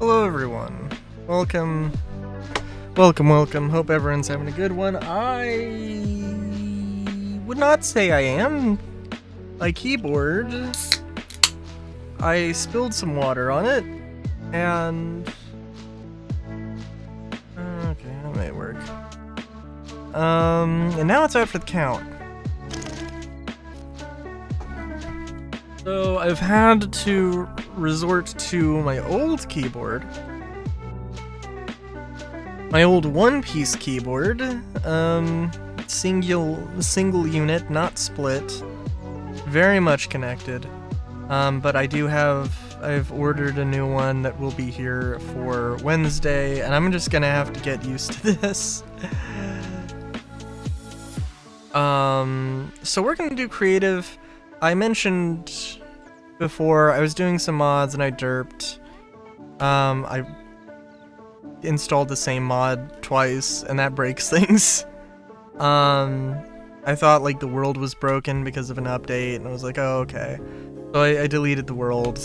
Hello everyone. Welcome. Welcome. Hope everyone's having a good one. I would not say I am. My keyboard, I spilled some water on it, and okay, that may work. And now it's out for the count. So I've had to resort to my old keyboard. My old one-piece keyboard. Single unit, not split. Very much connected. But I've ordered a new one that will be here for Wednesday, and I'm just gonna have to get used to this. So we're gonna do creative. I mentioned before I was doing some mods and I derped. I installed the same mod twice and that breaks things. I thought like the world was broken because of an update and I was like, oh, okay. So I deleted the world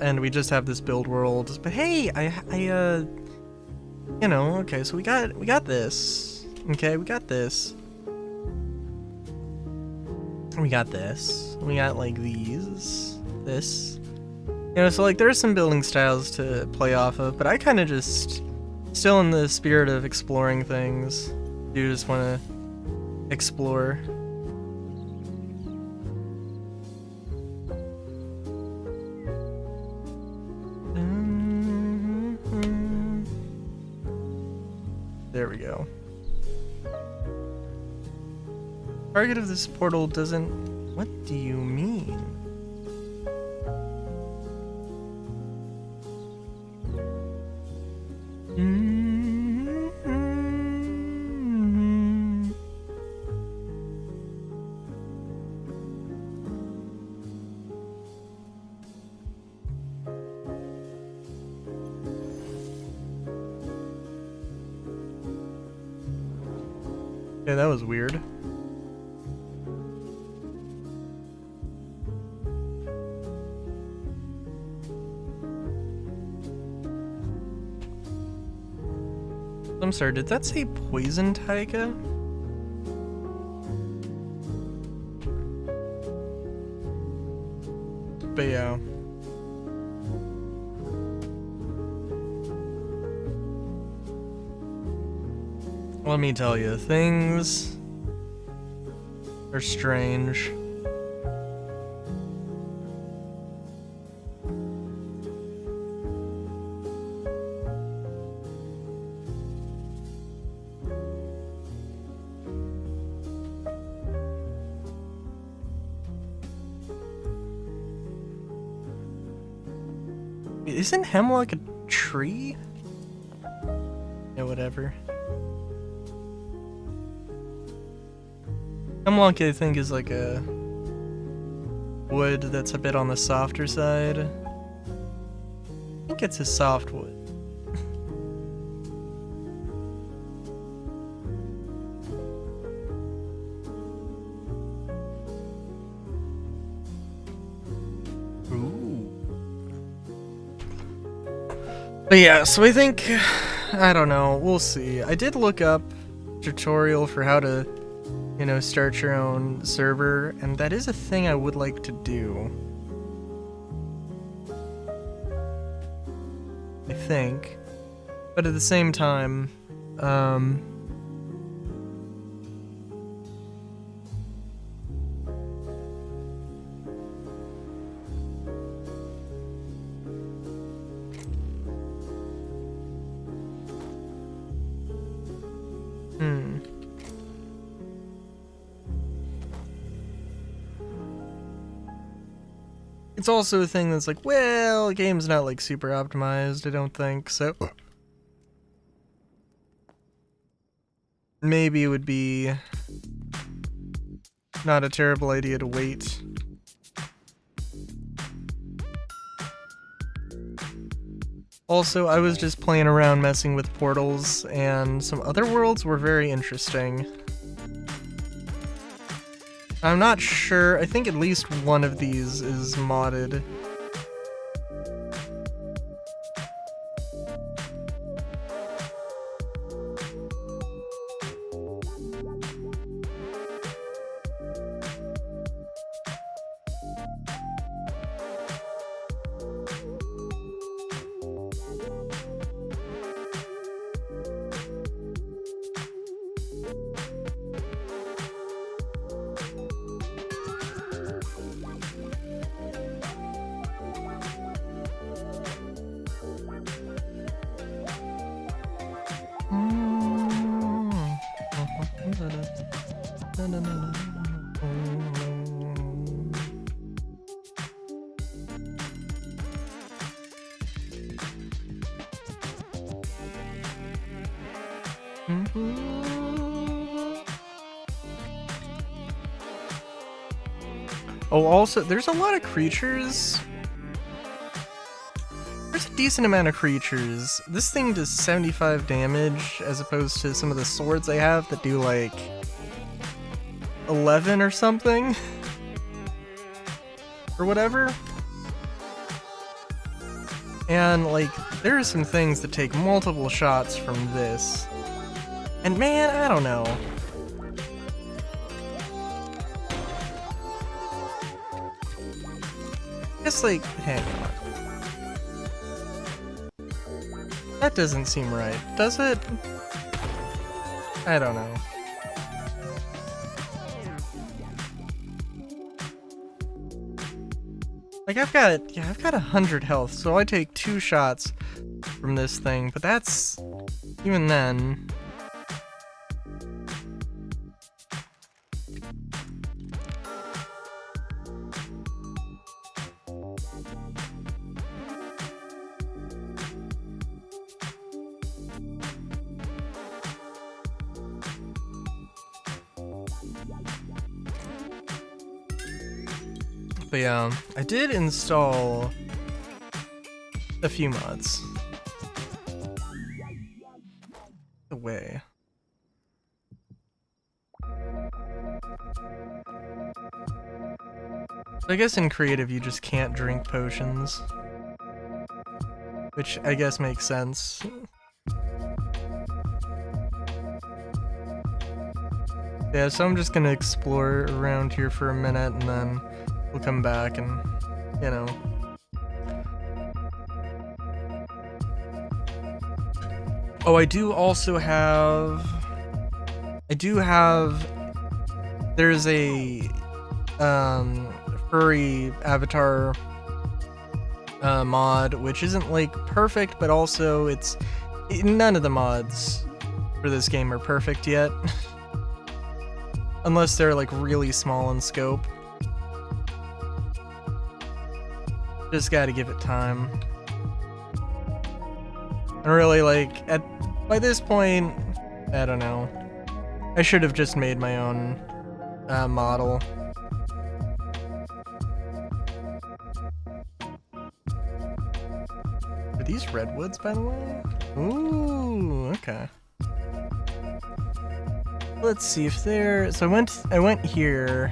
and we just have this build world. But hey, you know, okay, so we got this. Okay, we got this. We got this. We got like this. You know, so like there's some building styles to play off of, but I kind of just, still in the spirit of exploring things, do just want to explore. There we go. Target of this portal doesn't... What do you mean? Yeah, that was weird. I'm sorry, did that say poison taiga? But yeah. Let me tell you, things are strange. Isn't hemlock a tree? Yeah, whatever. Hemlock, I think, is like a wood that's a bit on the softer side. I think it's a softwood. But yeah, so I think, I don't know, we'll see. I did look up a tutorial for how to, you know, start your own server, and that is a thing I would like to do. I think. But at the same time, it's also a thing that's like, well, the game's not like super optimized, I don't think, so maybe it would be not a terrible idea to wait. Also, I was just playing around messing with portals, and some other worlds were very interesting. I'm not sure, I think at least one of these is modded. Oh, also, there's a lot of creatures. There's a decent amount of creatures. This thing does 75 damage as opposed to some of the swords I have that do like 11 or something. Or whatever. And like, there are some things that take multiple shots from this. And man, I don't know. Just like, hang on. That doesn't seem right, does it? I don't know. Like I've got 100 health, so I take 2 shots from this thing, but that's, even then. But yeah, I did install a few mods. Away. I guess in creative you just can't drink potions. Which I guess makes sense. Yeah, so I'm just gonna explore around here for a minute and then we'll come back and, you know. Oh, I do have, there's a, furry avatar, mod, which isn't, like, perfect, but also none of the mods for this game are perfect yet. Unless they're, like, really small in scope. Just gotta give it time. And really, like, by this point, I don't know. I should have just made my own model. Are these redwoods, by the way? Ooh, okay. Let's see if they're. So I went here.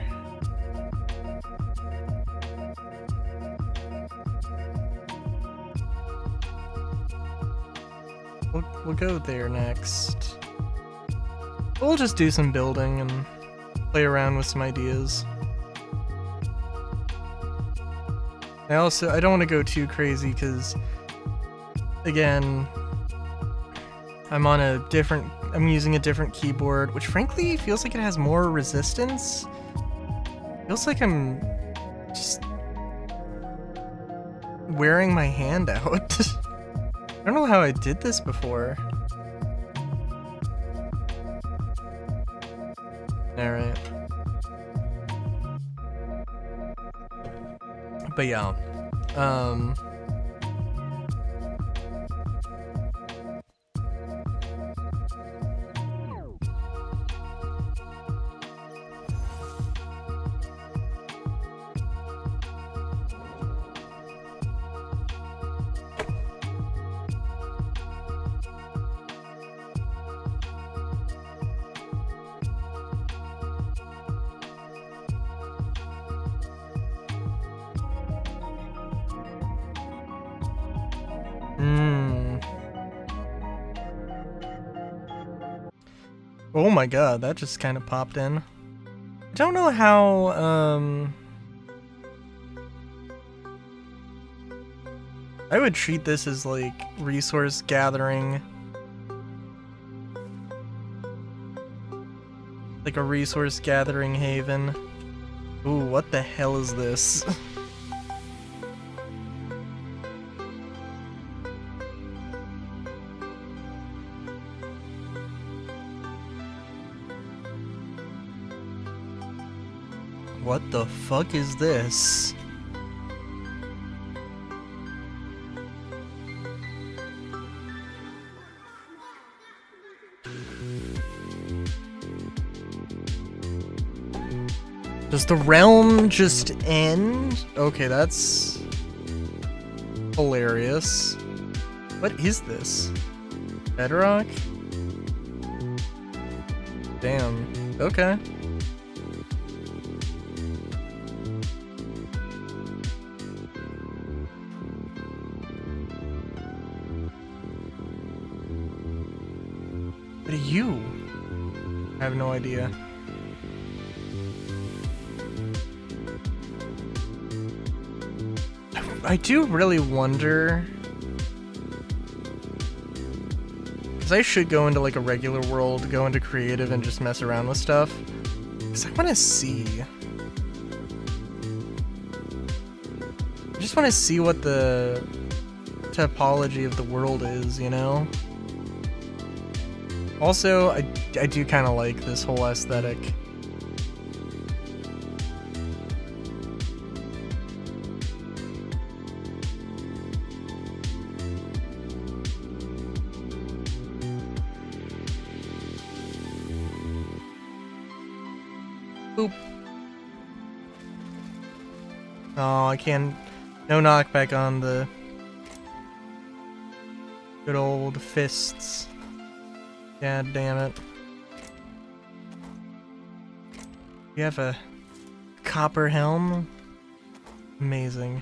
We'll go there next. We'll just do some building and play around with some ideas. I don't want to go too crazy because, again, I'm using a different keyboard, which frankly feels like it has more resistance. Feels like I'm just wearing my hand out. I don't know how I did this before. Alright. But yeah. Oh my god, that just kind of popped in. I don't know how, I would treat this as, like, resource gathering. Like a resource gathering haven. Ooh, what the hell is this? What the fuck is this? Does the realm just end? Okay, that's hilarious. What is this? Bedrock? Damn. Okay. What are you? I have no idea. I do really wonder, because I should go into like a regular world, go into creative and just mess around with stuff, because I want to see. I just want to see what the topology of the world is, you know? Also, I do kind of like this whole aesthetic. Boop. Oh, I can't. No knockback on the good old fists. God damn it. You have a copper helm? Amazing.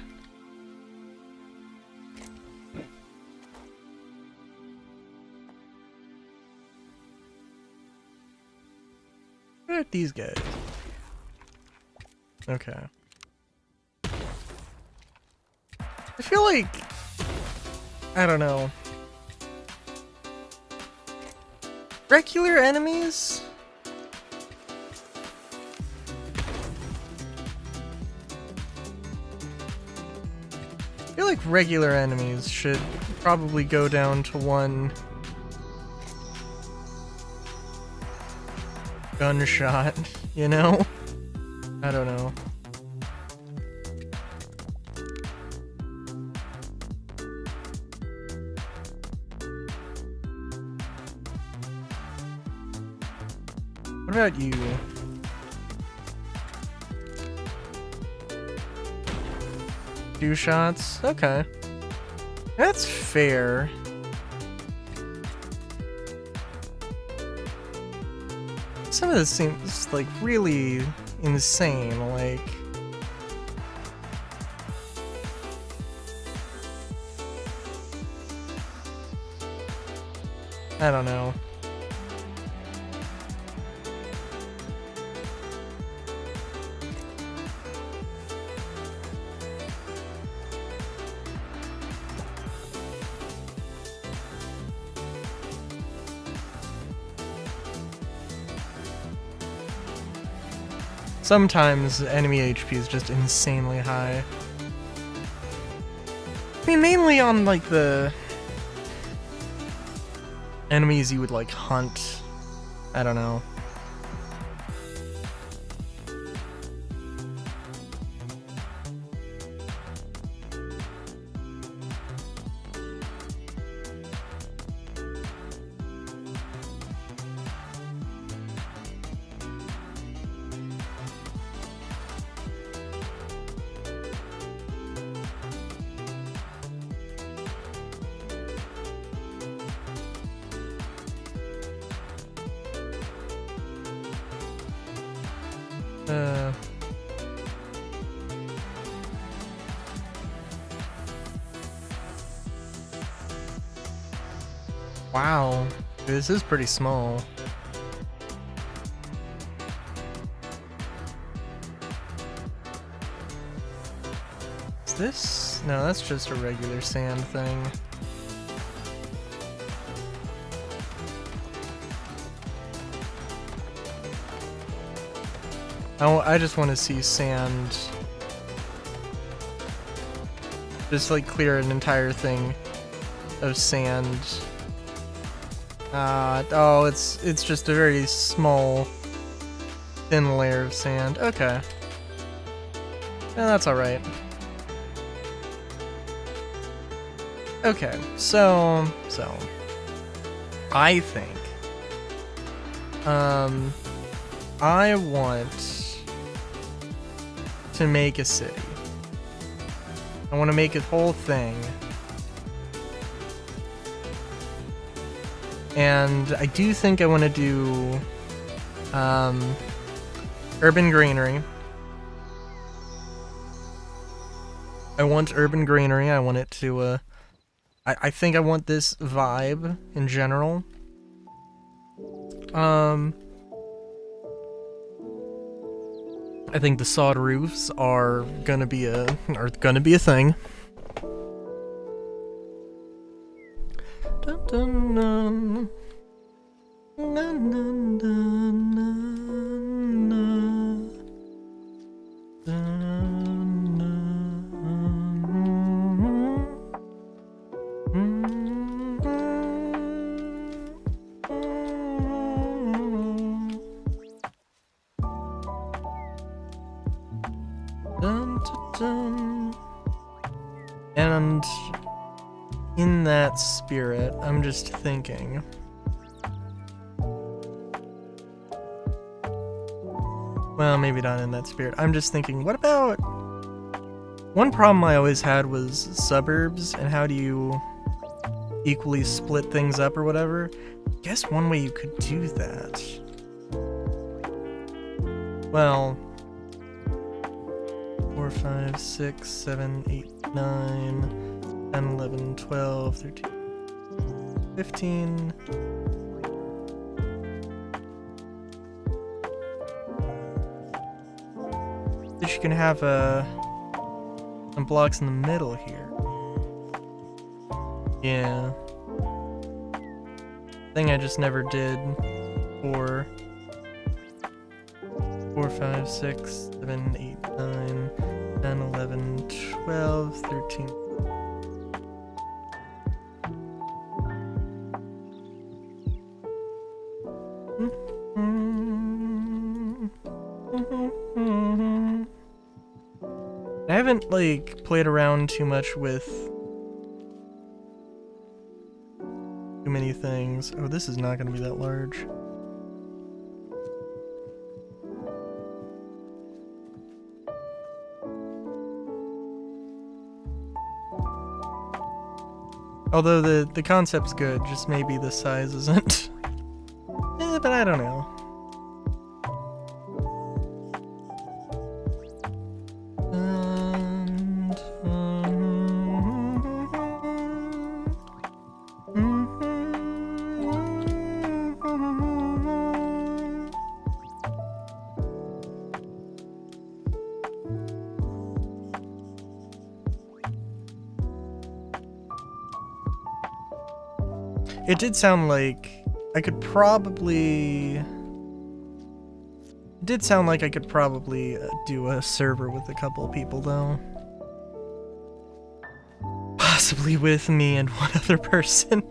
What are these guys? Okay. I feel like, I don't know. Regular enemies? I feel like regular enemies should probably go down to one gunshot, you know? I don't know. What about you? Two shots? Okay. That's fair. Some of this seems like really insane, like... I don't know. Sometimes enemy HP is just insanely high. I mean, mainly on like the enemies you would like hunt. I don't know. Wow, this is pretty small. Is this? No, that's just a regular sand thing. I just want to see sand. Just like clear an entire thing of sand. Oh, it's just a very small, thin layer of sand. Okay. that's alright. Okay, so I think I want to make a city. I want to make a whole thing. And I do think I want to do urban greenery. I want urban greenery. I want it to I think I want this vibe in general. I think the sod roofs are gonna be a thing. Dun, dun, dun. Dun, dun, dun, dun, dun. Dun, dun, dun. And in that spirit, I'm just thinking. Well, maybe not in that spirit. I'm just thinking, what about... One problem I always had was suburbs, and how do you equally split things up or whatever? I guess one way you could do that... Well... 4, 5, 6, 7, 8, 9, 10, 11, 12, 13, 15... You can have some blocks in the middle here. Yeah. Thing I just never did for 4, 5, 6, 7, 8, 9, 10, 11, 12, 13. I haven't, like, played around too much with too many things. Oh, this is not gonna be that large. Although the concept's good, just maybe the size isn't. But I don't know. It did sound like I could probably... It did sound like I could probably do a server with a couple of people, though. Possibly with me and one other person.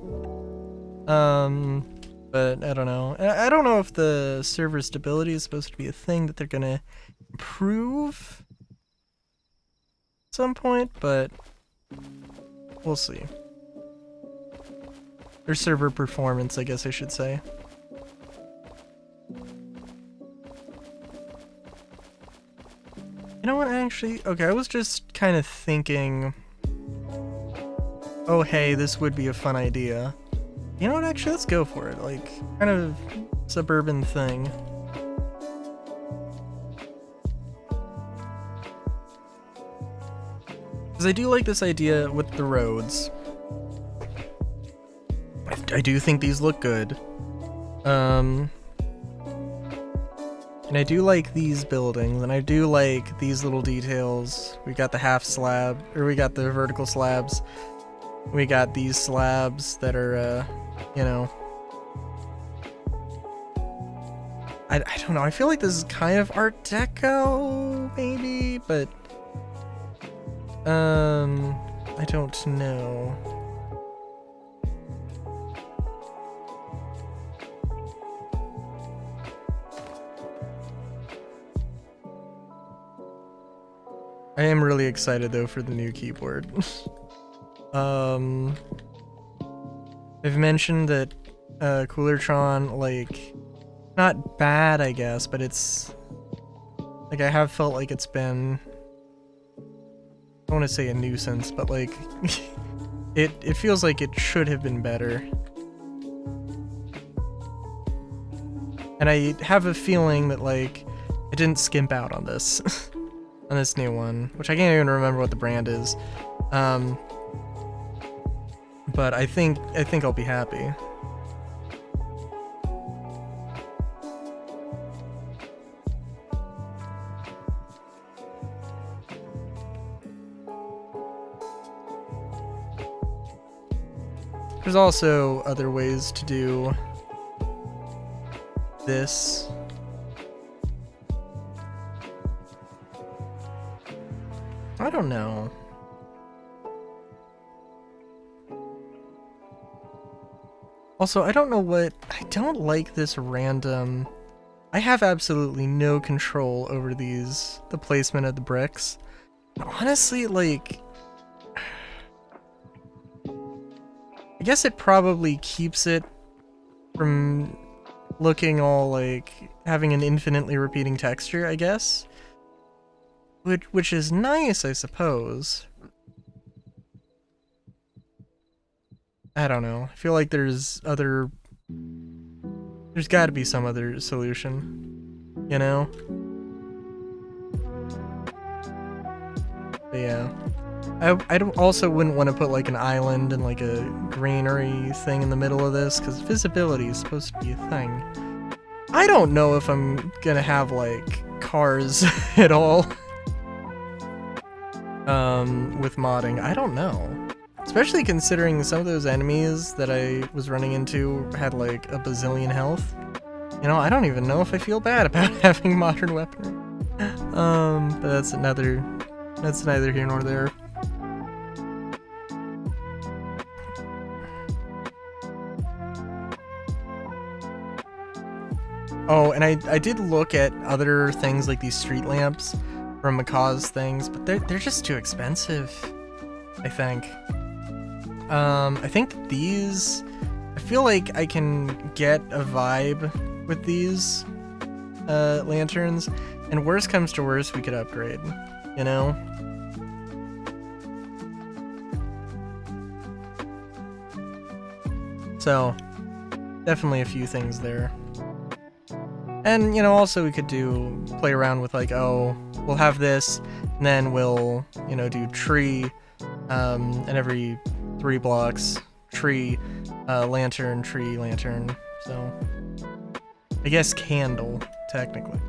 But I don't know. I don't know if the server stability is supposed to be a thing that they're gonna improve at some point, but we'll see. Or server performance, I guess I should say. You know what, actually? Okay, I was just kind of thinking... Oh, hey, this would be a fun idea. You know what, actually, let's go for it. Like, kind of suburban thing. Because I do like this idea with the roads. I do think these look good. And I do like these buildings, and I do like these little details. We got the half slab, or we got the vertical slabs. We got these slabs that are, you know... I don't know, I feel like this is kind of Art Deco, maybe, but... I don't know. I am really excited though for the new keyboard. I've mentioned that Coolertron, like, not bad, I guess, but it's like I have felt like it's been, I don't want to say a nuisance, but like it feels like it should have been better. And I have a feeling that like I didn't skimp out on this on this new one, which I can't even remember what the brand is. But I think I'll be happy. There's also other ways to do this. I don't know. Also, I don't know what... I don't like this random... I have absolutely no control over these... the placement of the bricks. Honestly, like... I guess it probably keeps it from looking all like having an infinitely repeating texture, I guess. Which is nice, I suppose. I don't know. I feel like there's gotta be some other solution, you know? But yeah. I also wouldn't want to put like an island and like a greenery thing in the middle of this, because visibility is supposed to be a thing. I don't know if I'm gonna have like cars at all with modding. I don't know. Especially considering some of those enemies that I was running into had like a bazillion health. You know, I don't even know if I feel bad about having modern weaponry. But that's neither here nor there. Oh, and I did look at other things like these street lamps from Macaw's things, but they're just too expensive, I think. I think these, I feel like I can get a vibe with these lanterns, and worst comes to worst, we could upgrade, you know? So, definitely a few things there. And, you know, also we could play around with like, oh, we'll have this, and then we'll, you know, do tree, and every 3 blocks, tree, lantern, tree, lantern. So, I guess candle, technically.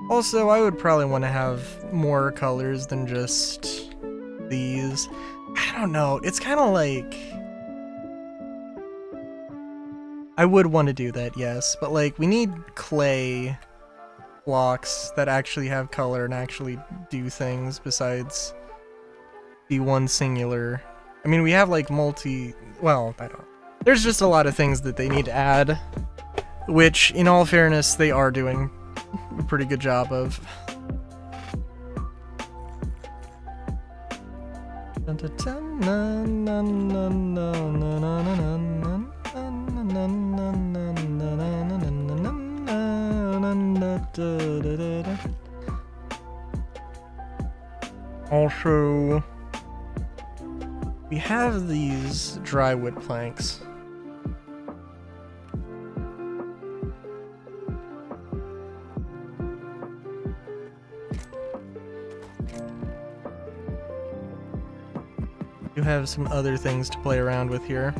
Also, I would probably want to have more colors than just these. I don't know, it's kind of like... I would want to do that, yes, but like, we need clay blocks that actually have color and actually do things besides the one singular... I mean, we have like well, I don't know. There's just a lot of things that they need to add, which, in all fairness, they are doing a pretty good job of. Also, we have these dry wood planks. You have some other things to play around with here.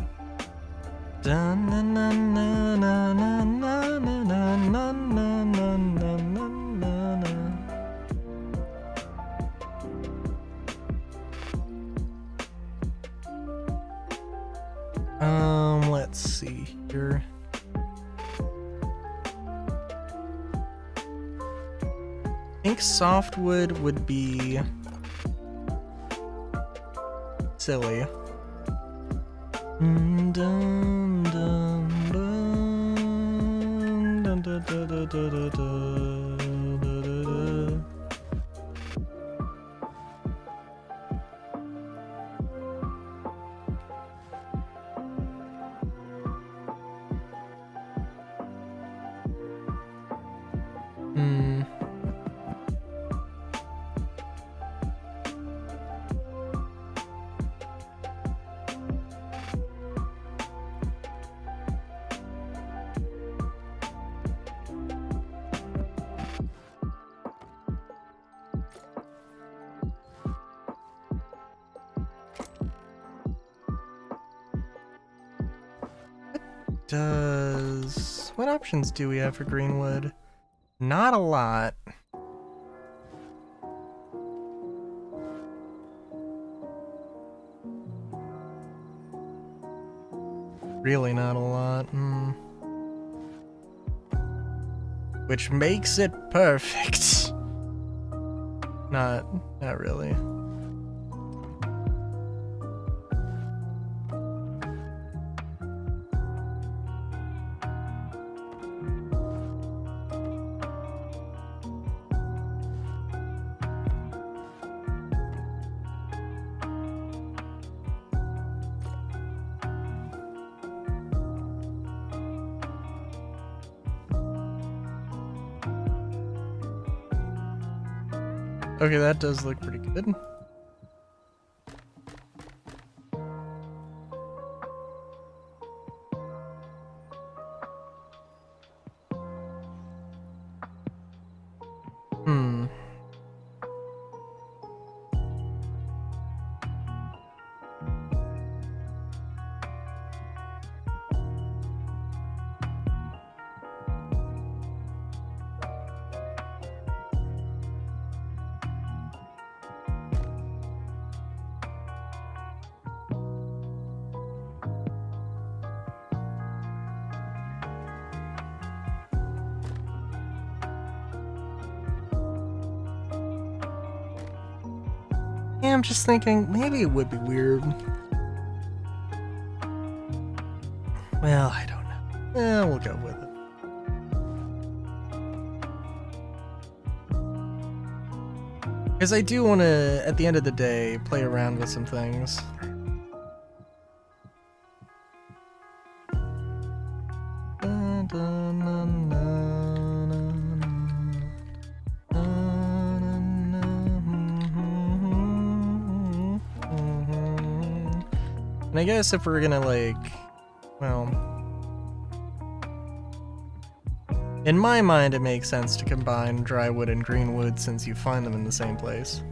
think softwood would be silly. Dun, dun, dun, dun, dun, dun, dun, dun, dun, dun, dun. What options do we have for greenwood? Not a lot. Really not a lot. Which makes it perfect. Not really. Okay, that does look pretty good. Yeah, I'm just thinking maybe it would be weird. Well, I don't know. Yeah, we'll go with it. Because I do want to, at the end of the day, play around with some things. And I guess if we're gonna like, well, in my mind it makes sense to combine dry wood and green wood since you find them in the same place.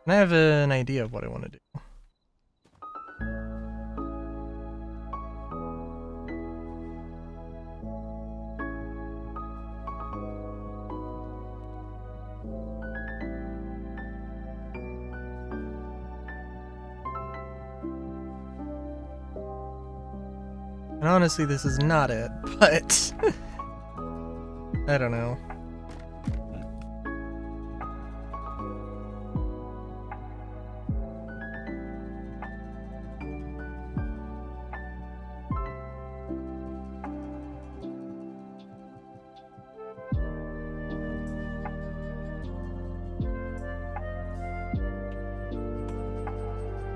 And I have an idea of what I want to do. And honestly, this is not it, but I don't know.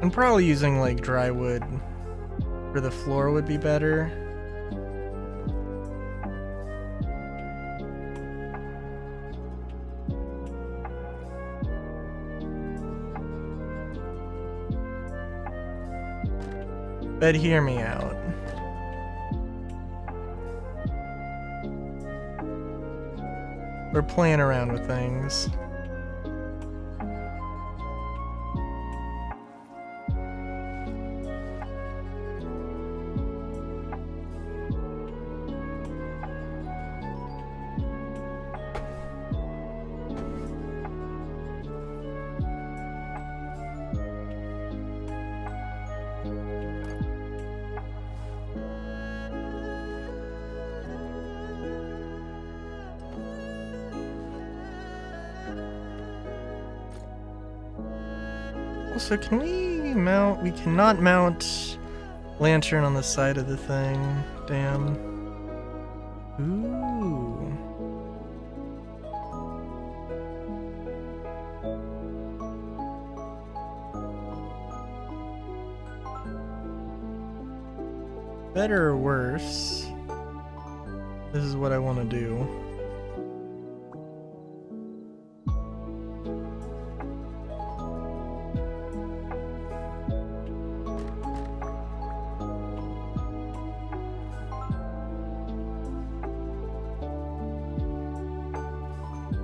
I'm probably using like dry wood for the floor would be better. But hear me out. We're playing around with things. So can we mount? We cannot mount lantern on the side of the thing. Damn. Ooh. Better or worse? This is what I want to do.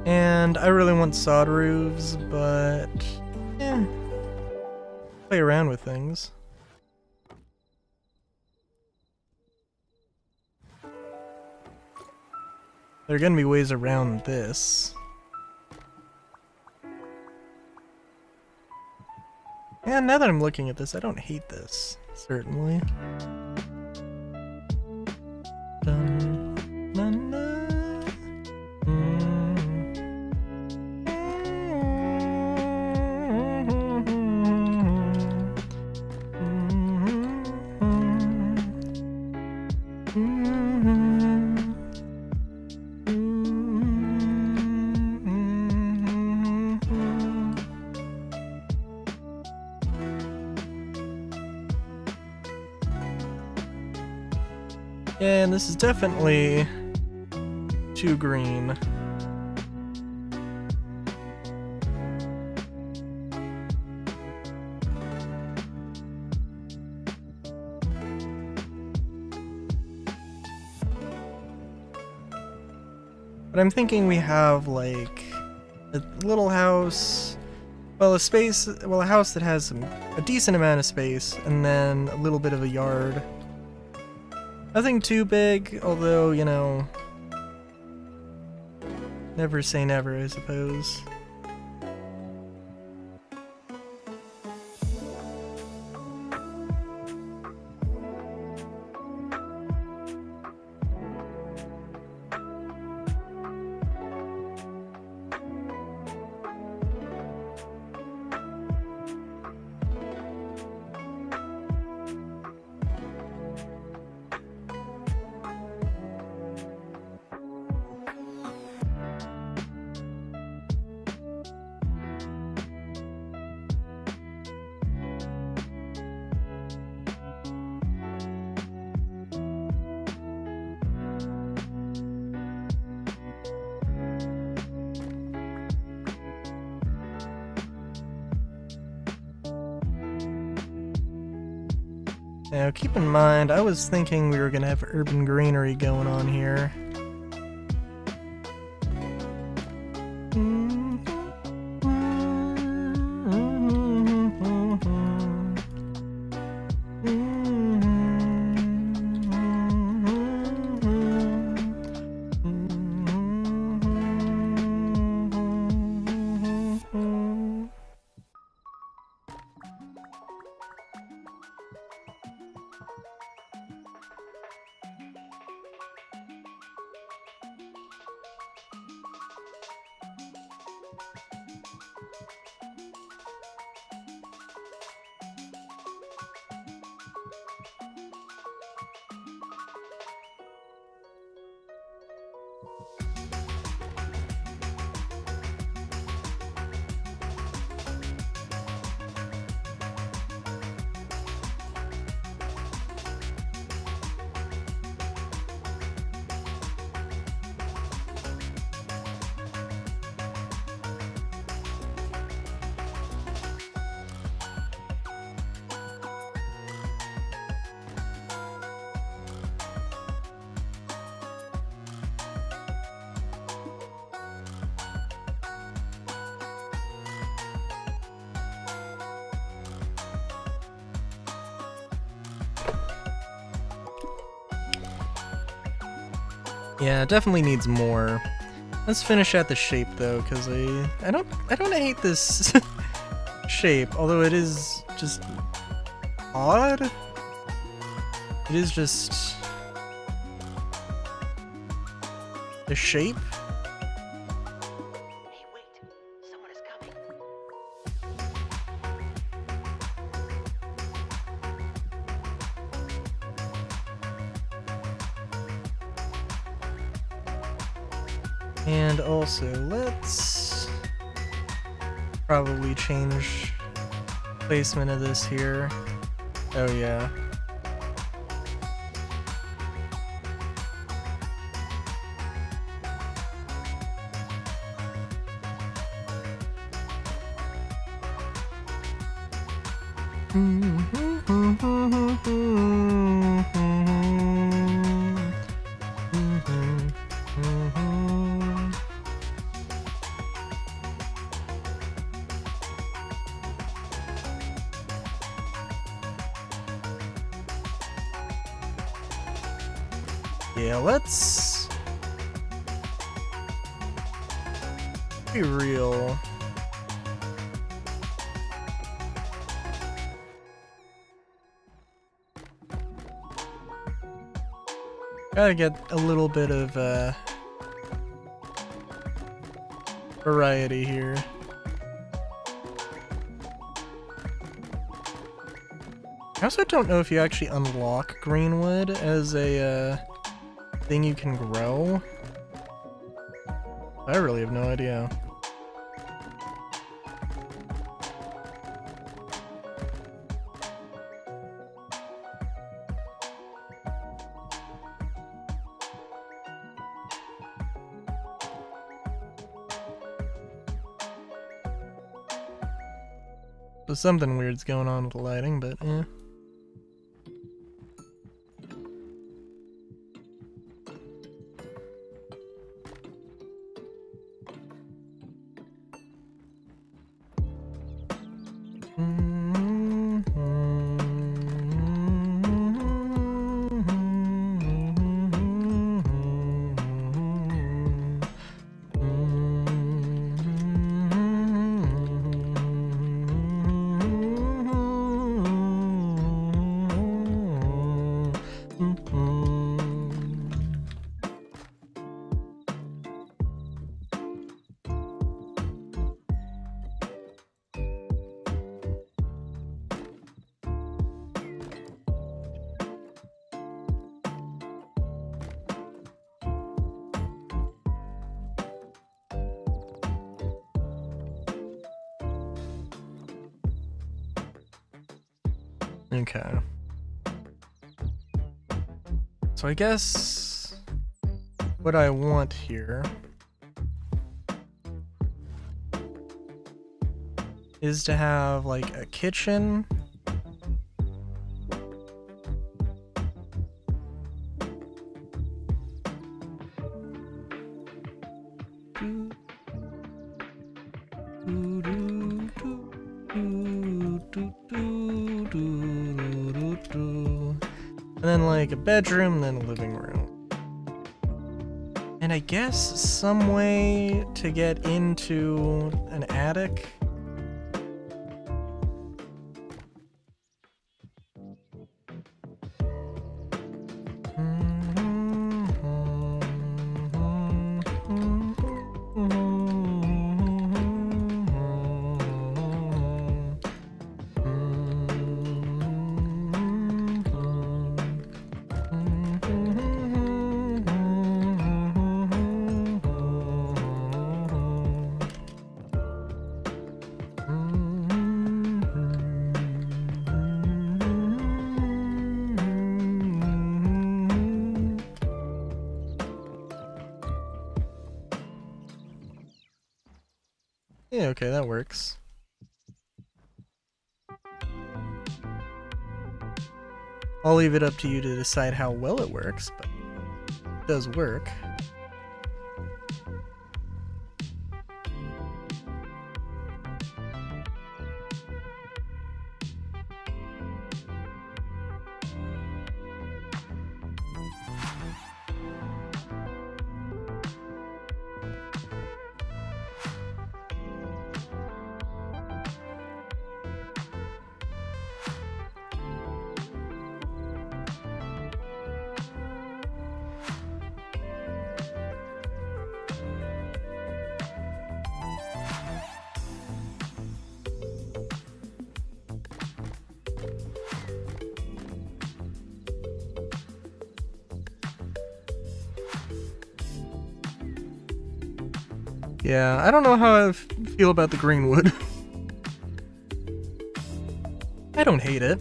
And I really want sod roofs, but yeah, play around with things. There are gonna be ways around this. And now that I'm looking at this, I don't hate this, certainly. Dun, dun, dun. Yeah, and this is definitely too green. But I'm thinking we have like a little house, well, a house that has a decent amount of space, and then a little bit of a yard. Nothing too big, although, you know, never say never, I suppose. Now, keep in mind, I was thinking we were gonna have urban greenery going on here. Yeah, it definitely needs more. Let's finish at the shape though, because I don't hate this shape, although it is just odd. It is just a shape. Hey, wait! Someone is coming. And also, let's probably change placement of this here. Oh yeah. Yeah, let's be real. Gotta get a little bit of variety here. I also don't know if you actually unlock greenwood as a thing you can grow. I really have no idea. So something weird's going on with the lighting, but eh. Okay. So I guess what I want here is to have like a kitchen. And then like a bedroom, then a living room. And I guess some way to get into an attic. Yeah, okay, that works. I'll leave it up to you to decide how well it works, but it does work. Yeah, I don't know how I feel about the green wood. I don't hate it.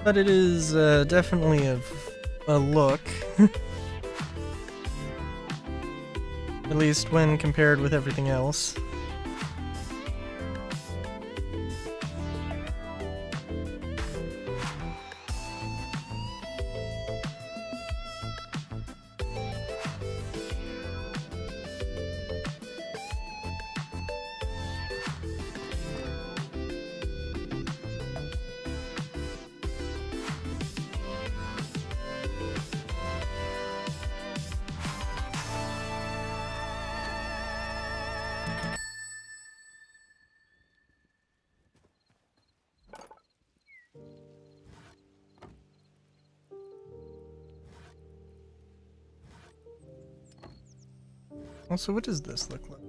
But it is definitely a look. At least when compared with everything else. Also, what does this look like?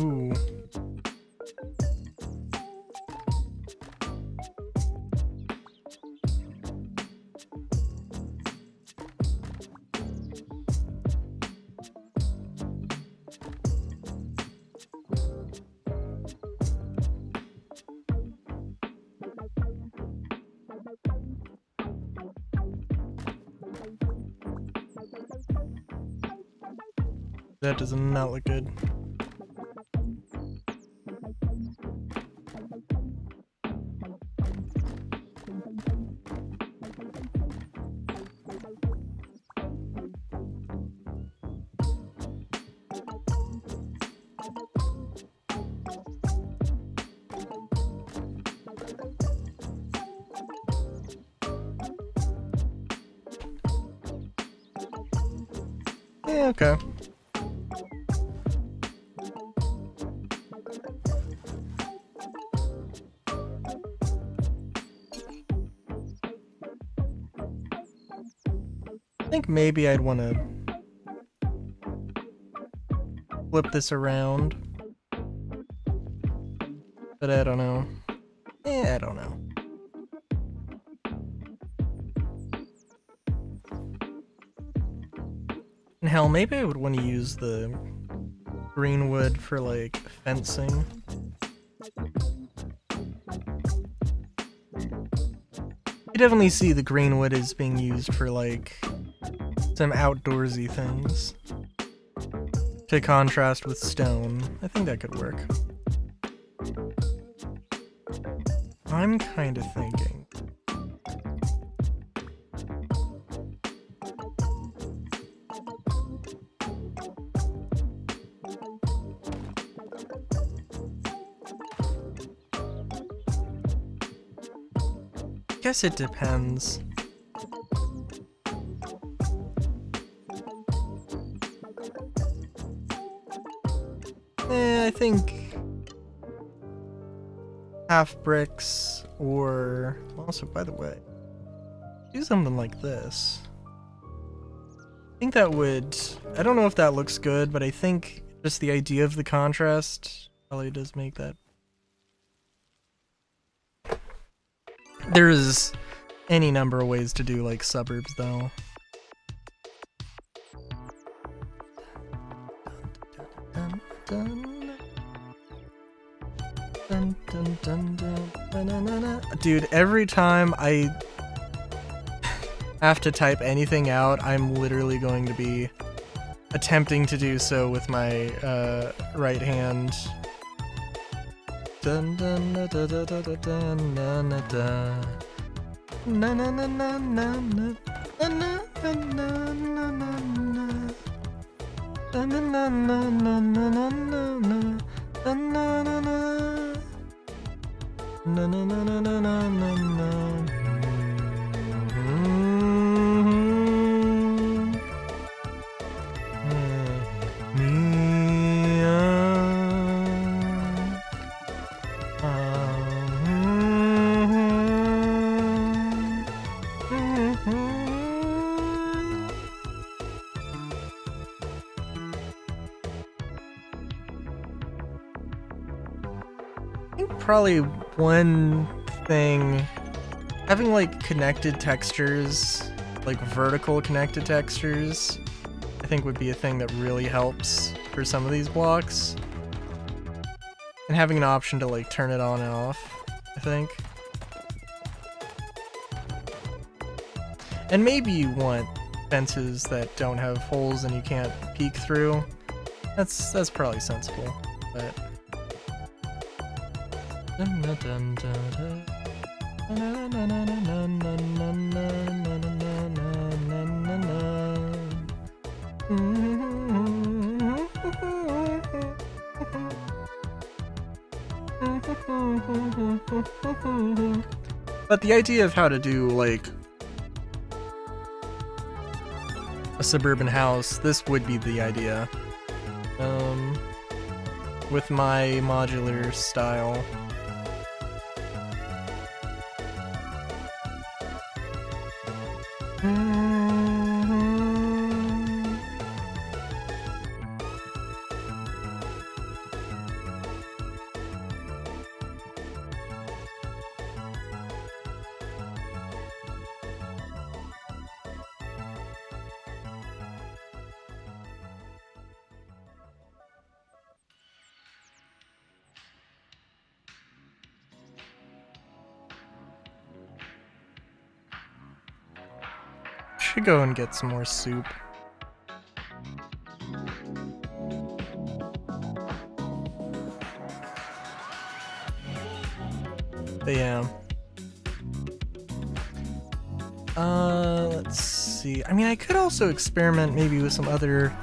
Ooh. That does not look good. Yeah, okay. I think maybe I'd want to flip this around. But I don't know. I don't know. And hell, maybe I would want to use the green wood for, like, fencing. You definitely see the green wood is being used for, like, some outdoorsy things. To contrast with stone. I think that could work. I'm kind of thinking. Guess it depends. I think half bricks, or also, by the way, do something like this. I think that would, I don't know if that looks good, but I think just the idea of the contrast probably does make that. There's any number of ways to do, like, suburbs, though. Dun, dun, dun, dun, dun, dun, dun, dun, dun, dun. Dude, every time I have to type anything out, I'm literally going to be attempting to do so with my right hand. Dun dun dun dun dun dun dun dun dun dun. Na na na na na na na na na na na na. Na na na na na na na na na. Na na na na. Na na na na na na na na. probably one thing, having like connected textures, like vertical connected textures, I think would be a thing that really helps for some of these blocks. And having an option to like turn it on and off, I think. And maybe you want fences that don't have holes and you can't peek through. That's probably sensible, but but the idea of how to do like a suburban house, this would be the idea. With my modular style. Should go and get some more soup. But yeah. Let's see. I mean, I could also experiment maybe with some other,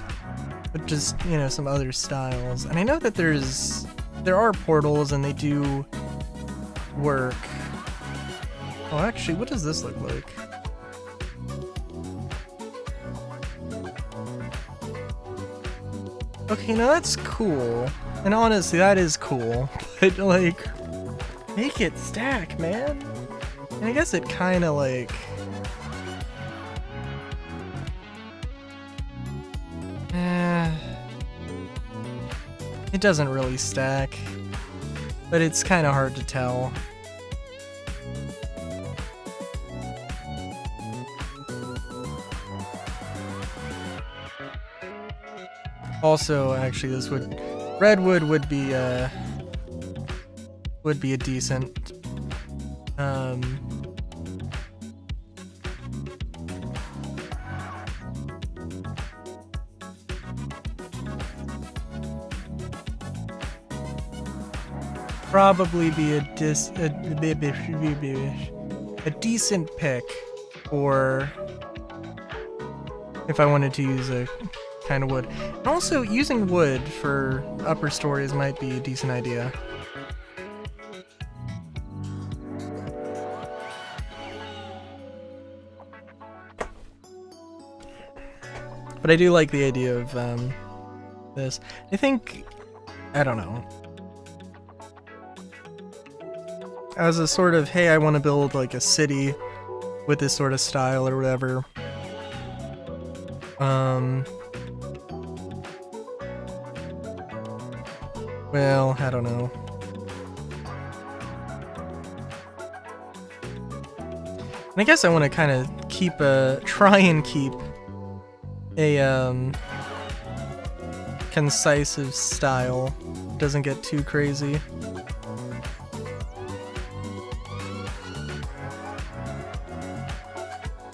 but just, you know, some other styles. And I know that there are portals and they do work. Oh, actually, what does this look like? Okay, now that's cool. And honestly, that is cool. But, like, make it stack, man. And I guess it kind of, like... It doesn't really stack. But it's kind of hard to tell. Also, actually, this would... Redwood would be a decent... probably be a decent pick for if I wanted to use a kind of wood. And also, using wood for upper stories might be a decent idea. But I do like the idea of this. I think, I don't know. As a sort of, hey, I want to build like a city with this sort of style or whatever. Well, I don't know. And I guess I want to kind of try and keep a concisive style. Doesn't get too crazy.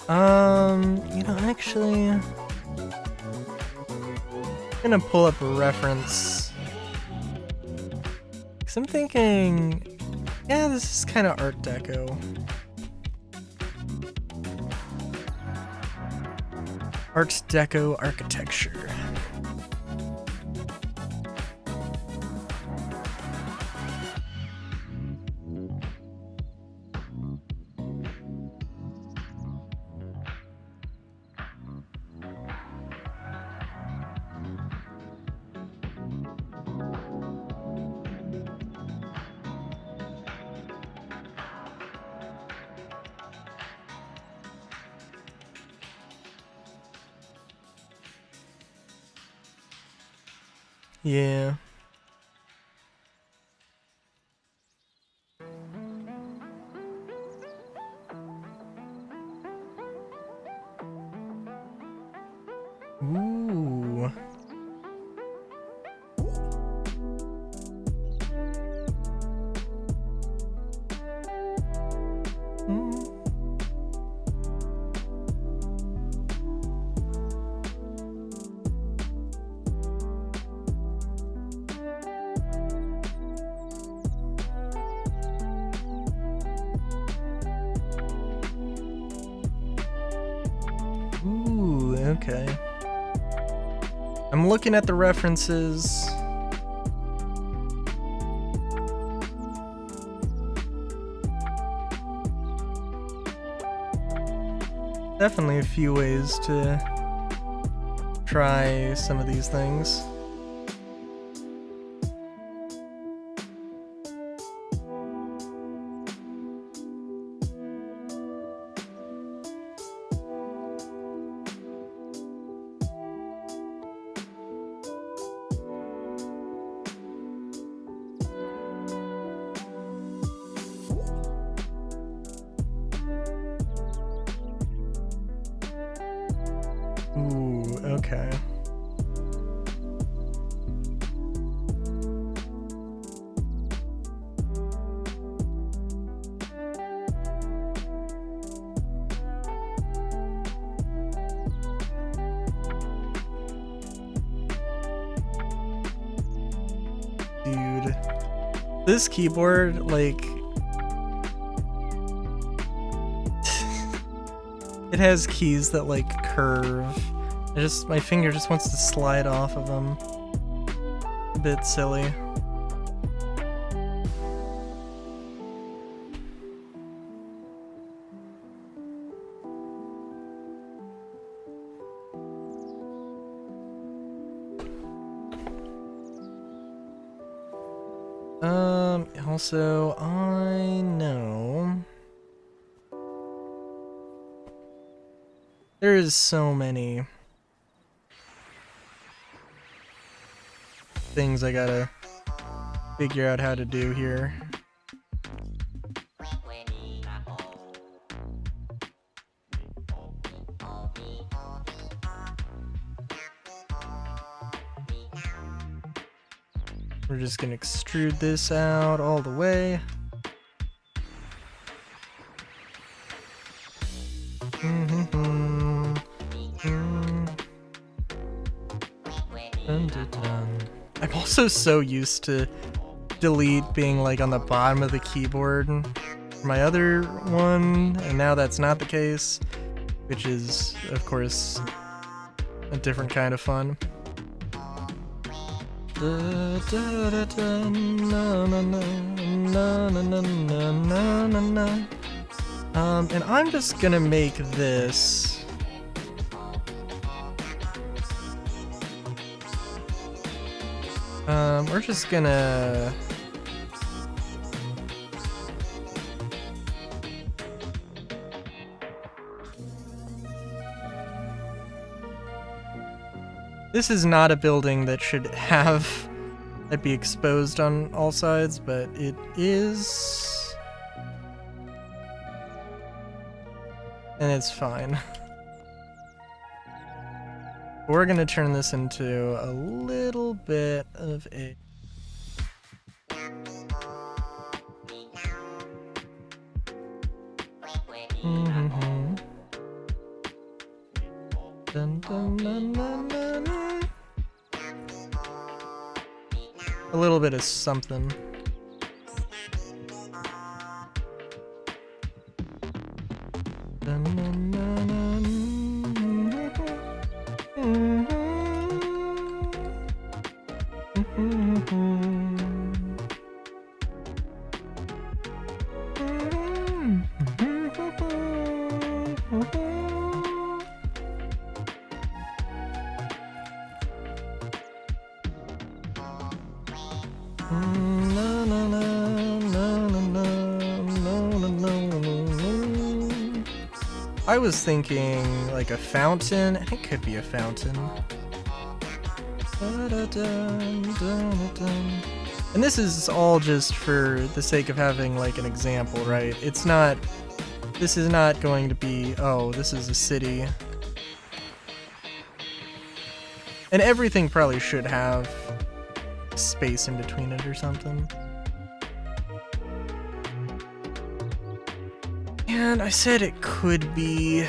You know, actually, I'm gonna pull up a reference. 'Cause I'm thinking, yeah, this is kind of Art Deco. Art Deco architecture. Yeah. Ooh. Ooh, okay. I'm looking at the references. Definitely a few ways to try some of these things. Ooh, okay. Dude, this keyboard, like, it has keys that like curve. My finger just wants to slide off of them. A bit silly. Also, I know there is so many things I gotta figure out how to do here. We're just gonna extrude this out all the way. I'm also so used to delete being like on the bottom of the keyboard for my other one, and now that's not the case, which is, of course, a different kind of fun. And I'm just gonna make this. We're just gonna. This is not a building that should have that be exposed on all sides, but it is. And it's fine. We're gonna turn this into a little bit of a... Dun, dun, dun, dun, dun, dun. A little bit of something. Dun, dun, dun, dun. I was thinking like a fountain. I think it could be a fountain. And this is all just for the sake of having like an example, right? It's not, this is not going to be, oh, this is a city. And everything probably should have space in between it or something. And I said it could be...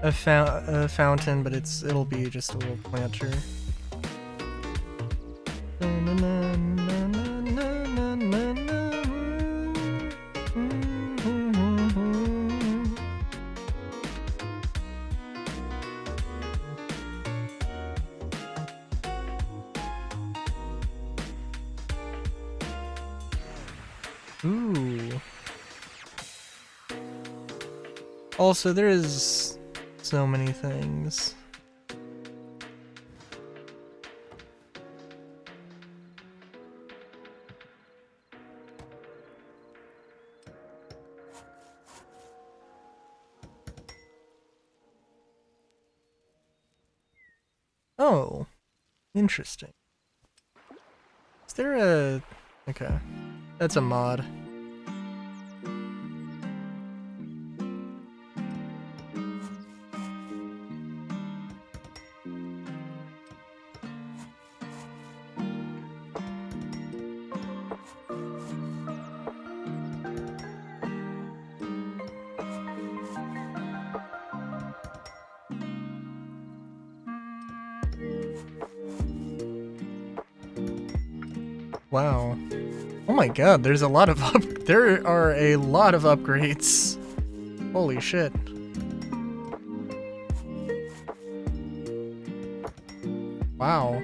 a fountain, but it'll be just a little planter. Ooh. Also, there is so many things. Oh, interesting. Is there a... Okay, that's a mod. Wow. Oh my god, there's a lot of there are a lot of upgrades. Holy shit. Wow.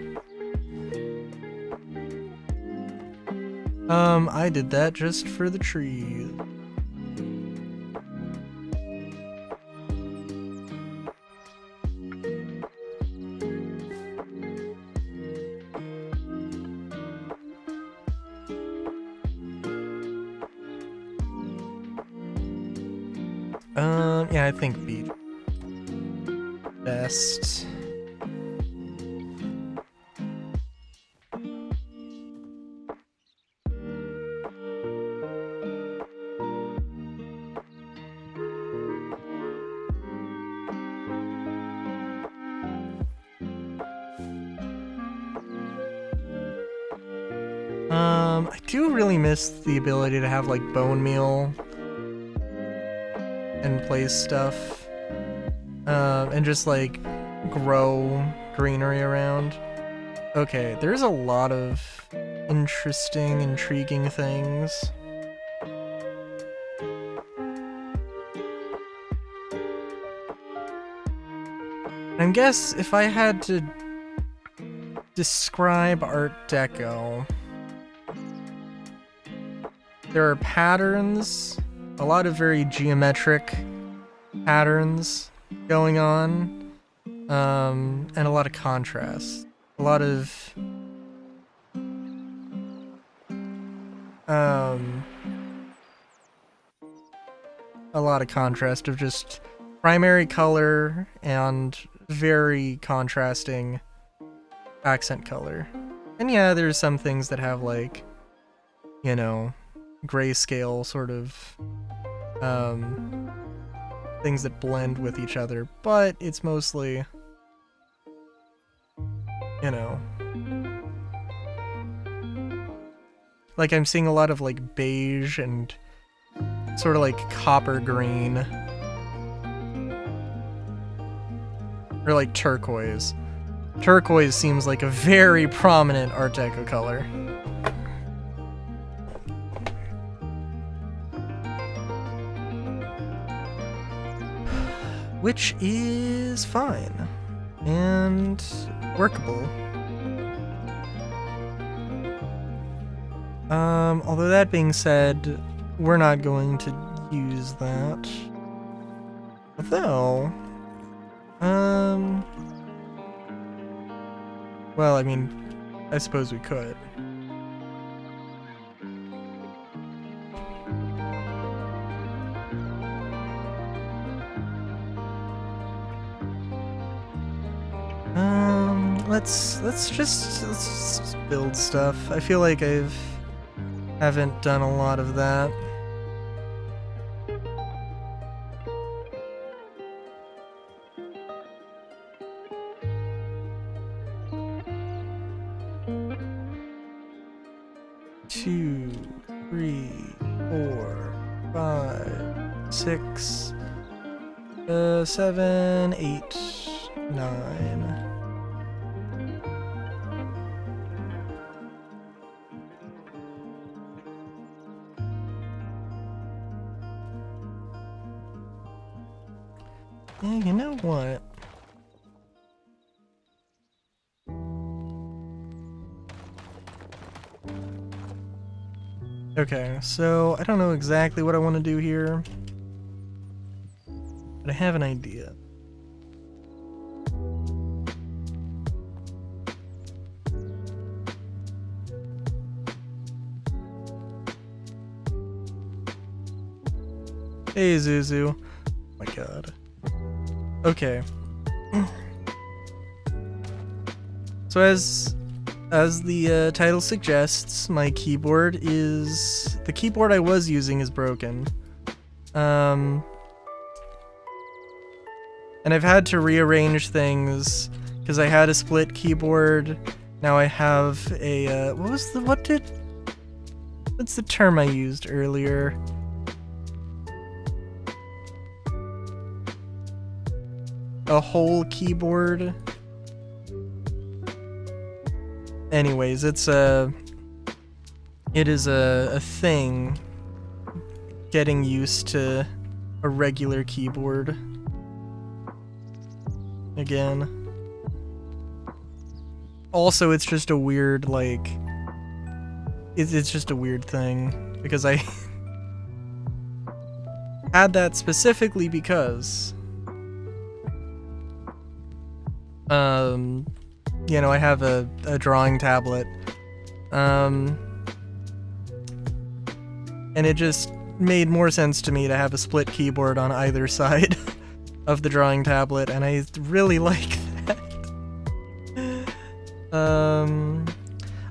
I did that just for the trees. Yeah, I think beach. Best. I do really miss the ability to have like bone meal and place stuff, and just like grow greenery around. Okay, there's a lot of interesting, intriguing things. I guess if I had to describe Art Deco, there are patterns, a lot of very geometric patterns going on, and a lot of contrast. A lot of contrast of just primary color and very contrasting accent color. And yeah, there's some things that have like, you know, grayscale sort of things that blend with each other, but it's mostly, you know, like I'm seeing a lot of like beige and sort of like copper green, or like turquoise. Turquoise seems like a very prominent Art Deco color. Which is fine and workable. Although that being said, we're not going to use that. Though, well, I mean, I suppose we could. Let's just build stuff. I feel like haven't done a lot of that. 2, 3, 4, 5, 6, 7, 8, 9. Yeah, you know what? Okay, so I don't know exactly what I want to do here, but I have an idea. Hey, Zuzu. Oh my god. Okay. So as the title suggests, my keyboard is... the keyboard I was using is broken. And I've had to rearrange things because I had a split keyboard. Now I have a what's the term I used earlier? A whole keyboard. Anyways, it is a thing getting used to a regular keyboard again. Also, it's just a weird, like, it's just a weird thing because I had that specifically because you know, I have a drawing tablet, and it just made more sense to me to have a split keyboard on either side of the drawing tablet, and I really like that.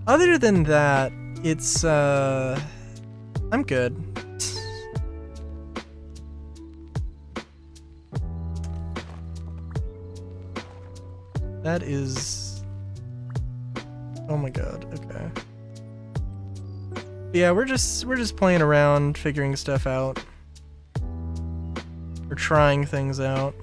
Other than that, it's, I'm good. That is... oh my god, okay. Yeah, we're just playing around, figuring stuff out. We're trying things out.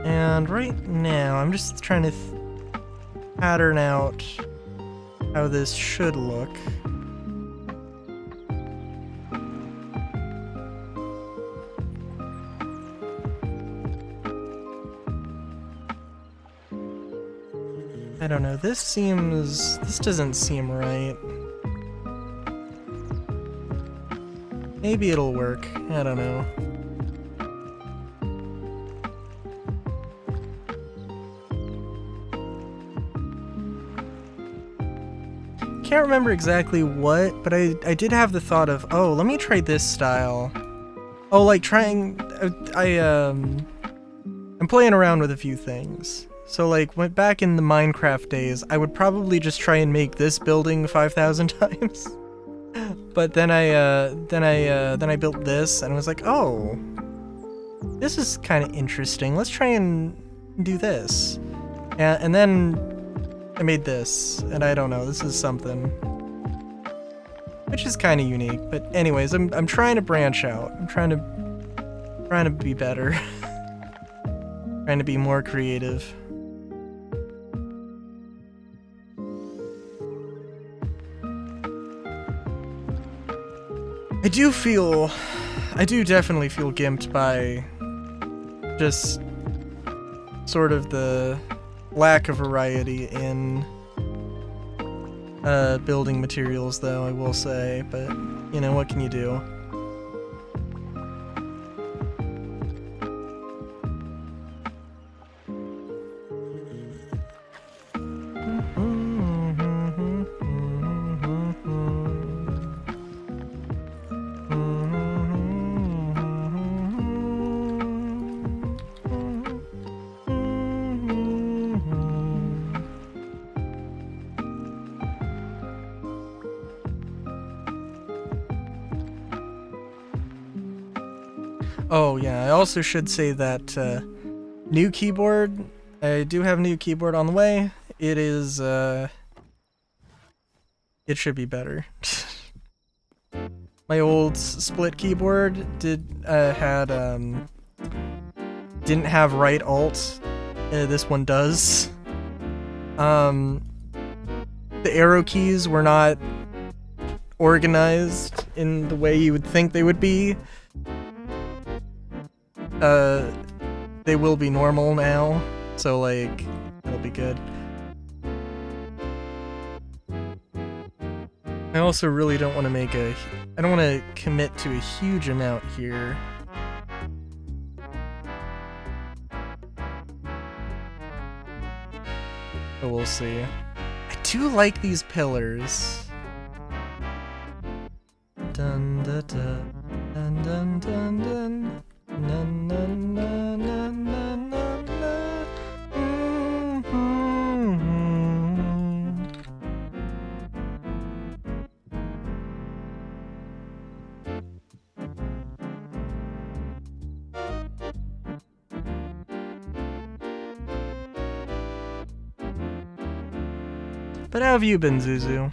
And right now, I'm just trying to pattern out how this should look. I don't know, this doesn't seem right. Maybe it'll work, I don't know. Can't remember exactly what, but I did have the thought of, oh, let me try this style. Oh, like trying, I'm playing around with a few things. So like, went back in the Minecraft days, I would probably just try and make this building 5,000 times. But then I built this and I was like, oh, this is kind of interesting. Let's try and do this. And then I made this, and I don't know, this is something. Which is kind of unique, but anyways, I'm trying to branch out. I'm trying to be better. Trying to be more creative. I do definitely feel gimped by just sort of the lack of variety in building materials, though, I will say, but you know, what can you do? Oh yeah, I also should say that new keyboard. I do have a new keyboard on the way. It is it should be better. My old split keyboard didn't have right alt. This one does. The arrow keys were not organized in the way you would think they would be. They will be normal now, so like it'll be good. I also really don't want to I don't want to commit to a huge amount here. But we'll see. I do like these pillars. Dun dun dun dun dun dun dun. Dun, dun, dun, dun, dun, dun, dun. But how have you been, Zuzu?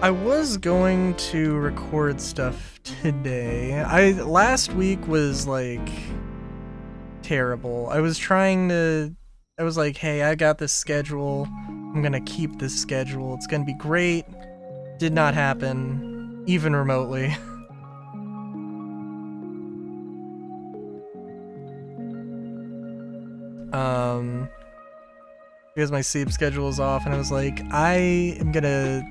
I was going to record stuff today. Last week was like terrible. I was like, hey, I got this schedule. I'm gonna keep this schedule. It's gonna be great. Did not happen, even remotely. Because my sleep schedule is off, and I was like, I am gonna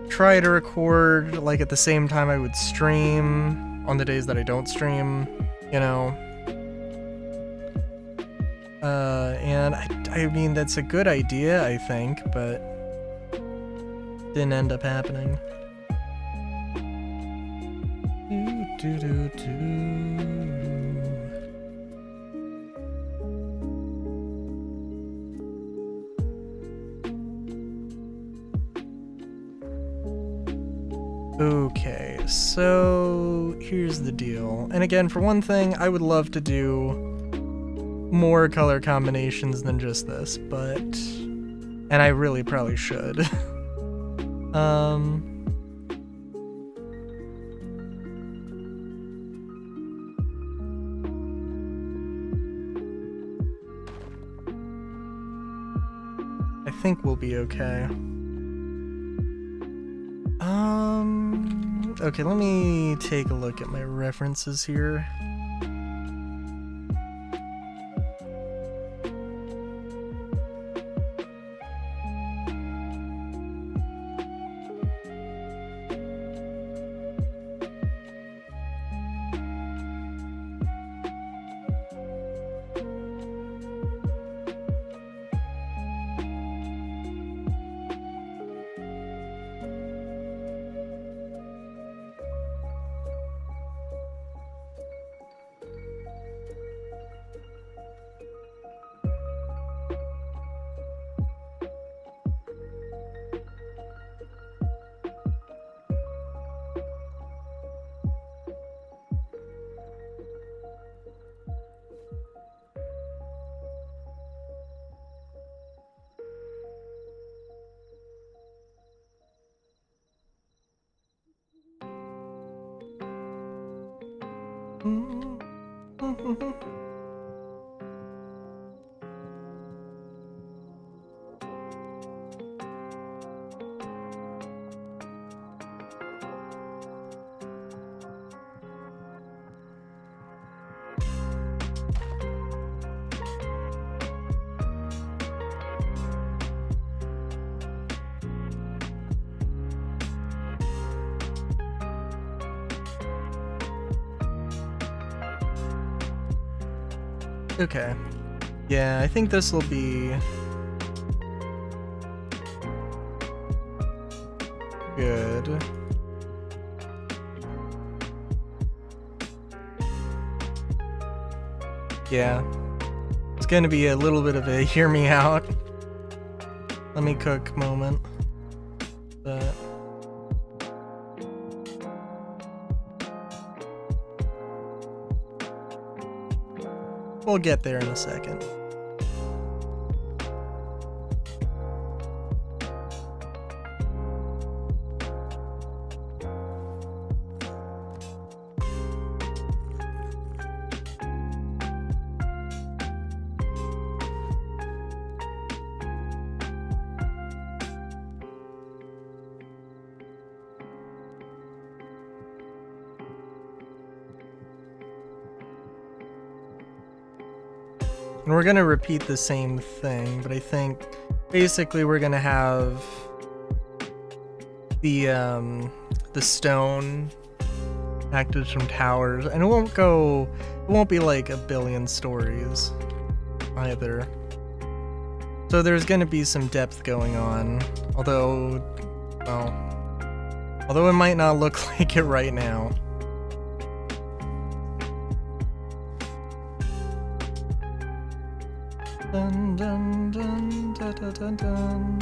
try to record like at the same time I would stream on the days that I don't stream, you know. And I mean that's a good idea, I think, but didn't end up happening. Do, do, do, do. Okay, so here's the deal. And again, for one thing, I would love to do more color combinations than just this, but... And I really probably should. I think we'll be okay. Okay, let me take a look at my references here. Okay. Yeah, I think this will be good. Yeah. It's gonna be a little bit of a hear me out. Let me cook moment. But we'll get there in a second. And we're gonna repeat the same thing, but I think basically we're gonna have the stone actors from towers, and it won't be like a billion stories either. So there's gonna be some depth going on, although it might not look like it right now. Dun dun dun dun dun dun dun.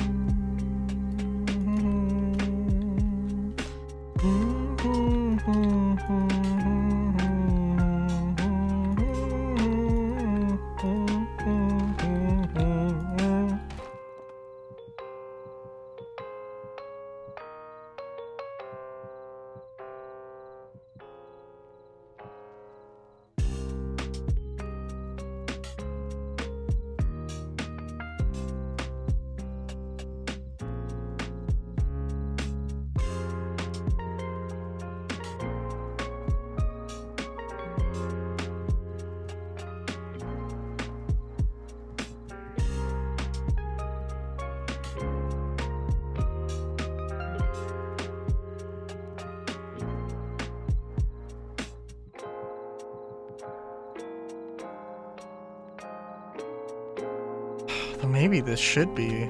Maybe this should be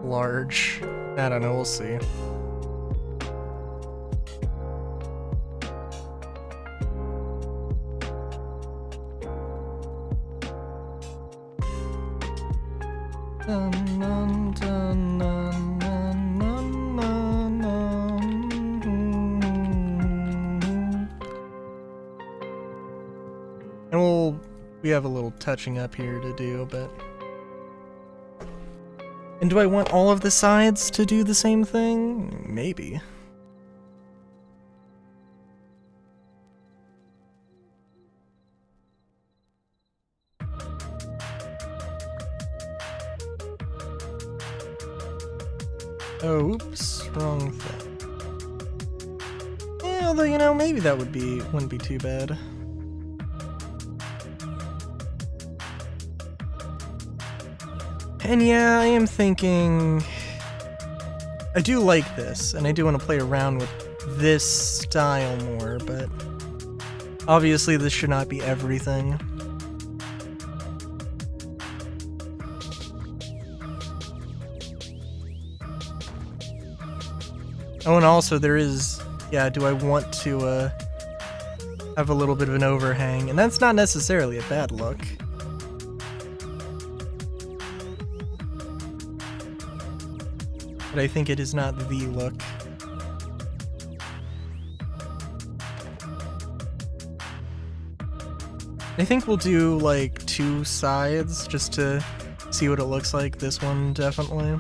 large. I don't know, we'll see. Dun, dun, dun, dun, dun, dun, dun, dun. And we have a little touching up here to do, but... And do I want all of the sides to do the same thing? Maybe. Oh, oops, wrong thing. Yeah, although, you know, maybe that wouldn't be too bad. And yeah, I am thinking... I do like this, and I do want to play around with this style more, but... Obviously, this should not be everything. Oh, and also there is... Yeah, do I want to, have a little bit of an overhang? And that's not necessarily a bad look. But I think it is not the look. I think we'll do like 2 sides just to see what it looks like. This one definitely.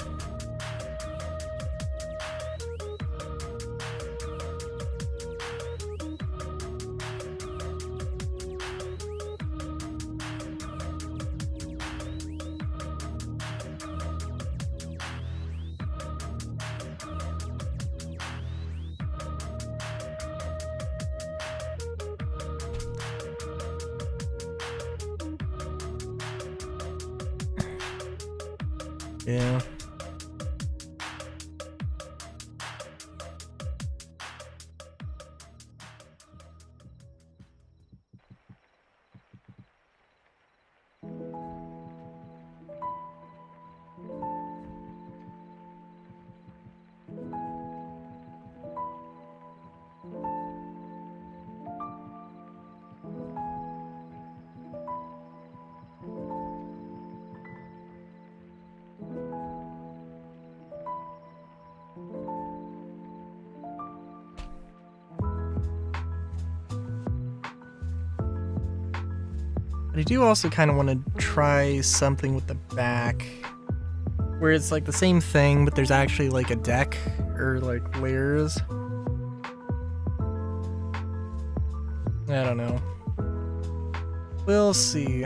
Yeah. I do also kind of want to try something with the back, where it's like the same thing, but there's actually like a deck or like layers. I don't know. We'll see.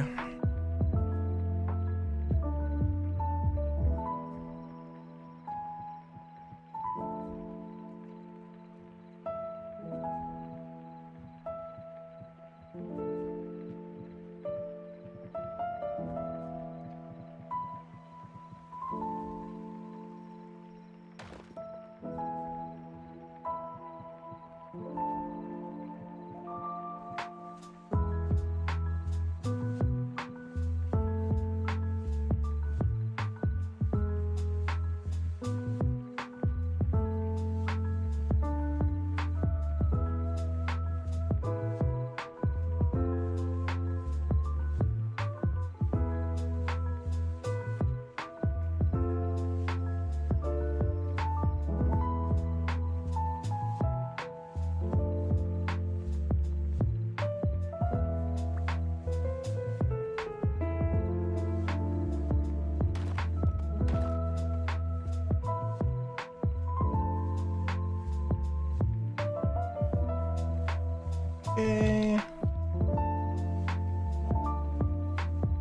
Okay.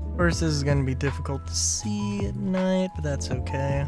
Of course, this is going to be difficult to see at night, but that's okay.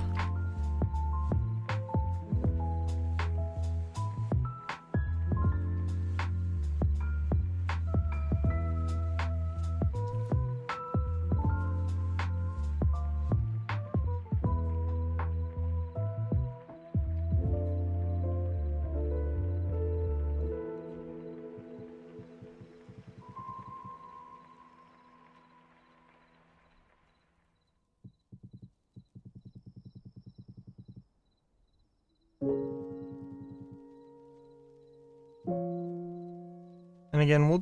And again, we'll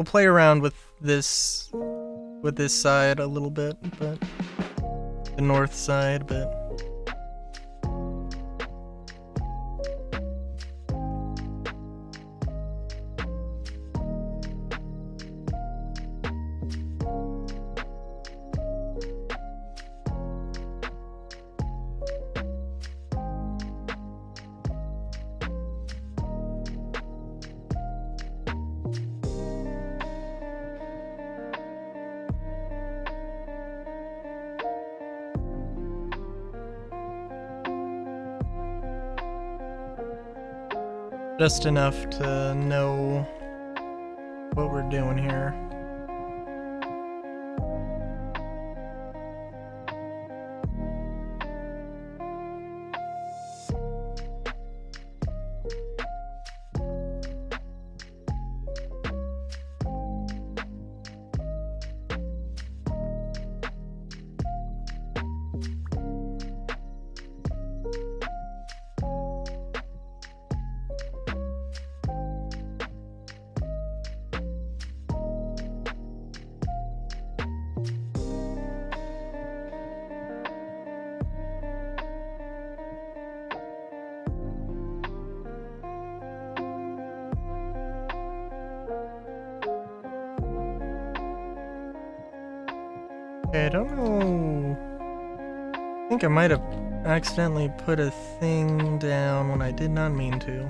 play around with this side a little bit, but the north side, but just enough to know what we're doing here. Okay, I don't know. I think I might have accidentally put a thing down when I did not mean to.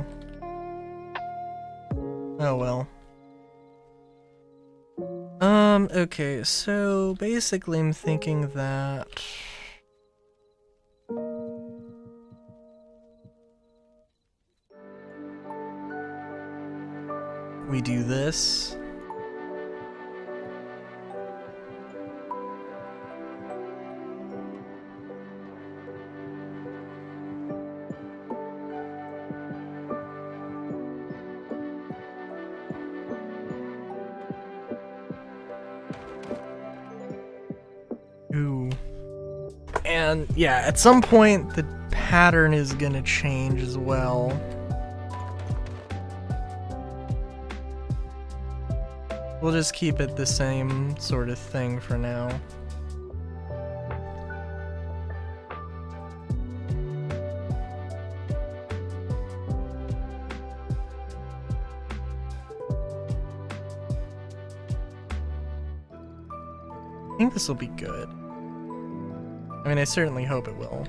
Oh well. Okay, so basically I'm thinking that we do this. Ooh. And yeah, at some point the pattern is gonna change as well. We'll just keep it the same sort of thing for now. think this will be good. I mean, I certainly hope it will.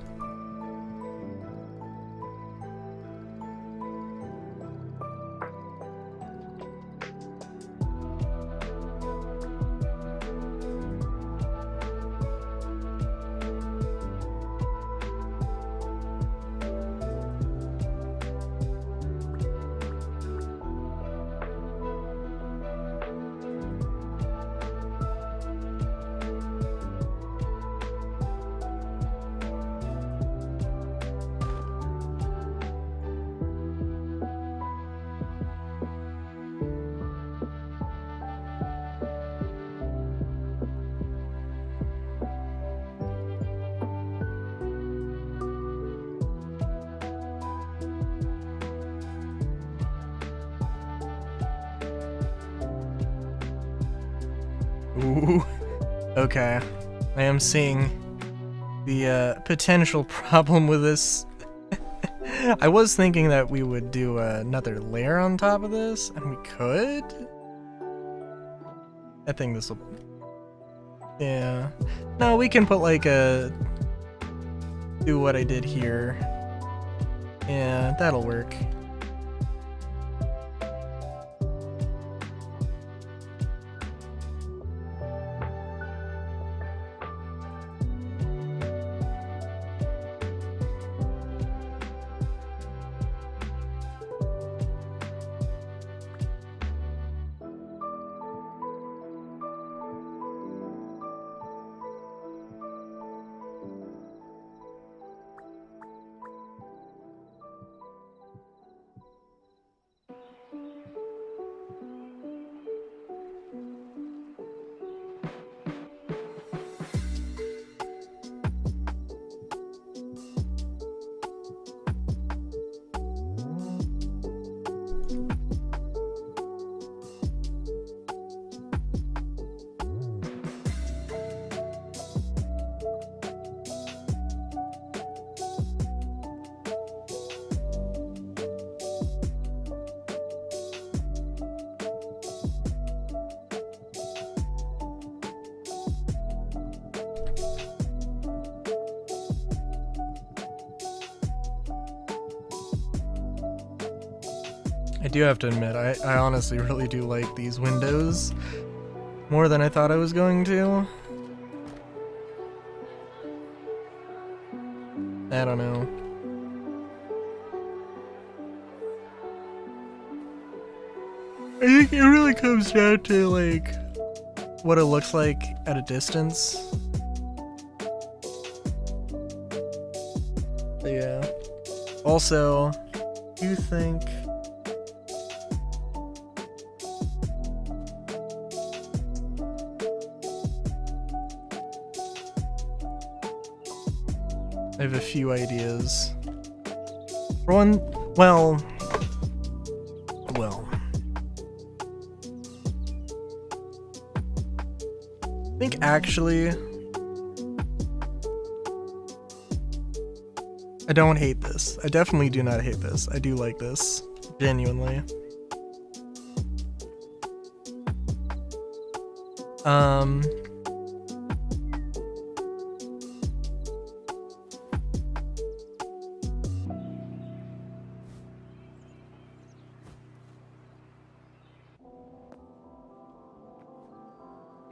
Ooh, okay. I am seeing the potential problem with this. I was thinking that we would do another layer on top of this, and we could. I think this will. Yeah. No, we can put like a. Do what I did here. Yeah, that'll work. I do have to admit, I honestly really do like these windows more than I thought I was going to. I don't know. I think it really comes down to like what it looks like at a distance. But yeah. Also, do you think I have a few ideas. For one, well, I think actually, I don't hate this. I definitely do not hate this. I do like this, genuinely.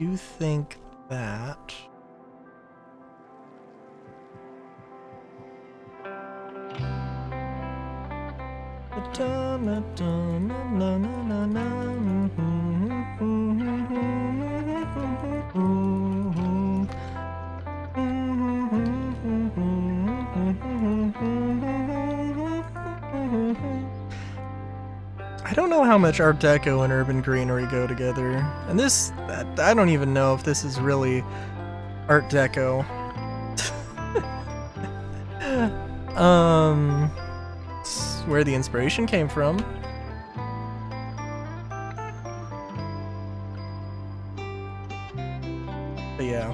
You think that I don't know how much Art Deco and urban greenery go together. And this, I don't even know if this is really Art Deco. It's where the inspiration came from. But yeah,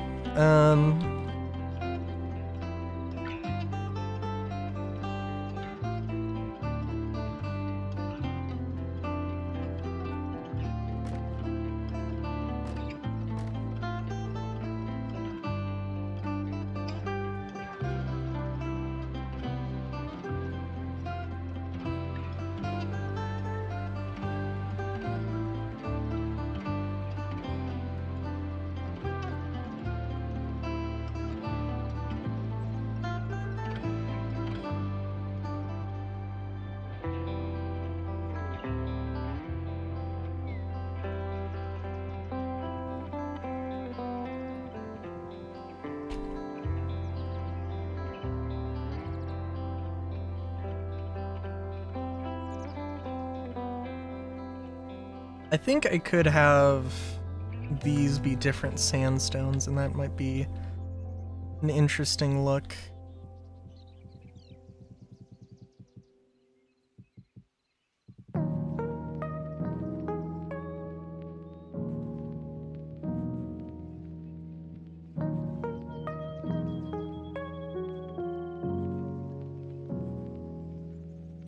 I think I could have these be different sandstones, and that might be an interesting look.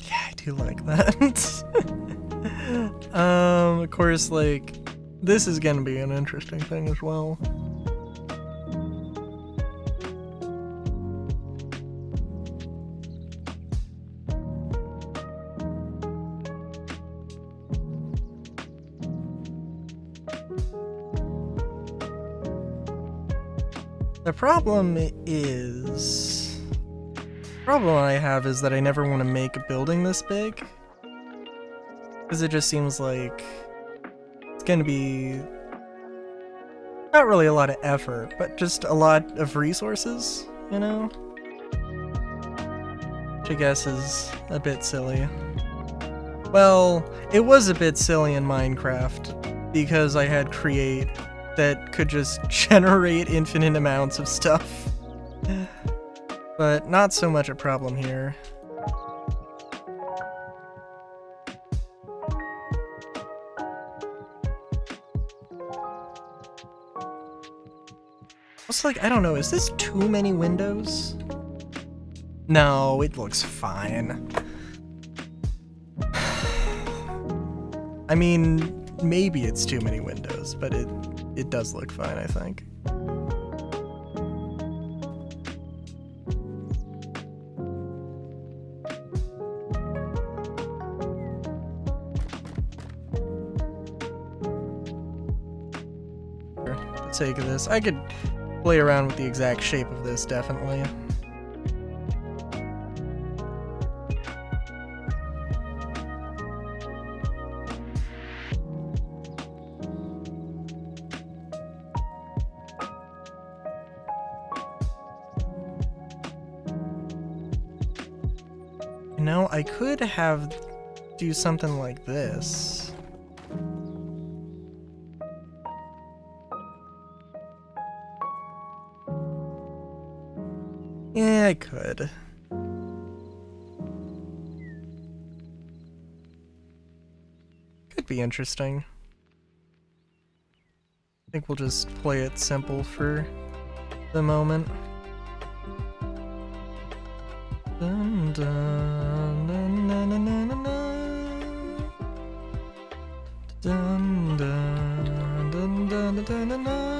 Yeah, I do like that. Of course, like, this is gonna be an interesting thing as well. The problem I have is that I never want to make a building this big, because it just seems like it's gonna be not really a lot of effort, but just a lot of resources, you know? Which I guess is a bit silly. Well, it was a bit silly in Minecraft, because I had create that could just generate infinite amounts of stuff. But not so much a problem here. It's like, I don't know, is this too many windows? No, it looks fine. I mean, maybe it's too many windows, but it does look fine, I think. For the sake of this, I could play around with the exact shape of this, definitely. You know, I could do something like this. Yeah, I could. Could be interesting. I think we'll just play it simple for the moment. Dun, dun, dun, dun, dun, dun, dun, dun, dun, dun, dun, dun, dun, dun.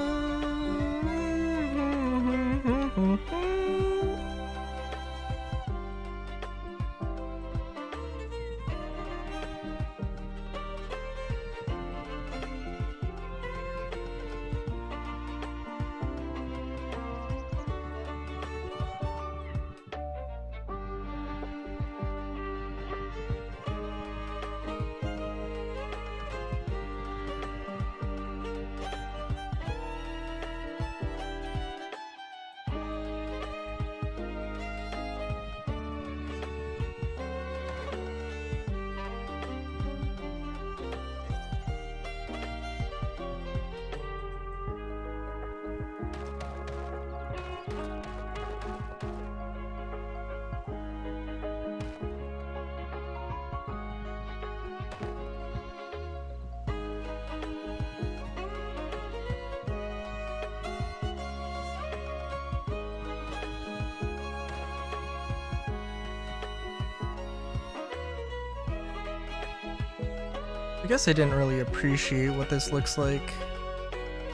I guess I didn't really appreciate what this looks like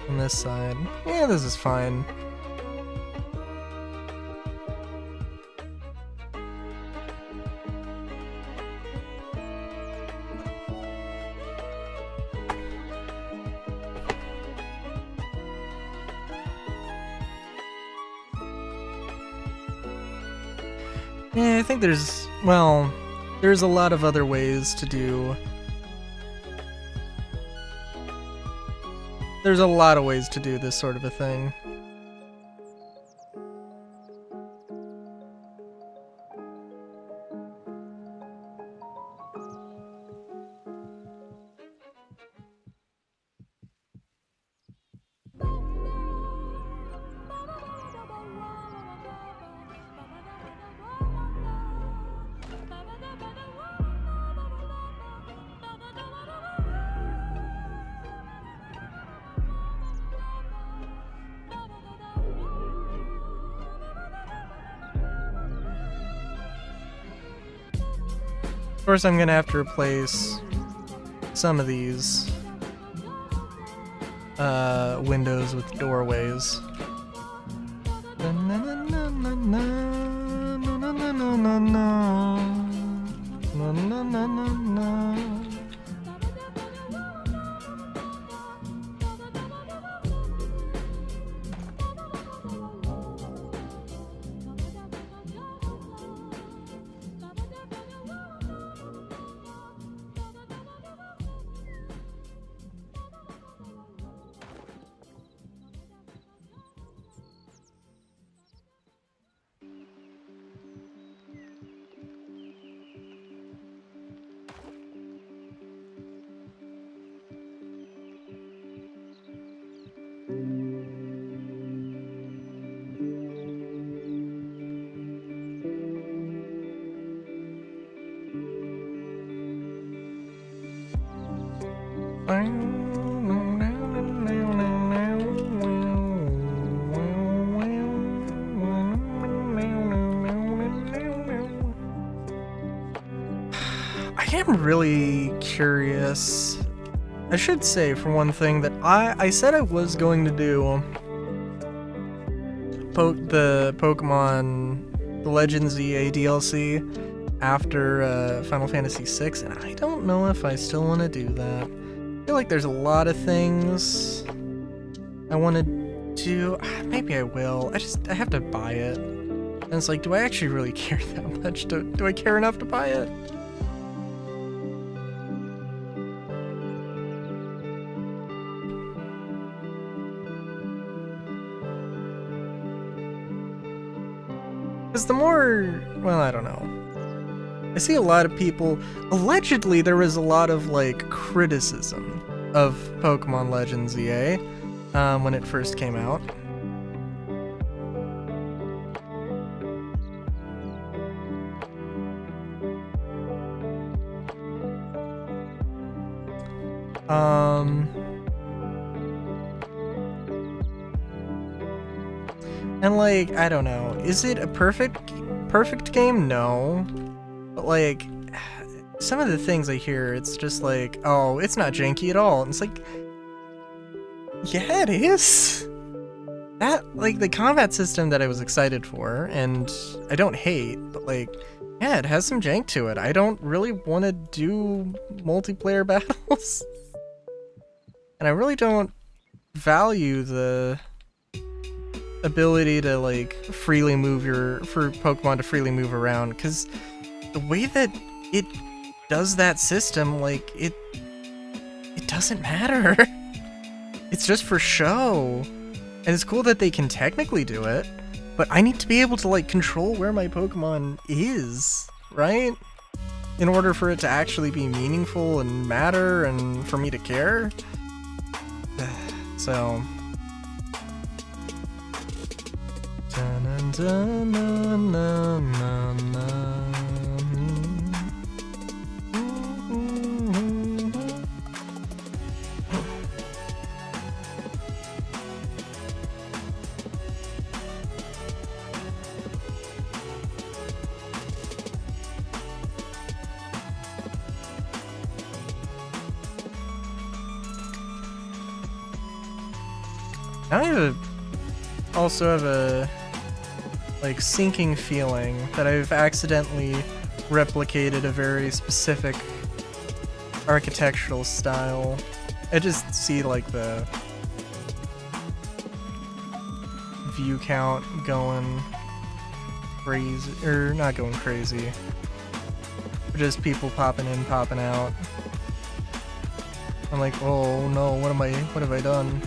on this side. Yeah, this is fine. Yeah, I think there's a lot of other ways to do. There's a lot of ways to do this sort of a thing. Of course, I'm gonna have to replace some of these windows with doorways. I am really curious. I should say, for one thing, that I said I was going to do the Pokemon The Legends EA DLC after Final Fantasy VI, and I don't know if I still want to do that. I feel like there's a lot of things I want to do. Maybe I will. I have to buy it. And it's like, do I actually really care that much? Do I care enough to buy it? Because the more, well, I don't know. I see a lot of people, allegedly there was a lot of like criticism of Pokemon Legends EA when it first came out. And like, I don't know, is it a perfect game? No. But like, some of the things I hear, it's just like, oh, it's not janky at all. And it's like, yeah, it is. That, like, the combat system that I was excited for, and I don't hate, but like, yeah, it has some jank to it. I don't really want to do multiplayer battles. And I really don't value the ability to like freely move for Pokemon to freely move around, because the way that it does that system, like it doesn't matter. It's just for show. And it's cool that they can technically do it, but I need to be able to like control where my Pokemon is, right? In order for it to actually be meaningful and matter and for me to care. So I also have a like sinking feeling that I've accidentally replicated a very specific architectural style. I just see like the view count going crazy, or not going crazy, but just people popping in, popping out. I'm like, oh no, what have I done?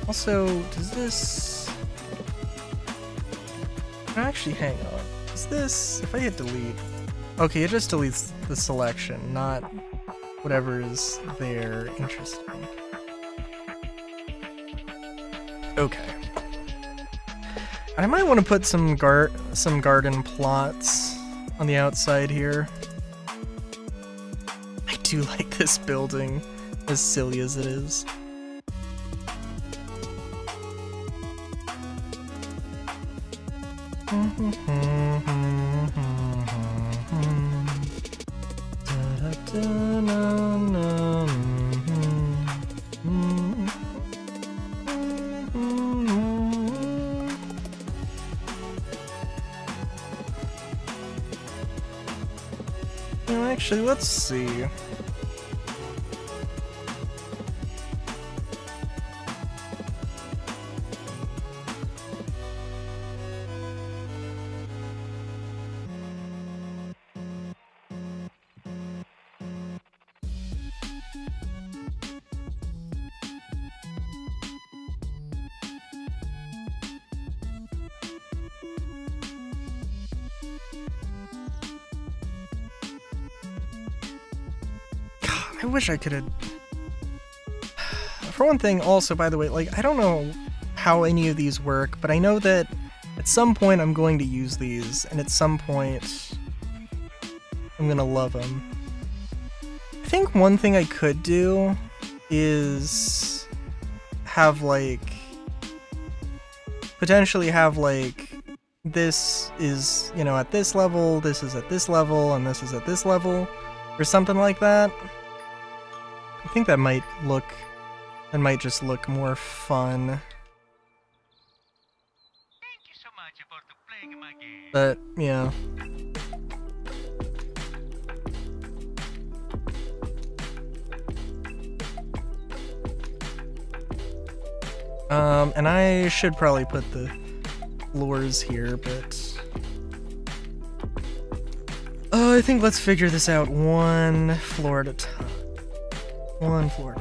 Also, does this... Actually, hang on. Is this... If I hit delete... Okay, it just deletes the selection, not whatever is there. Interesting. Okay. I might want to put some garden plots on the outside here. I do like this building, as silly as it is. Actually, let's see. I wish I could have... For one thing, also, by the way, like, I don't know how any of these work, but I know that at some point I'm going to use these, and at some point I'm gonna love them. I think one thing I could do is have, like... potentially have, like, this is, you know, at this level, this is at this level, and this is at this level, or something like that. I think that might just look more fun. Thank you so much for playing my game. But, yeah. And I should probably put the floors here, but... I think let's figure this out one floor at a time. One floor.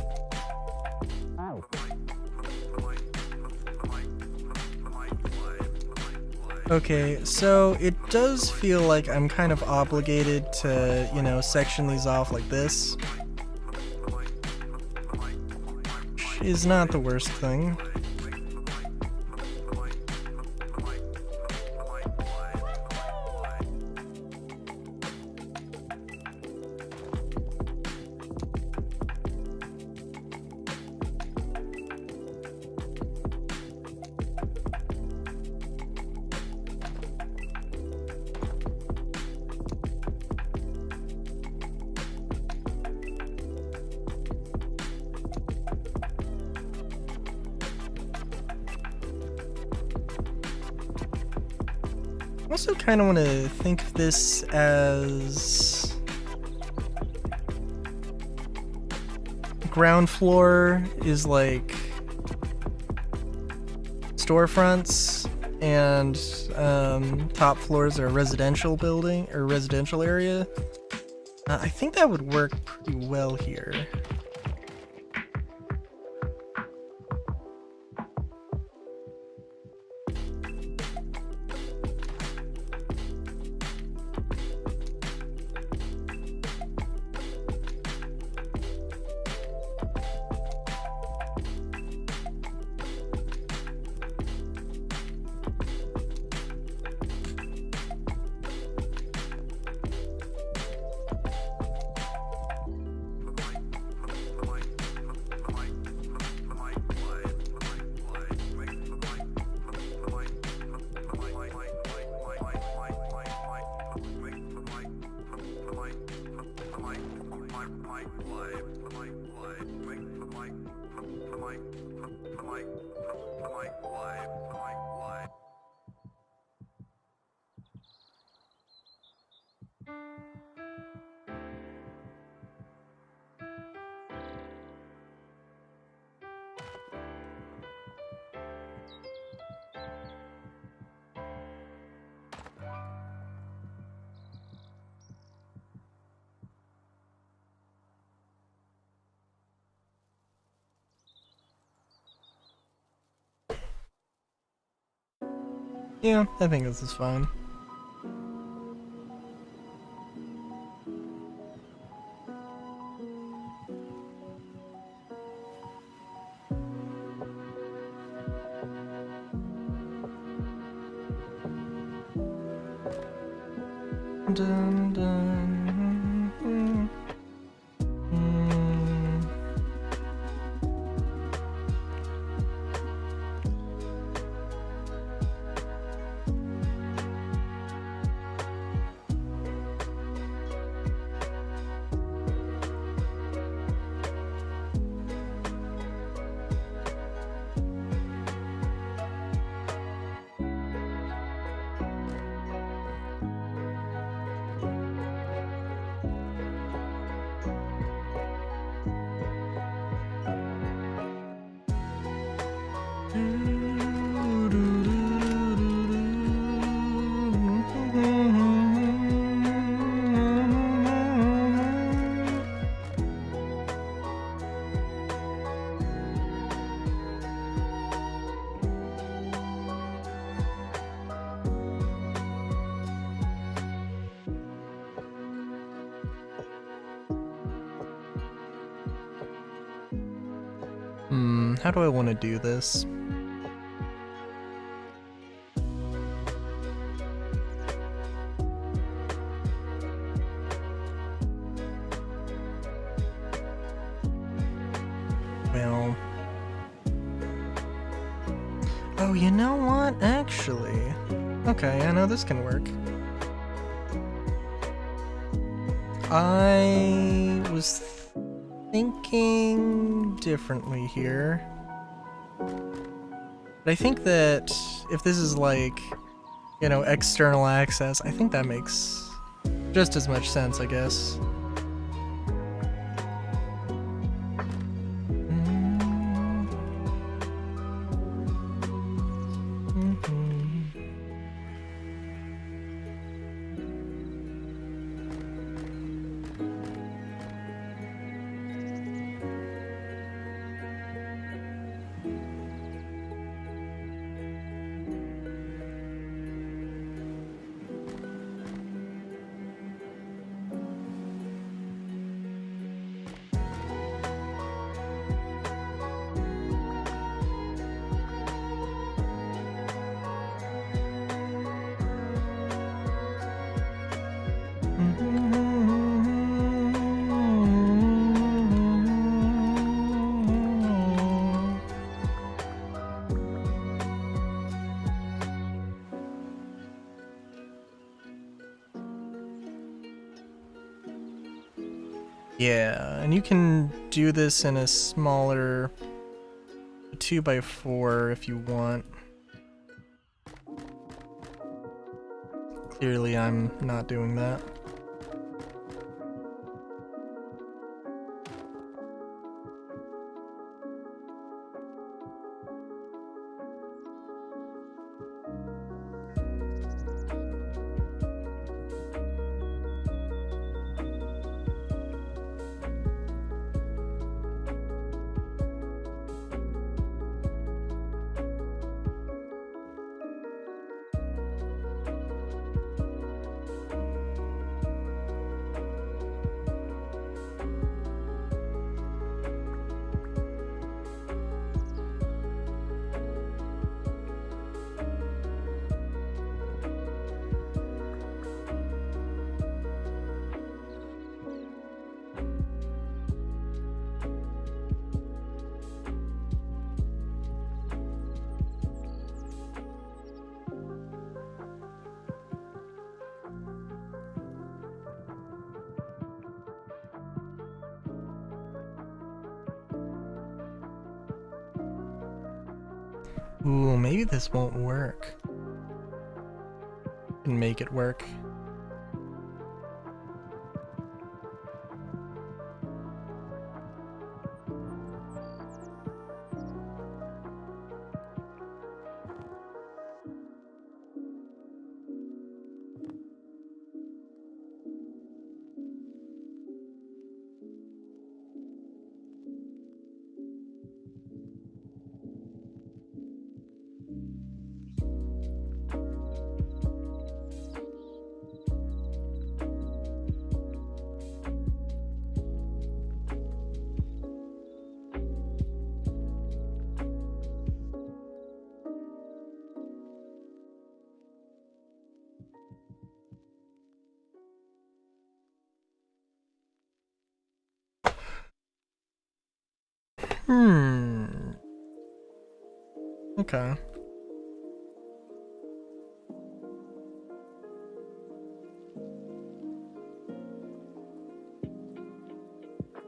Okay, so it does feel like I'm kind of obligated to, you know, section these off like this. Which is not the worst thing. I also kind of want to think of this as ground floor is like storefronts, and top floors are a residential building or residential area. I think that would work pretty well here. Yeah, I think this is fine. Dun, dun, mm, How do I want to do this? Well... Oh, you know what? Actually... Okay, I know this can work. I was thinking differently here. But I think that if this is like, you know, external access, I think that makes just as much sense, I guess. Yeah, and you can do this in a smaller 2x4 if you want. Clearly I'm not doing that. Ooh, maybe this won't work. And make it work. Okay.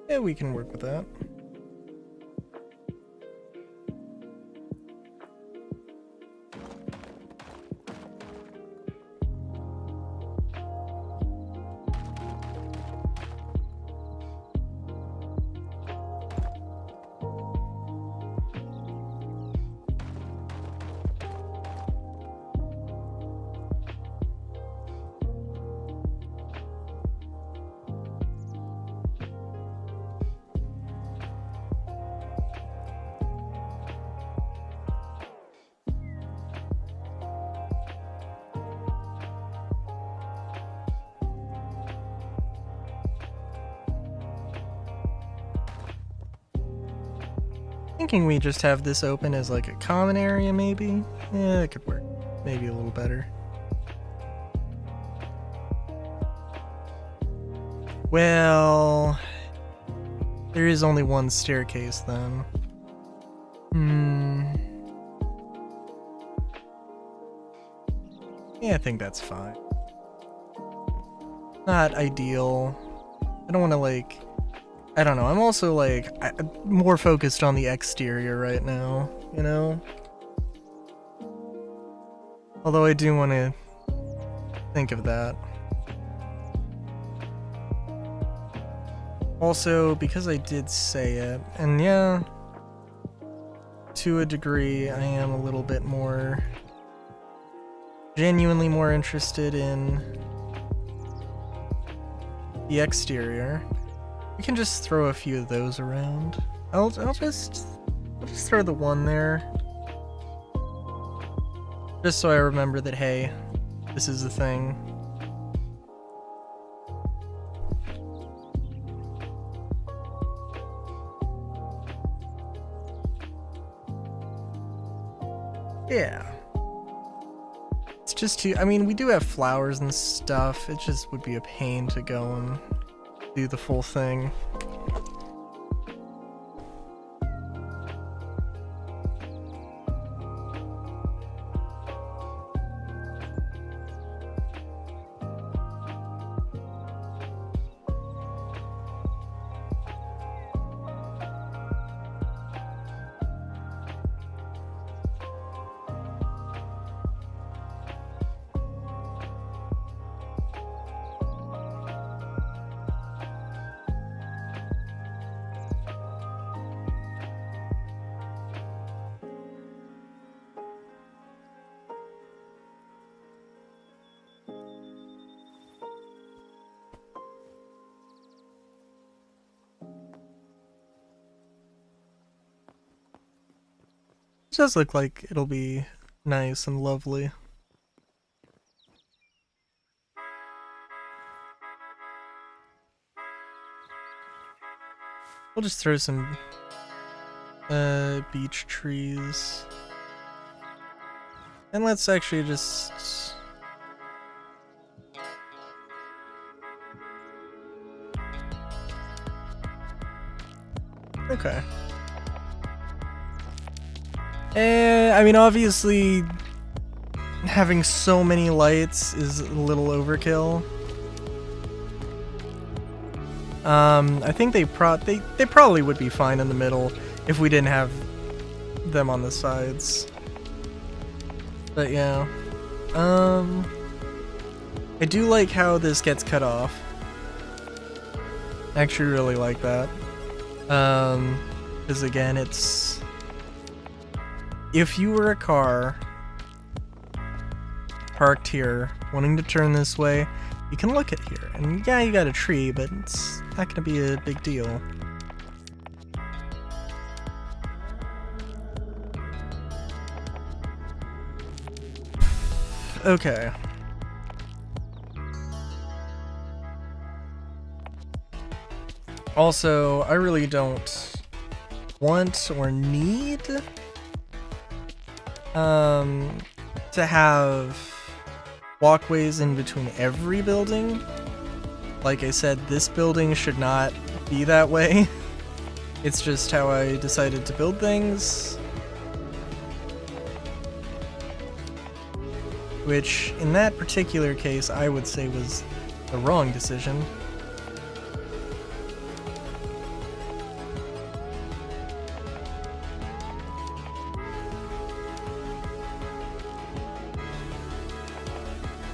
Yeah, we can work with that. Thinking we just have this open as like a common area, maybe? Yeah, it could work. Maybe a little better. Well, there is only one staircase then. Yeah, I think that's fine. Not ideal. I don't want to like... I don't know, I'm also like more focused on the exterior right now, you know? Although I do want to think of that. Also, because I did say it, and yeah, to a degree, I am a little bit more, genuinely more interested in the exterior. We can just throw a few of those around. I'll just throw the one there. Just so I remember that, hey, this is the thing. Yeah. It's just too, I mean, we do have flowers and stuff. It just would be a pain to go and do the full thing. It does look like it'll be nice and lovely. We'll just throw some beech trees. And let's actually just... Okay. I mean, obviously, having so many lights is a little overkill. I think they probably would be fine in the middle if we didn't have them on the sides. But yeah. I do like how this gets cut off. I actually really like that. Because again, it's... If you were a car parked here, wanting to turn this way, you can look at here. And yeah, you got a tree, but it's not gonna be a big deal. Okay. Also, I really don't want or need to have walkways in between every building. Like I said, this building should not be that way. It's just how I decided to build things. Which, in that particular case, I would say was the wrong decision.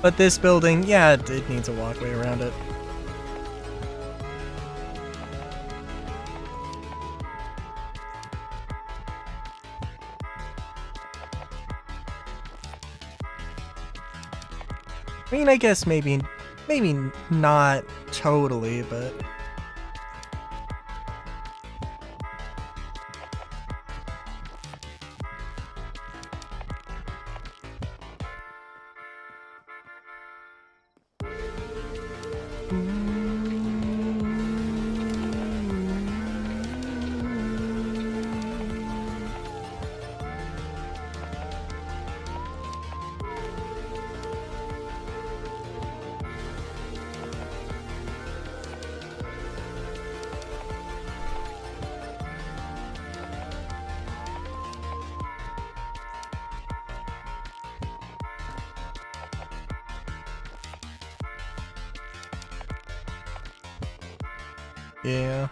But this building, yeah, it needs a walkway around it. I mean, I guess maybe not totally, but... Yeah.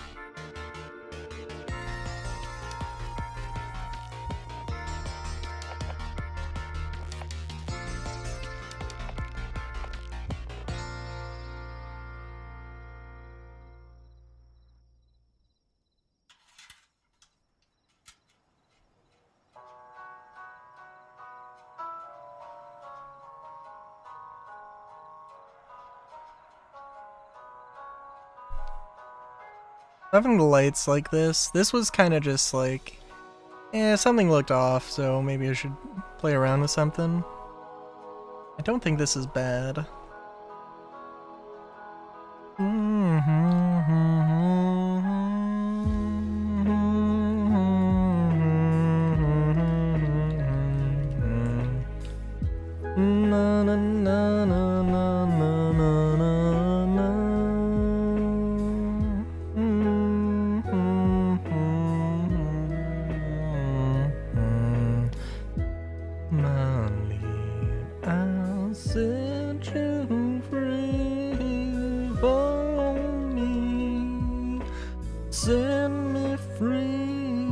Having the lights like this was kind of just like, something looked off, so maybe I should play around with something. I don't think this is bad. Na, na, na, na, na, na, na, na. Money, I'll set you free for me. Set me free.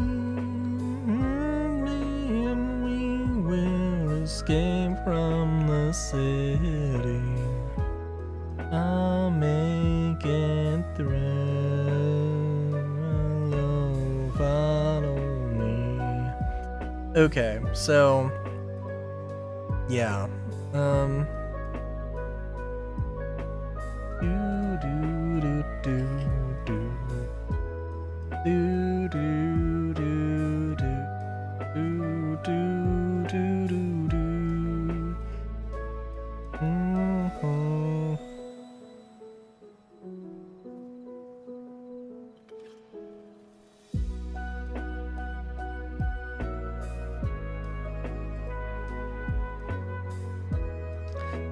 Me and we will escape from the city. I'll make it through. Hello, follow me. Okay, so yeah. Do do do do do. Do do do do. Do do do do do.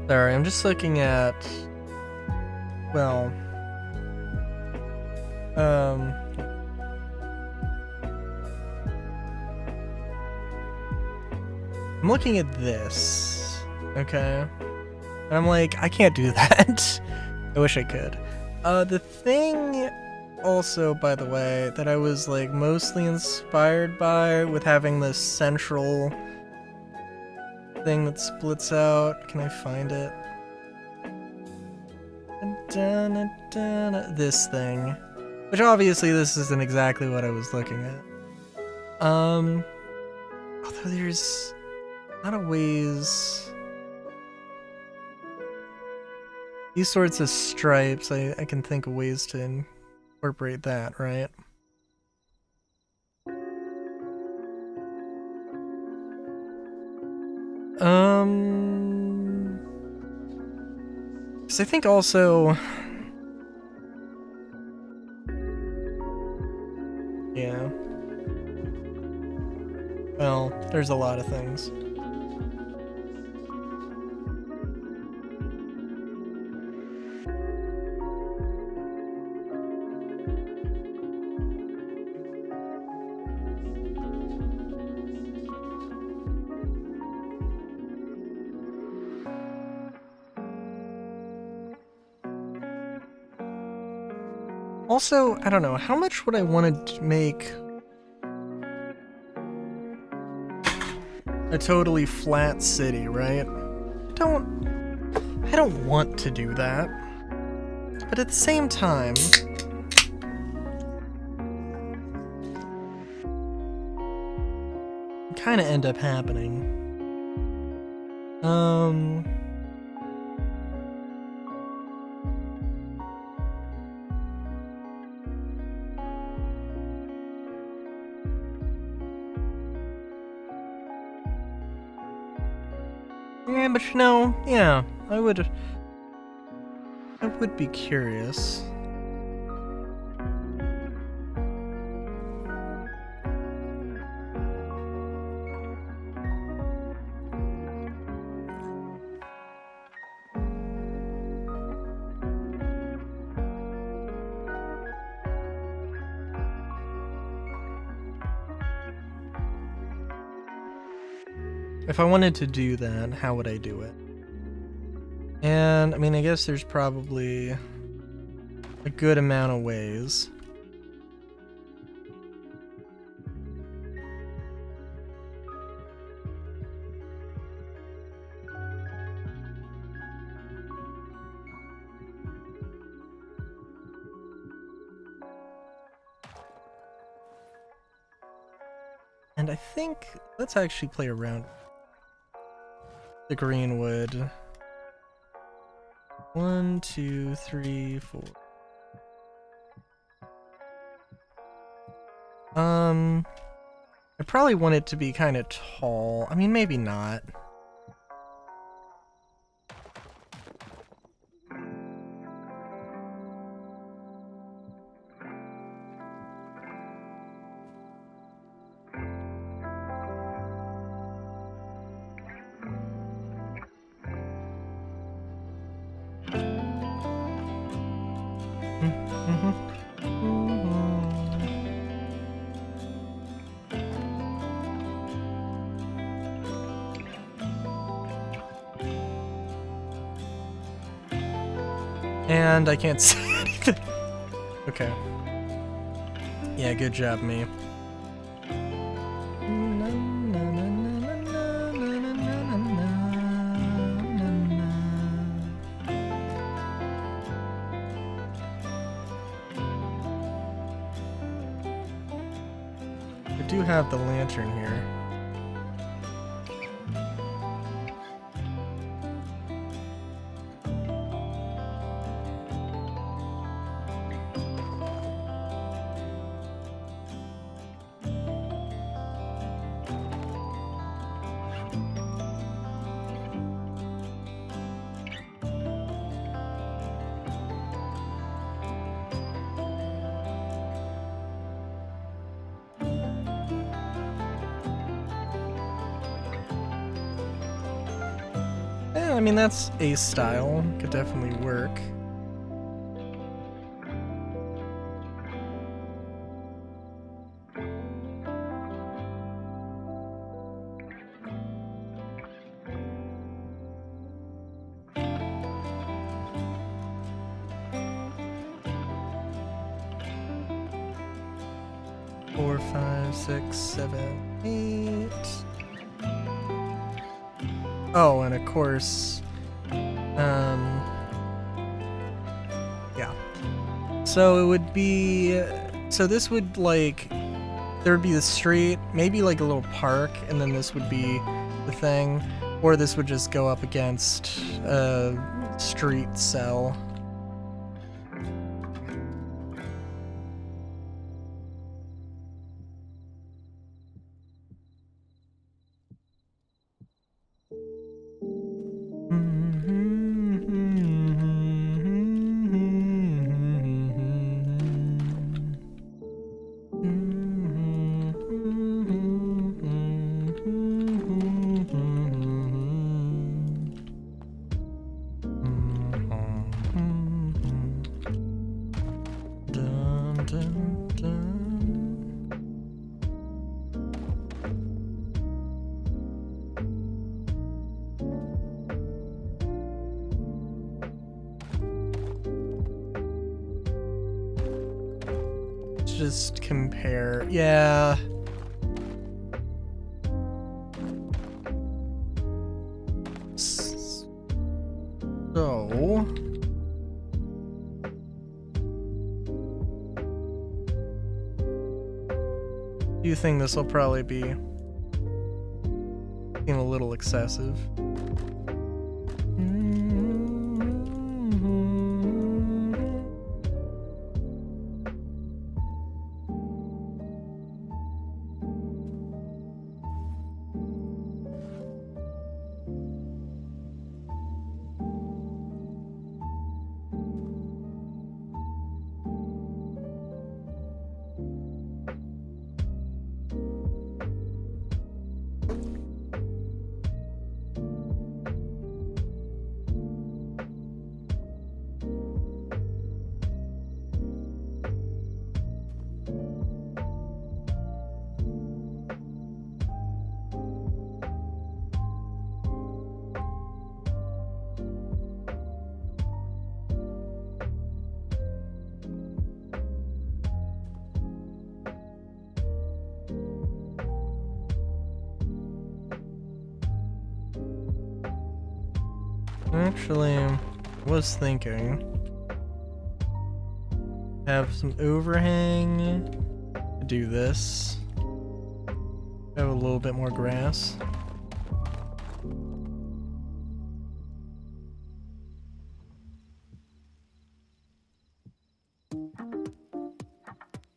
Sorry, I'm just looking at, well, I'm looking at this, okay? And I'm like, I can't do that. I wish I could. The thing also, by the way, that I was like mostly inspired by with having this central thing that splits out. Can I find it? This thing. Which obviously this isn't exactly what I was looking at. Although there's a lot of ways. These sorts of stripes, I can think of ways to incorporate that, right? Because I think also, yeah. Well, there's a lot of things. Also, I don't know, how much would I want to make a totally flat city, right? I don't want to do that. But at the same time, it kind of end up happening. Yeah, but you know, yeah, I would be curious. If I wanted to do that, how would I do it? And, I mean, I guess there's probably a good amount of ways. And I think let's actually play around the green wood. 1, 2, 3, 4. I probably want it to be kind of tall. I mean, maybe not. And I can't see anything. Okay. Yeah, good job, me. I do have the lantern here. Yeah, I mean, that's a style. Could definitely work. Four, 5, 6, 7, 8. Oh, and of course, yeah. So it would be, so this would like, there would be the street, maybe like a little park, and then this would be the thing, or this would just go up against a street cell. Just compare. Yeah. So do you think this will probably be a little excessive? Actually, was thinking have some overhang, do this, Have a little bit more grass.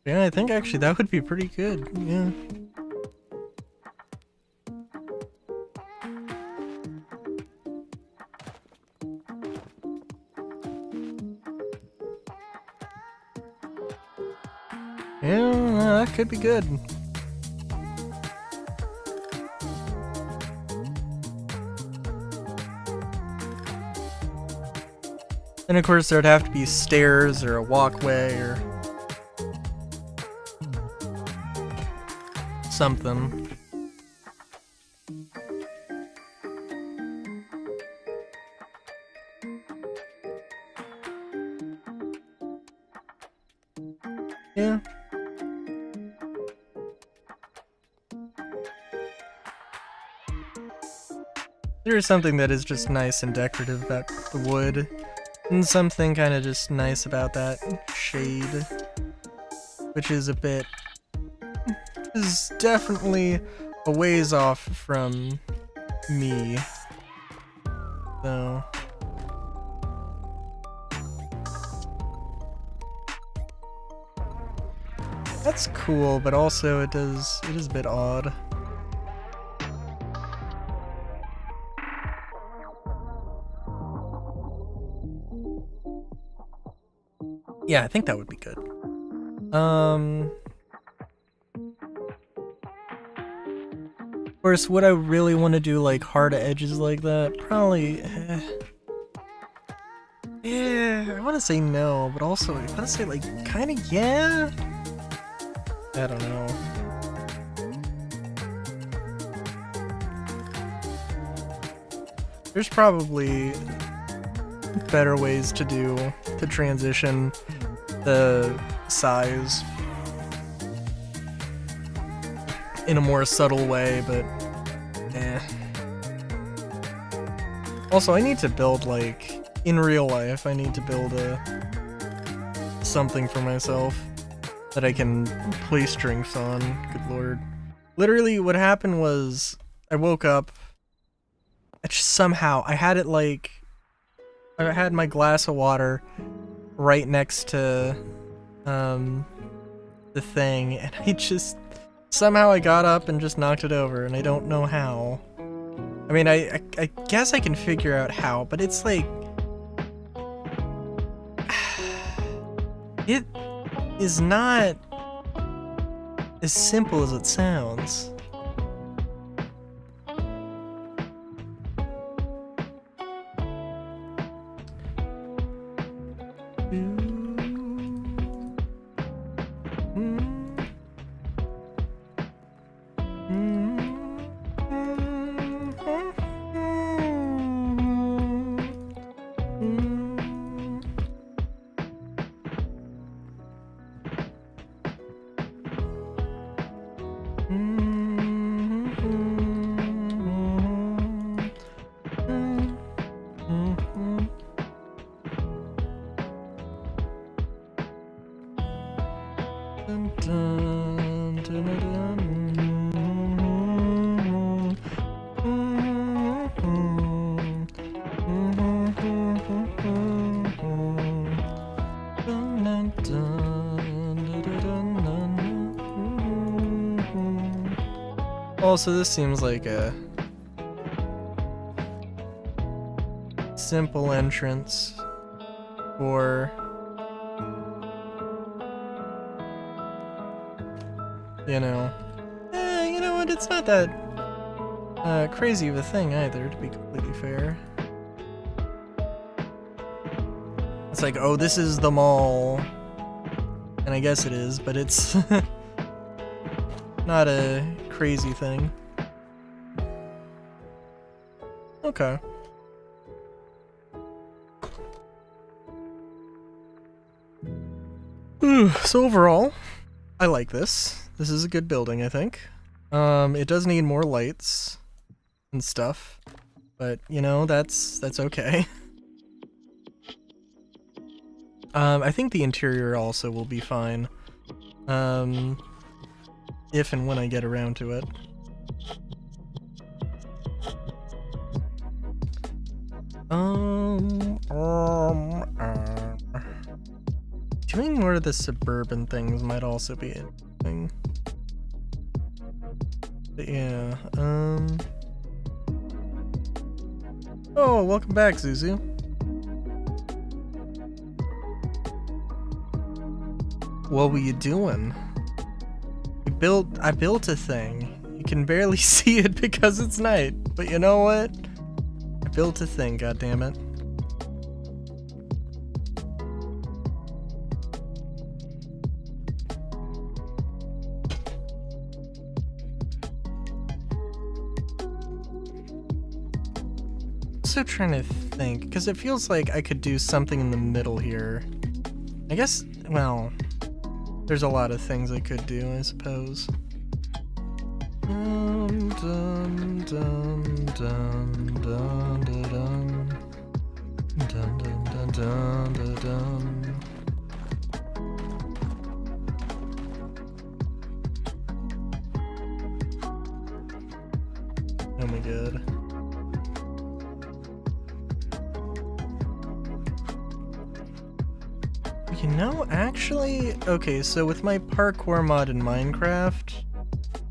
Yeah, I think actually that would be pretty good. Yeah. Yeah, that could be good. And of course there'd have to be stairs or a walkway or something. Yeah. There is something that is just nice and decorative about the wood, and something kind of just nice about that shade, which is a bit, is definitely a ways off from me, so. That's cool, but also it is a bit odd. Yeah, I think that would be good. Of course, would I really want to do like hard edges like that? Probably. Yeah, I want to say no, but also I want to say like kind of yeah. I don't know. There's probably better ways to transition the size in a more subtle way, but eh. Also, I need to build, like, in real life, I need to build something for myself that I can play strings on. Good lord. Literally, what happened was, I woke up, somehow, I had it, like, I had my glass of water right next to, the thing, and I just, somehow I got up and just knocked it over, and I don't know how. I mean, I guess I can figure out how, but it's like, it is not as simple as it sounds. Also, this seems like a simple entrance for, you know, you know what, it's not that crazy of a thing either, to be completely fair. It's like, oh, this is the mall, and I guess it is, but it's not a crazy thing. Okay. So overall, I like this. This is a good building, I think. It does need more lights and stuff, but you know, that's okay. I think the interior also will be fine. If and when I get around to it. Doing more of the suburban things might also be interesting. But yeah, oh, welcome back, Zuzu. What were you doing? I built a thing. You can barely see it because it's night, but you know what? I built a thing, goddammit. Also trying to think, because it feels like I could do something in the middle here. I guess, well, there's a lot of things I could do, I suppose. Dun, dun, dun, dun, dun, dun, dun. Dun, dun, dun, dun, dun, dun. Oh my god. You know, actually, okay, so with my parkour mod in Minecraft,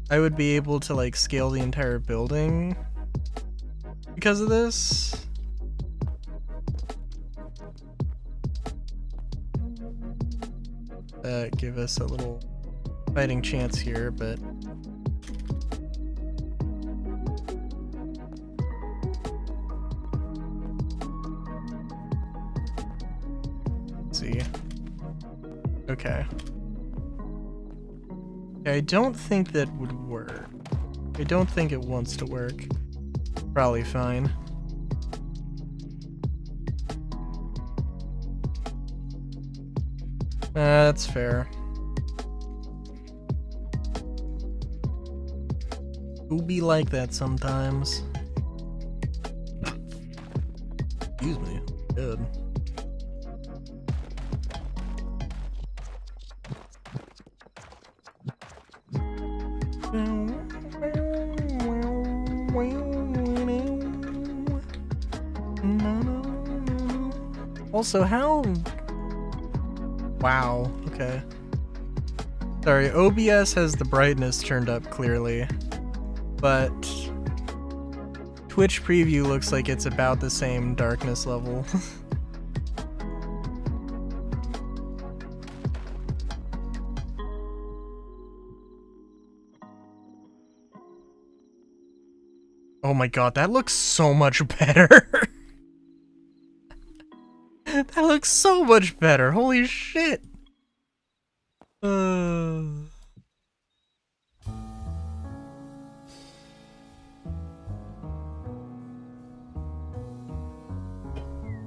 I would be able to like scale the entire building because of this. Give us a little fighting chance here, but let's see. Okay. I don't think that would work. I don't think it wants to work. Probably fine. That's fair. Who be like that sometimes? Excuse me. Good. Also, how... Wow, okay. Sorry, OBS has the brightness turned up clearly, but Twitch preview looks like it's about the same darkness level. Oh my god, that looks so much better! That looks so much better, holy shit!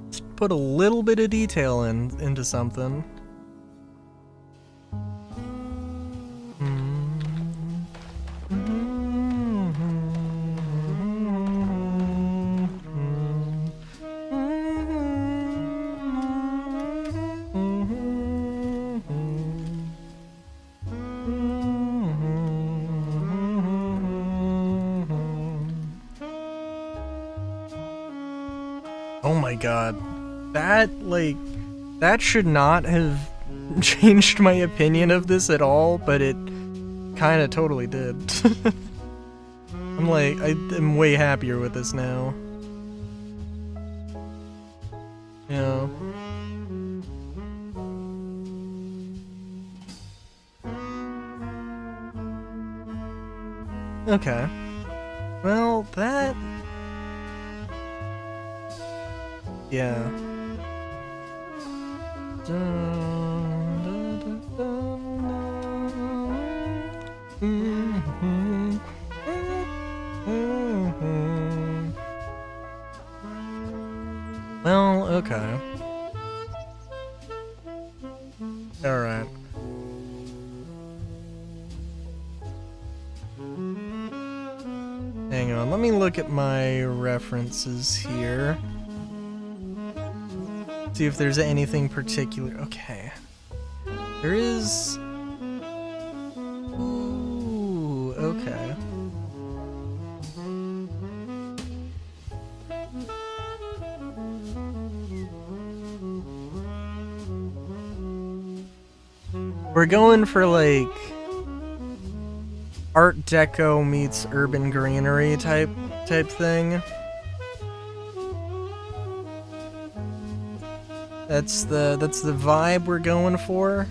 Just put a little bit of detail into something. Oh my god, that should not have changed my opinion of this at all, but it kinda totally did. I'm way happier with this now. Yeah. Okay. Well, that... Yeah. Well, okay. Alright. Hang on, let me look at my references here. See if there's anything particular. Okay. There is... Ooh, okay. We're going for like Art Deco meets urban greenery type thing. That's the vibe we're going for.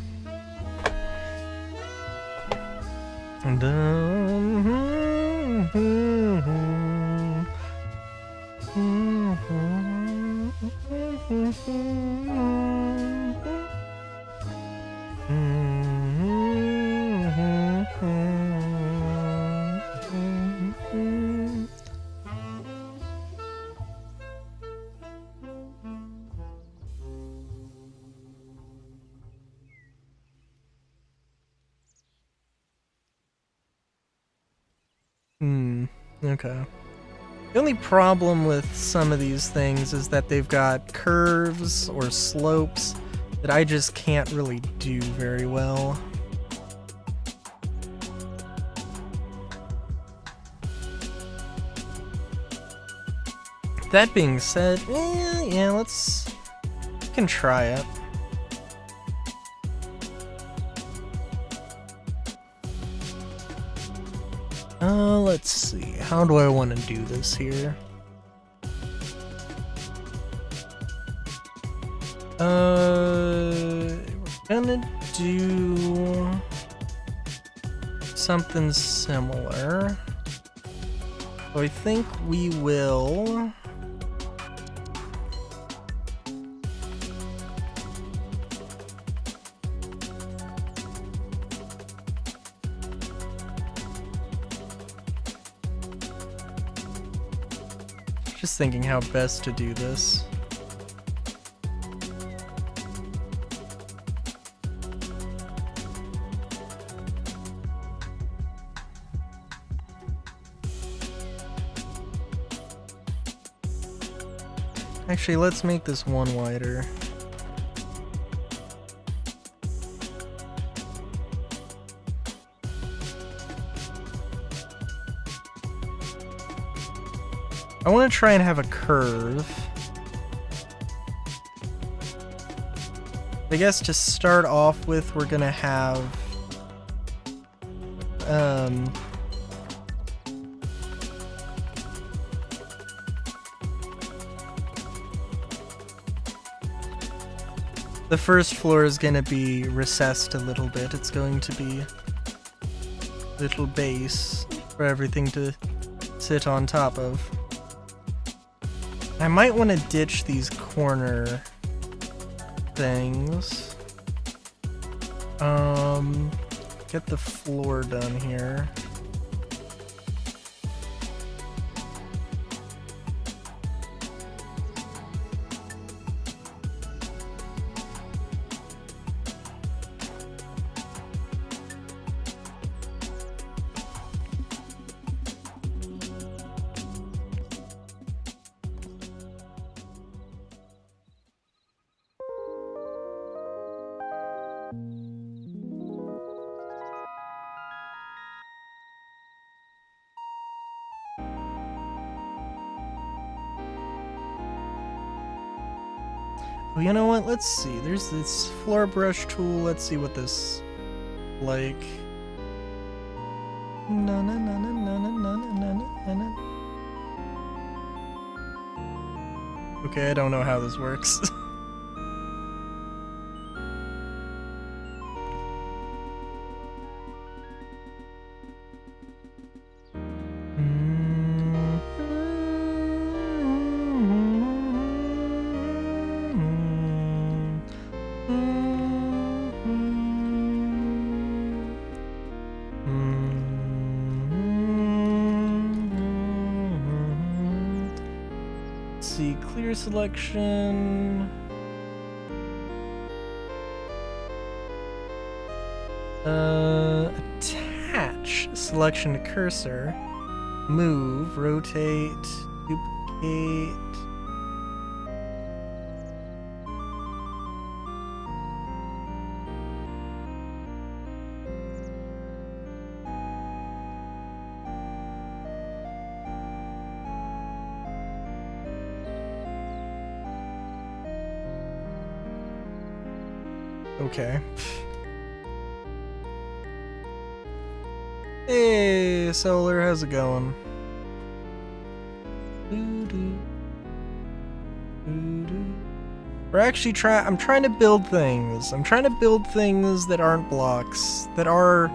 Okay. The only problem with some of these things is that they've got curves or slopes that I just can't really do very well. That being said, yeah, we can try it. Let's see. How do I want to do this here? We're gonna do something similar. So I think we will. Just thinking how best to do this. Actually, let's make this one wider. I want to try and have a curve. I guess to start off with, we're gonna have the first floor is gonna be recessed a little bit. It's going to be a little base for everything to sit on top of. I might want to ditch these corner things. Get the floor done here. Well, you know what? Let's see. There's this floor brush tool. Let's see what this like. Okay, I don't know how this works. See, clear selection. Attach selection to cursor. Move, rotate, duplicate. Okay. Hey, Solar, how's it going? We're actually I'm trying to build things. I'm trying to build things that aren't blocks, that are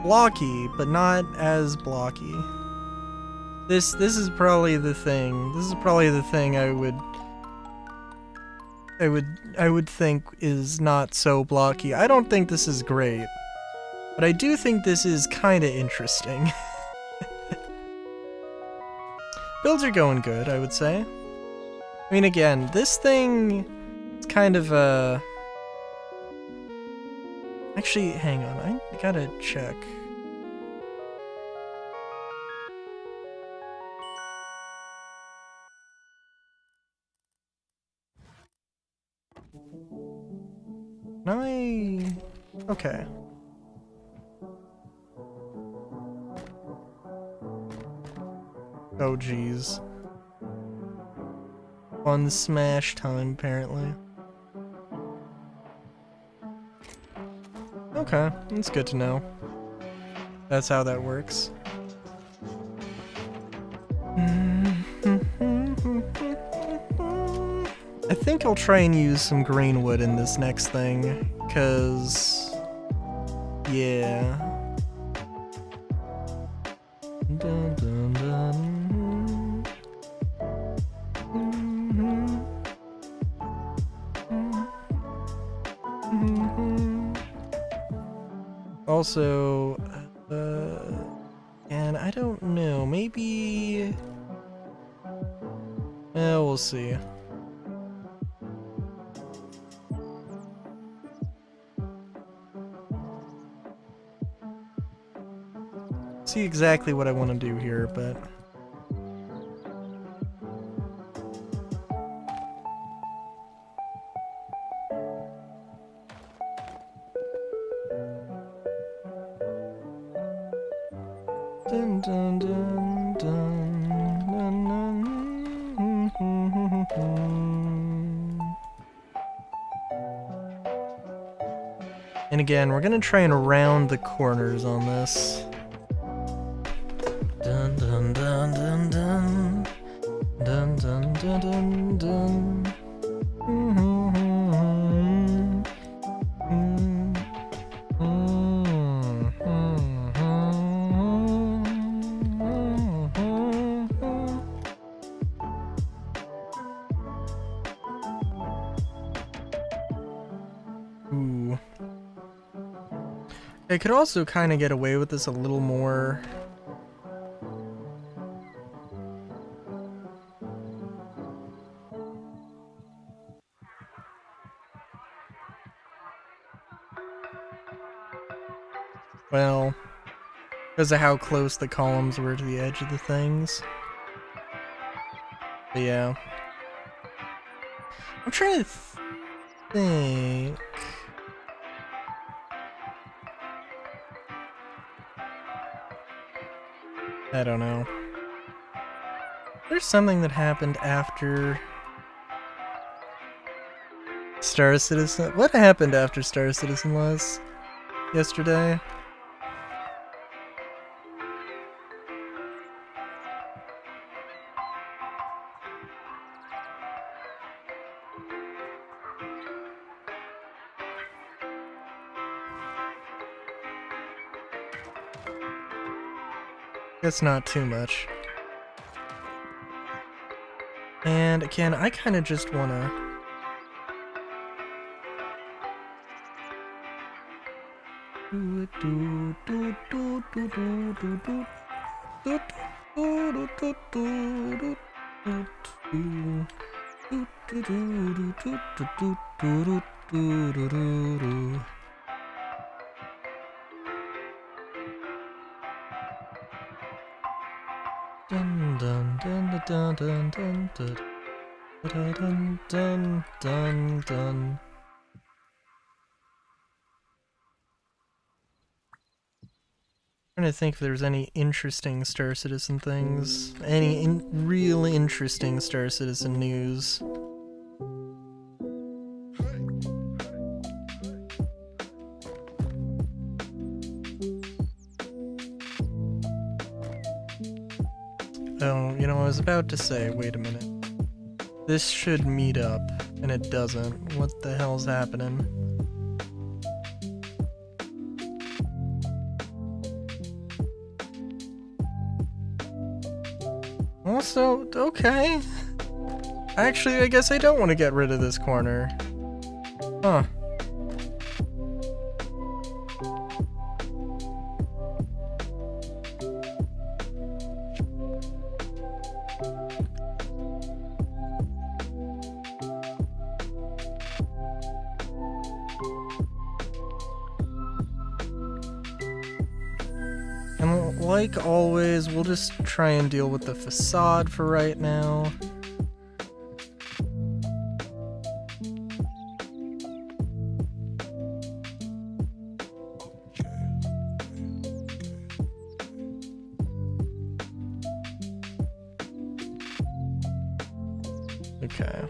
blocky, but not as blocky. This is probably the thing. This is probably the thing I would think is not so blocky. I don't think this is great, but I do think this is kind of interesting. Builds are going good, I would say. I mean, again, this thing is kind of actually, hang on, I gotta check. Okay. Oh geez. Fun smash time, apparently. Okay, that's good to know. That's how that works. I think I'll try and use some green wood in this next thing, cause yeah. Dun, dun, dun. Also, and I don't know, maybe we'll see. See exactly what I want to do here, but dun dun dun dun dun dun. And again, we're gonna try and round the corners on this. Dun dun dun dun dun dun dun dun dun dun. Ooh. I could also kind of get away with this a little more. Well, because of how close the columns were to the edge of the things. But yeah. I'm trying to think. I don't know. There's something that happened after Star Citizen. What happened after Star Citizen was yesterday? It's not too much. And again, I kind of just wanna. Dun dun dun dun dun dun dun dun dun dun dun. Trying to think if there's any interesting Star Citizen things, any real interesting Star Citizen news. was about to say, wait a minute. This should meet up, and it doesn't. What the hell's happening? Also, okay. Actually, I guess I don't want to get rid of this corner. Huh. And like always, we'll just try and deal with the facade for right now. Okay.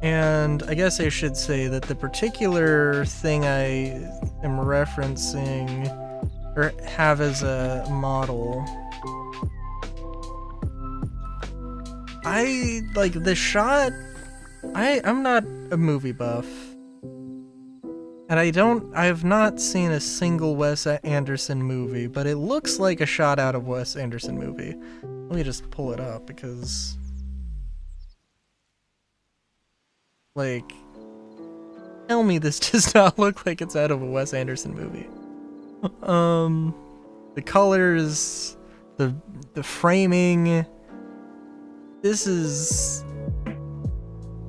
And I guess I should say that the particular thing I am referencing, or have as a model, I like the shot. I'm not a movie buff, and I have not seen a single Wes Anderson movie, but it looks like a shot out of Wes Anderson movie. Let me just pull it up because, like, tell me this does not look like it's out of a Wes Anderson movie. The colors, the framing. This is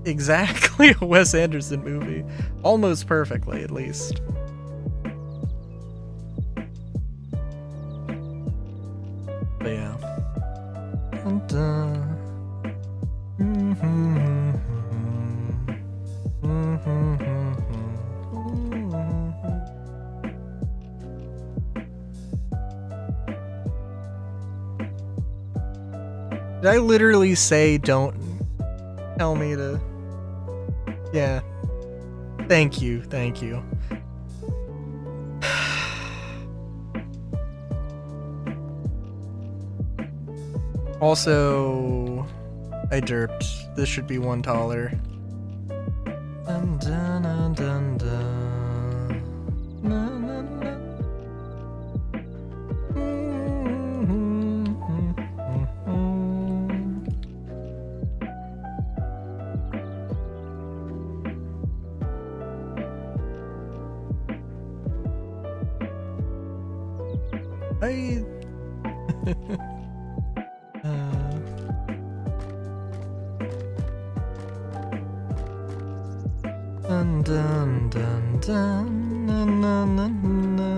exactly a Wes Anderson movie. Almost perfectly, at least. But yeah. Dun, dun. Did I literally say don't tell me to... Yeah. Thank you, thank you. Also, I derped. This should be one taller. Dun, dun, dun, dun, dun. Na, na, na. Dun dun dun dun na na na na.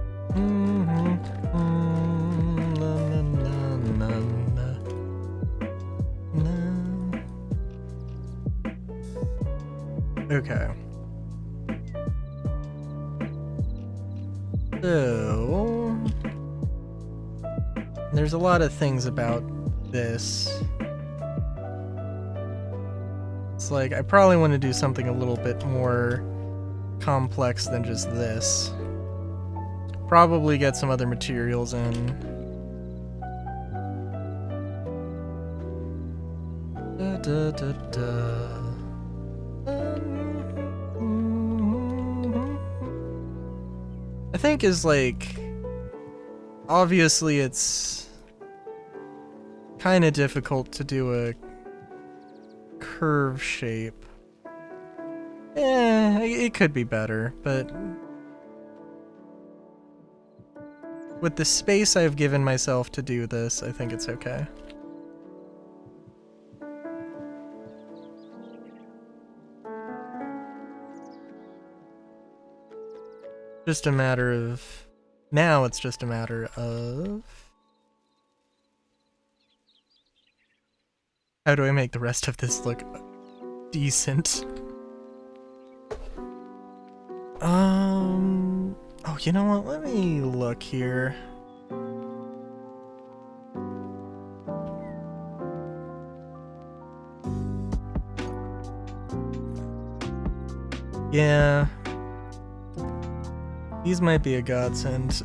Na na na na na. Okay. So there's a lot of things about this. It's like, I probably want to do something a little bit more complex than just this. Probably get some other materials in. Da, da, da, da. I think is like, obviously it's kind of difficult to do a curve shape. It could be better, but with the space I've given myself to do this, I think it's okay. Just a matter of... Now it's just a matter of... How do I make the rest of this look decent? Oh, you know what? Let me look here. Yeah. These might be a godsend.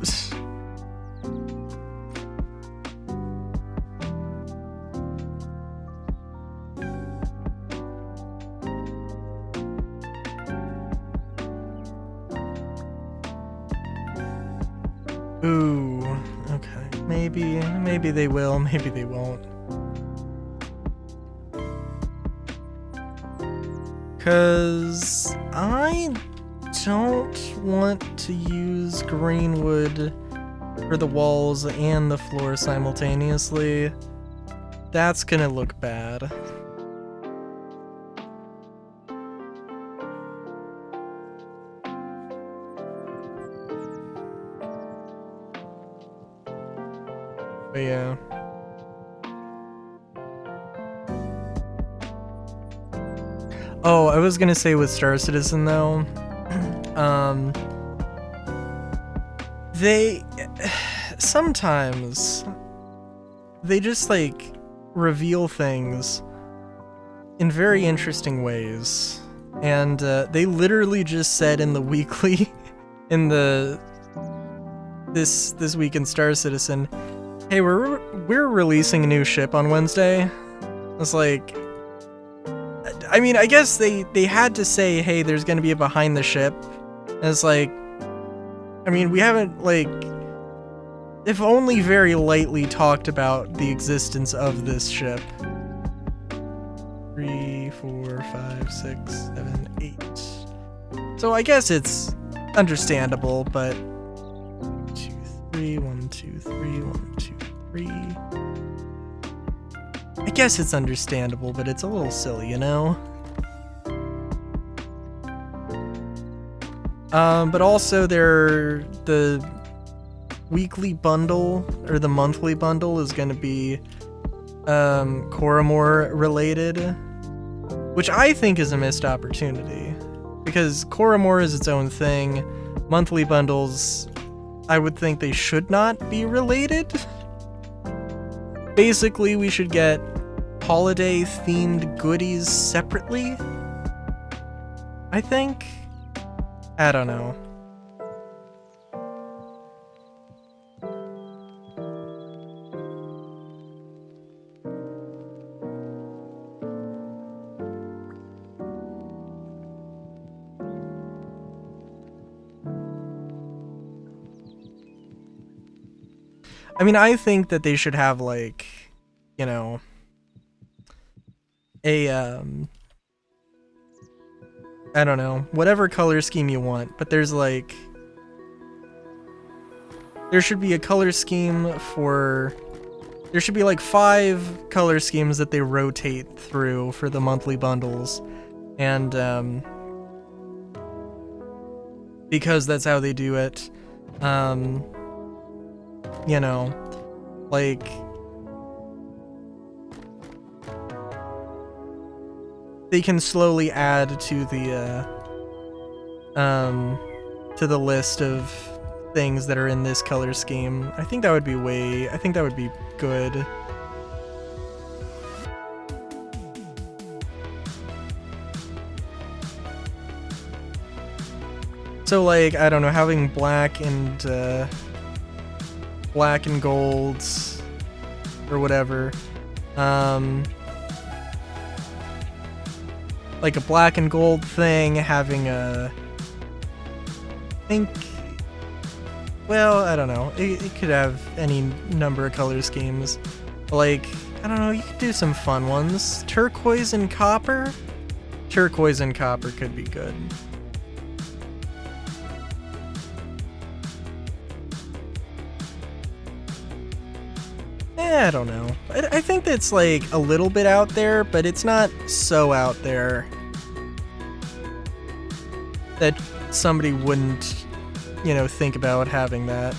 Ooh, okay. Maybe they will, maybe they won't. Cause I don't want to use green wood for the walls and the floor simultaneously. That's gonna look bad. But yeah. Oh, I was gonna say with Star Citizen though, they sometimes they just like reveal things in very interesting ways, and they literally just said in the weekly, in the this week in Star Citizen, hey, we're releasing a new ship on Wednesday. It's like, I mean, I guess they had to say, hey, there's gonna be a behind the ship. And it's like, I mean, we haven't, like, if only very lightly talked about the existence of this ship. 3, 4, 5, 6, 7, 8. So I guess it's understandable, but 2, 3, 1, 2, 3, 1, 2, 3. I guess it's understandable, but it's a little silly, you know? But also the weekly bundle, or the monthly bundle, is gonna be, Koromor related, which I think is a missed opportunity, because Koromor is its own thing. Monthly bundles, I would think they should not be related. Basically, we should get holiday-themed goodies separately, I think. I don't know. I mean, I think that they should have, like, you know, a, I don't know, whatever color scheme you want, but there's, like, there should be a color scheme for, there should be, like, 5 color schemes that they rotate through for the monthly bundles, and, because that's how they do it, you know, like, they can slowly add to the list of things that are in this color scheme. I think that would be good. So, like, I don't know, having black and golds or whatever, like a black and gold thing, having a, I think, well, I don't know, it could have any number of color schemes. Like, I don't know, you could do some fun ones. Turquoise and copper? Turquoise and copper could be good. I don't know. I think that's, like, a little bit out there, but it's not so out there that somebody wouldn't, you know, think about having that.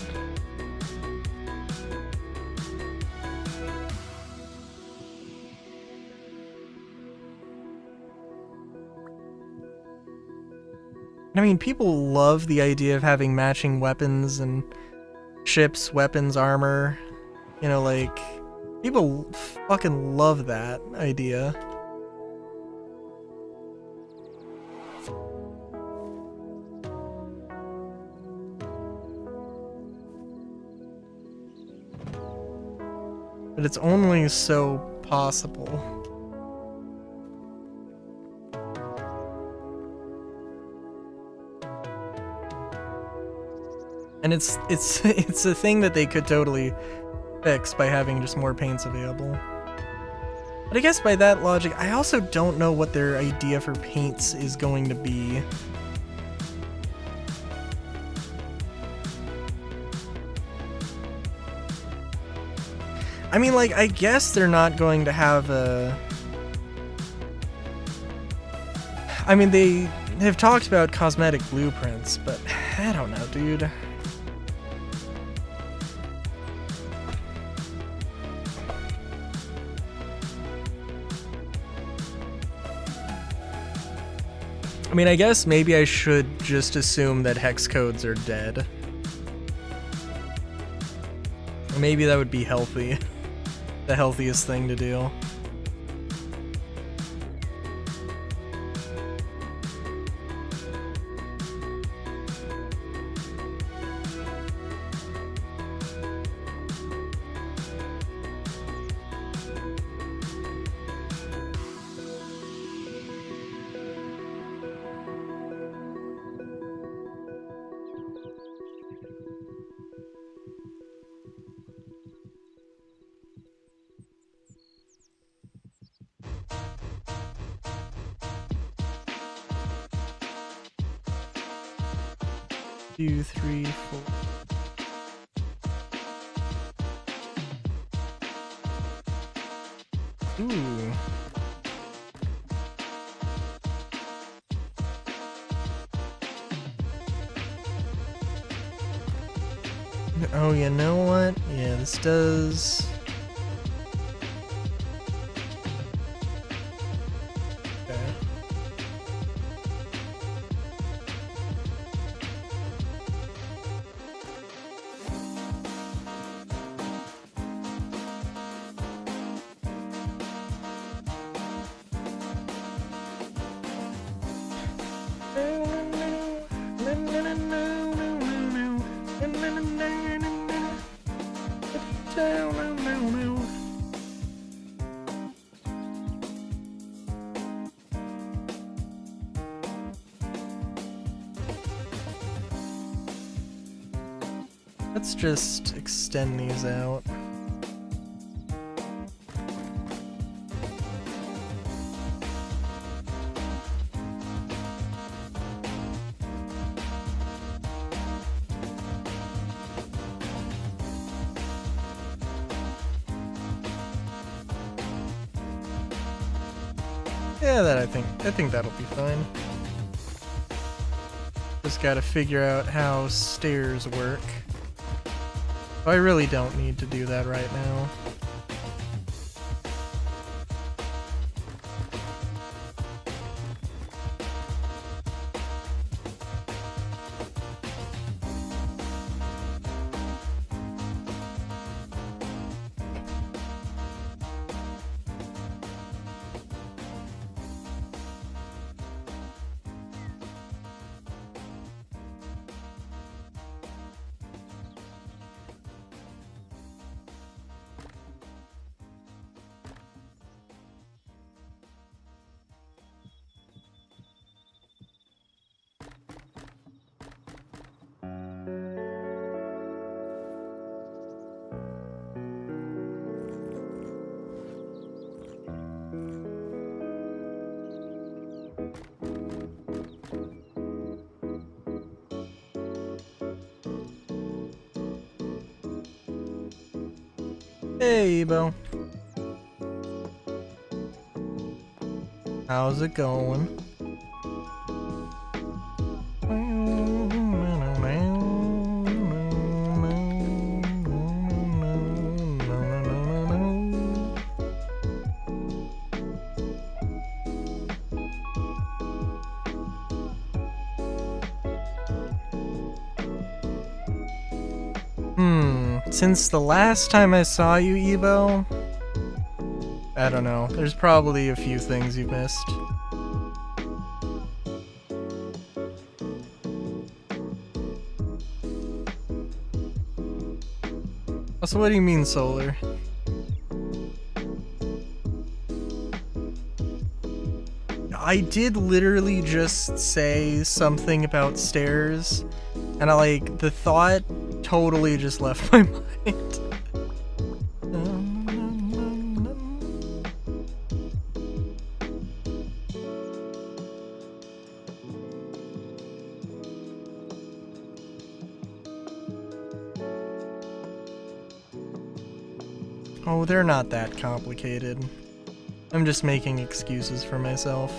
I mean, people love the idea of having matching weapons and ships, weapons, armor. You know, like, people fucking love that idea. But it's only so possible. And it's a thing that they could totally fix by having just more paints available. But I guess by that logic, I also don't know what their idea for paints is going to be. I mean, like, I guess they're not going to have a... I mean, they have talked about cosmetic blueprints, but I don't know, dude. I mean, I guess maybe I should just assume that hex codes are dead. Maybe that would be healthy. The healthiest thing to do. Two, three, four. Ooh. Oh, you know what? Yeah, this does. Okay. Let's just extend these out. Yeah, I think that'll be fine. Just gotta figure out how stairs work. I really don't need to do that right now. Hey, Bo. How's it going? Since the last time I saw you, Evo, I don't know. There's probably a few things you missed. Also, what do you mean solar? I did literally just say something about stairs, and the thought totally just left my mind. Oh, they're not that complicated. I'm just making excuses for myself.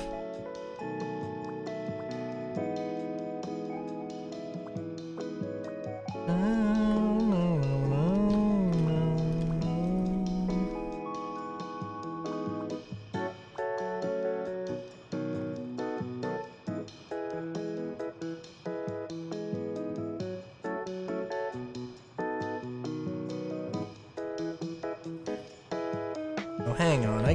Oh, hang on,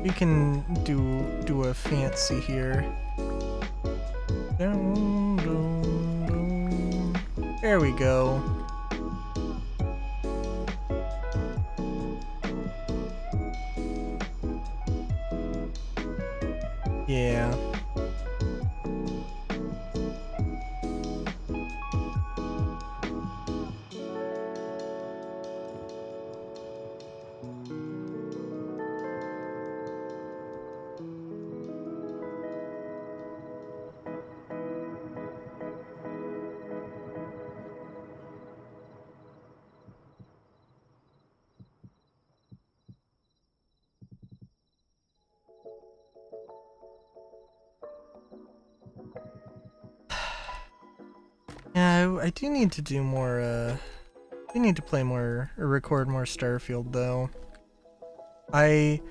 we can do a fancy here. There we go. Yeah. Yeah, I do need to do more, I need to play more, or record more Starfield, though. I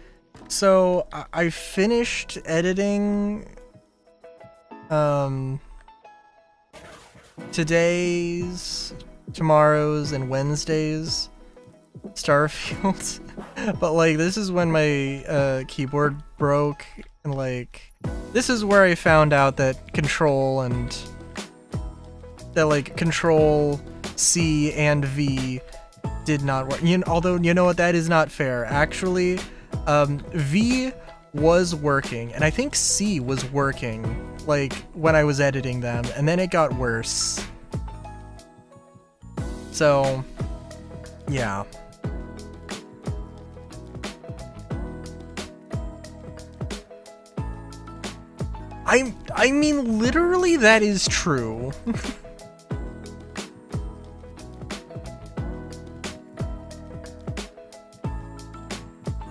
finished editing, today's, tomorrow's, and Wednesday's Starfield. But, this is when my, keyboard broke, and, this is where I found out that Control C and V did not work. Although, you know what, that is not fair. Actually, V was working, and I think C was working, when I was editing them, and then it got worse. So, yeah. I mean, literally, that is true.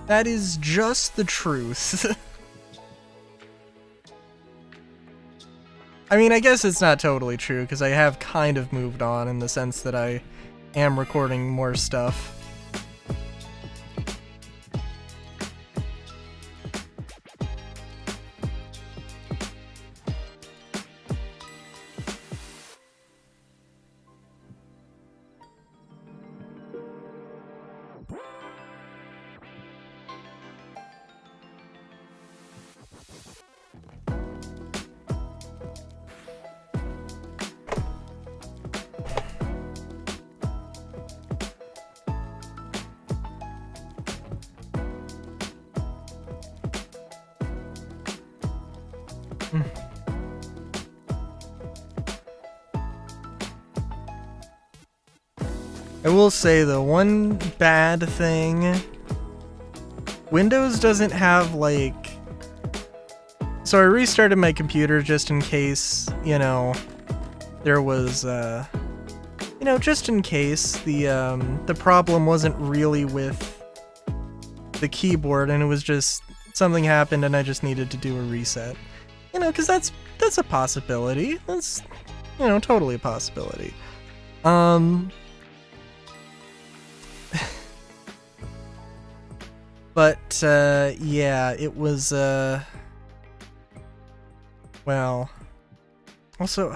That is just the truth. I mean, I guess it's not totally true, because I have kind of moved on in the sense that I am recording more stuff. I will say, though, one bad thing, Windows doesn't have, so I restarted my computer just in case, there was, just in case the problem wasn't really with the keyboard, and it was just something happened and I just needed to do a reset. Because that's a possibility. That's, totally a possibility. But, yeah, it was, well, also,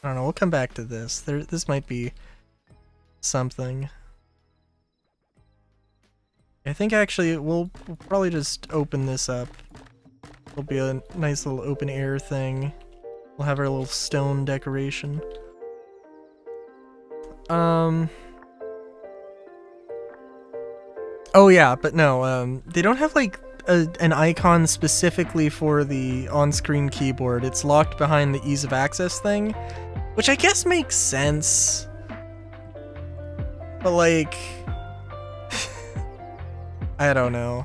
I don't know, we'll come back to this. This might be something. I think actually we'll probably just open this up. It'll be a nice little open air thing. We'll have our little stone decoration. Oh yeah, but no, they don't have like an icon specifically for the on-screen keyboard. It's locked behind the ease of access thing, which I guess makes sense. But like, I don't know.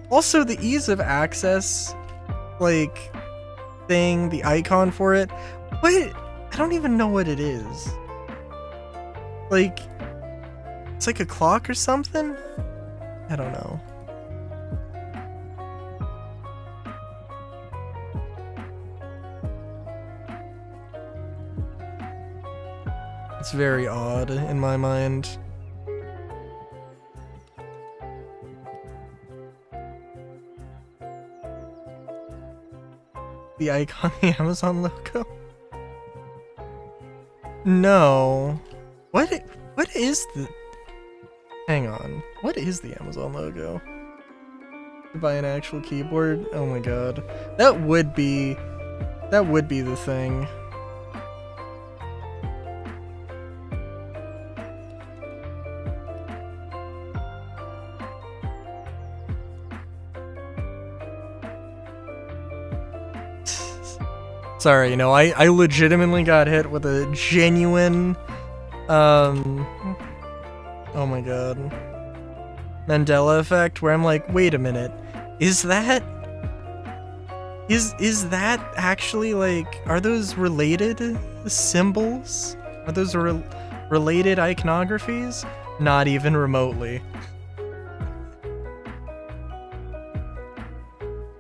Also, the ease of access, like, thing, the icon for it, what? I don't even know what it is. Like, it's like a clock or something? I don't know. It's very odd in my mind. The icon, the Amazon logo? No. What is the... Hang on. What is the Amazon logo? To buy an actual keyboard? Oh my god. That would be the thing. Sorry, you know, I legitimately got hit with a genuine, oh my god, Mandela effect, where I'm like, wait a minute, is that actually, like, are those related symbols? Are those related iconographies? Not even remotely.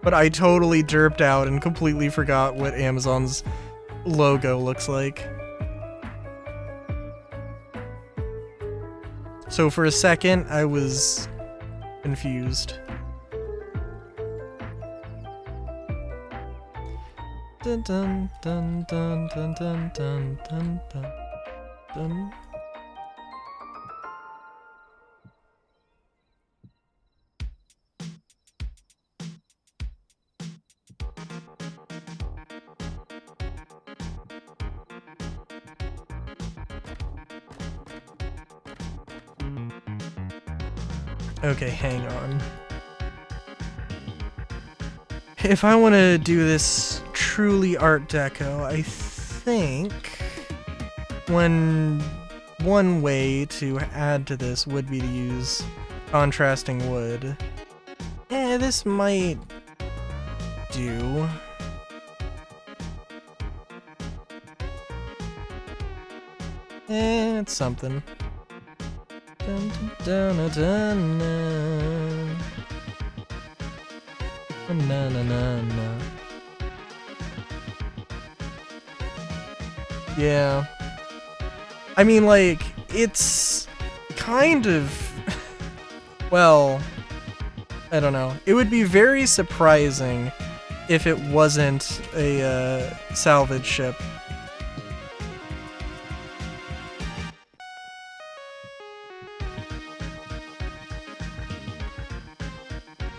But I totally derped out and completely forgot what Amazon's logo looks like. So for a second, I was confused. Dun dun dun dun dun dun dun dun dun dun. Okay, hang on. If I want to do this truly Art Deco, I think one way to add to this would be to use contrasting wood. This might do. It's something. Dun, dun, dun, dun, dun. Na, na, na, na. Yeah. I mean, like, it's kind of... well, I don't know. It would be very surprising if it wasn't a salvage ship.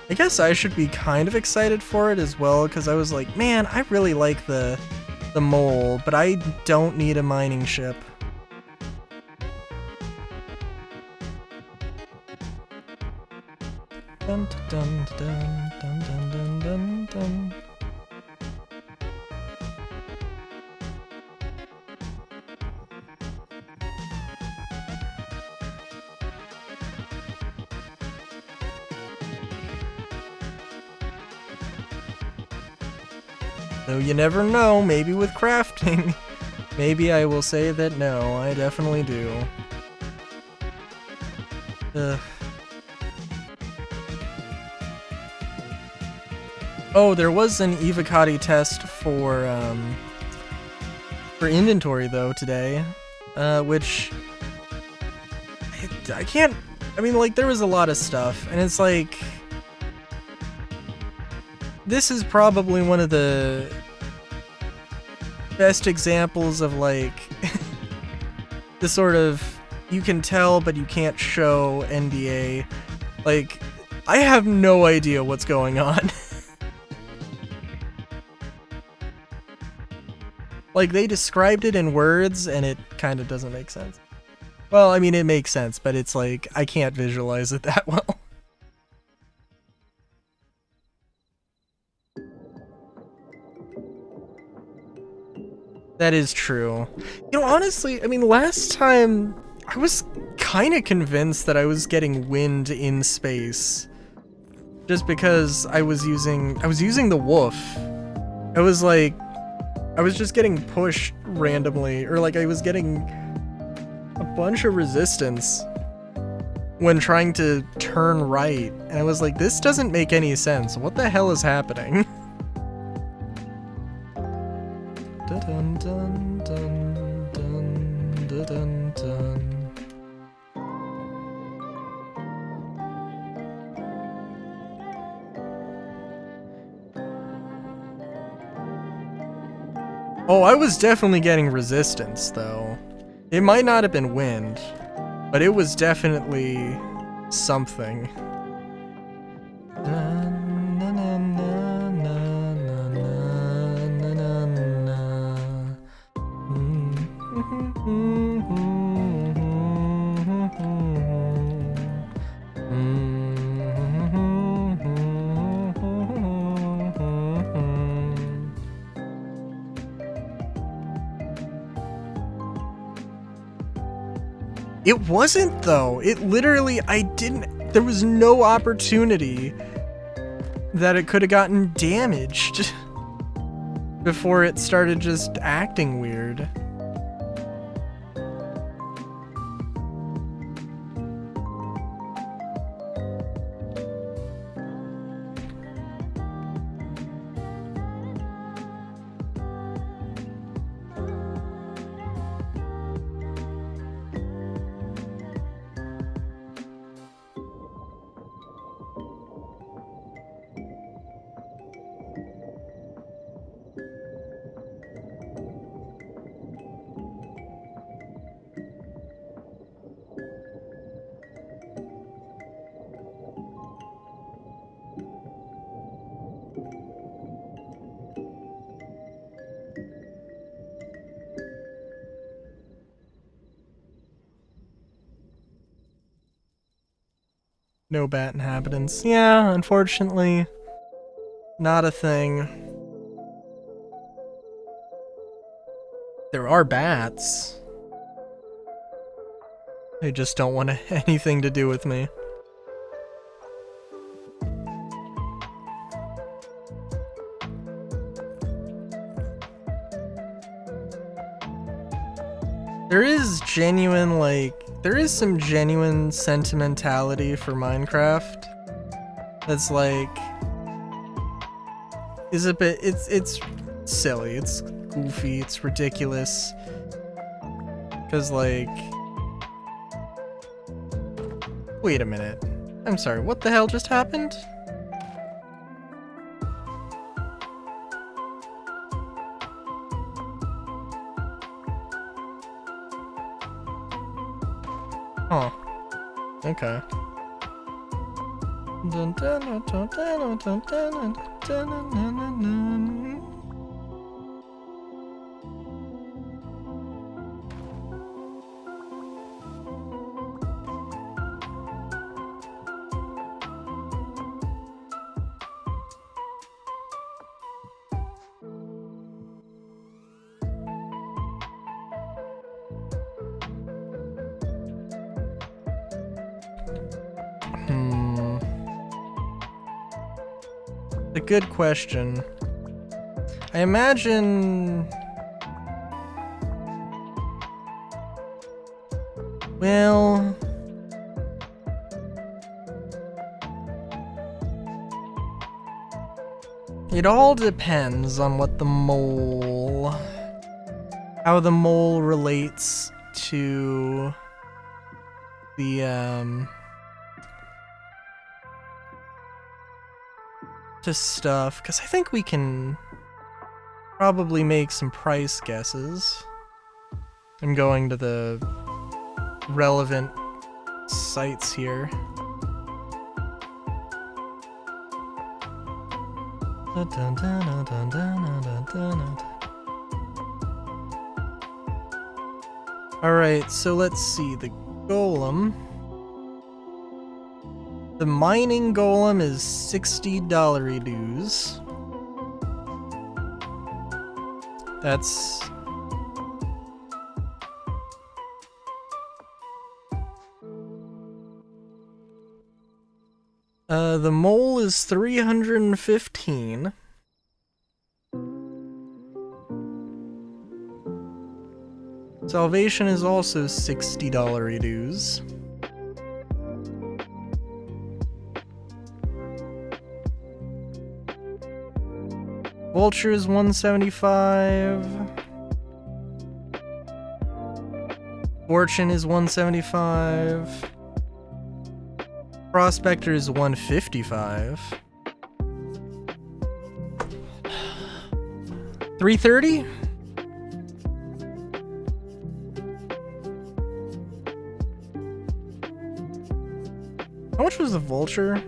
I guess I should be kind of excited for it as well, because I was like, man, I really like the mole, but I don't need a mining ship. Dun dun dun dun dun dun dun dun. Though you never know, maybe with crafting, maybe I will say that no, I definitely do. Ugh. Oh, there was an Evocati test for inventory though today, which I can't. I mean, like, there was a lot of stuff, and it's like, this is probably one of the best examples of like the sort of you can tell but you can't show NDA. Like, I have no idea what's going on. Like, they described it in words and it kind of doesn't make sense. Well, I mean, it makes sense, but it's like, I can't visualize it that well. That is true. You know, honestly, I mean, last time I was kind of convinced that I was getting wind in space. Just because I was using the woof. I was just getting pushed randomly, or like I was getting a bunch of resistance when trying to turn right. And I was like, this doesn't make any sense. What the hell is happening? Dun dun dun dun dun dun dun. Oh, I was definitely getting resistance though. It might not have been wind, but it was definitely something. It wasn't though. It literally, there was no opportunity that it could have gotten damaged before it started just acting weird. No bat inhabitants. Yeah, unfortunately, not a thing. There are bats. They just don't want anything to do with me. There is some genuine sentimentality for Minecraft. That's like, it's silly, it's goofy, it's ridiculous. 'Cause like, wait a minute. I'm sorry, what the hell just happened? Huh. Okay. A good question. I imagine... Well... It all depends on what the mole... How the mole relates to... the, to stuff, because I think we can probably make some price guesses. I'm going to the relevant sites here. Alright, so let's see. The golem. The mining golem is $60 dues. That's... the mole is 315. Salvation is also $60 dues. Vulture is 175. Fortune is 175. Prospector is 155. 330? How much was the vulture?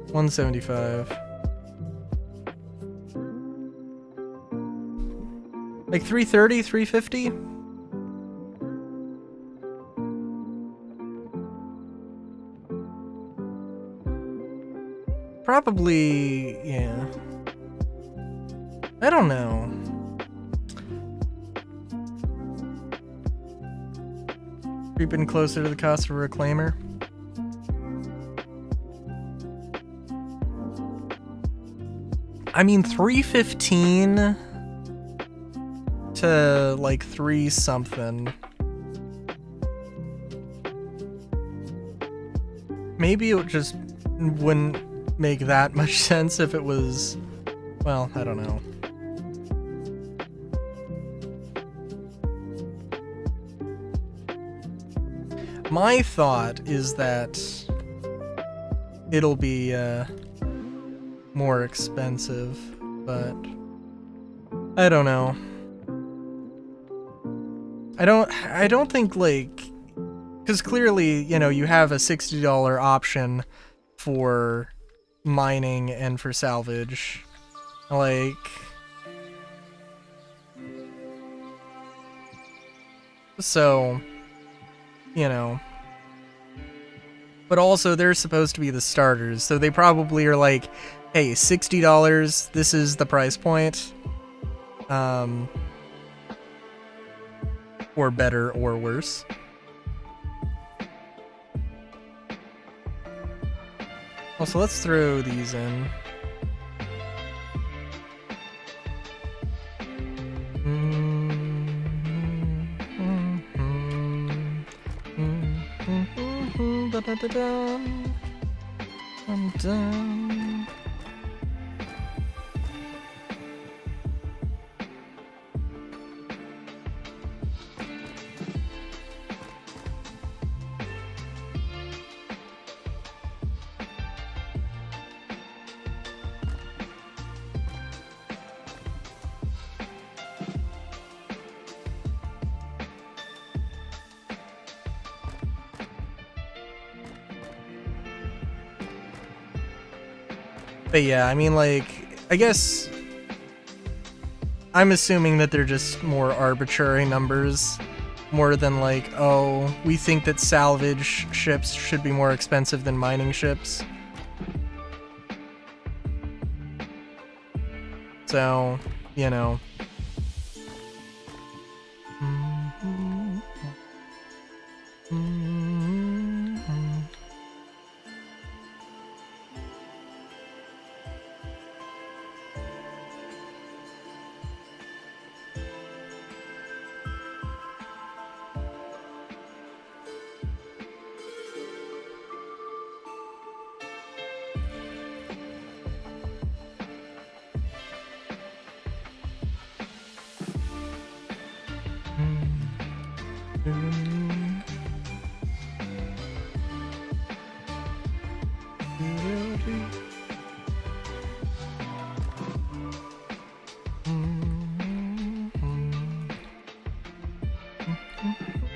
$175. Like 330, 350? Probably, yeah. I don't know. Creeping closer to the cost of a reclaimer. I mean, 315 to like 3 something. Maybe it just wouldn't make that much sense if it was, well, I don't know. My thought is that it'll be more expensive, but I don't know. I don't think, like, because clearly, you know, you have a $60 option for mining and for salvage. Like, so, you know, but also they're supposed to be the starters, so they probably are like, hey, $60, this is the price point, or better or worse. Also, let's throw these in. I'm done. But yeah, I mean, like, I guess I'm assuming that they're just more arbitrary numbers, more than like, oh, we think that salvage ships should be more expensive than mining ships. So, you know.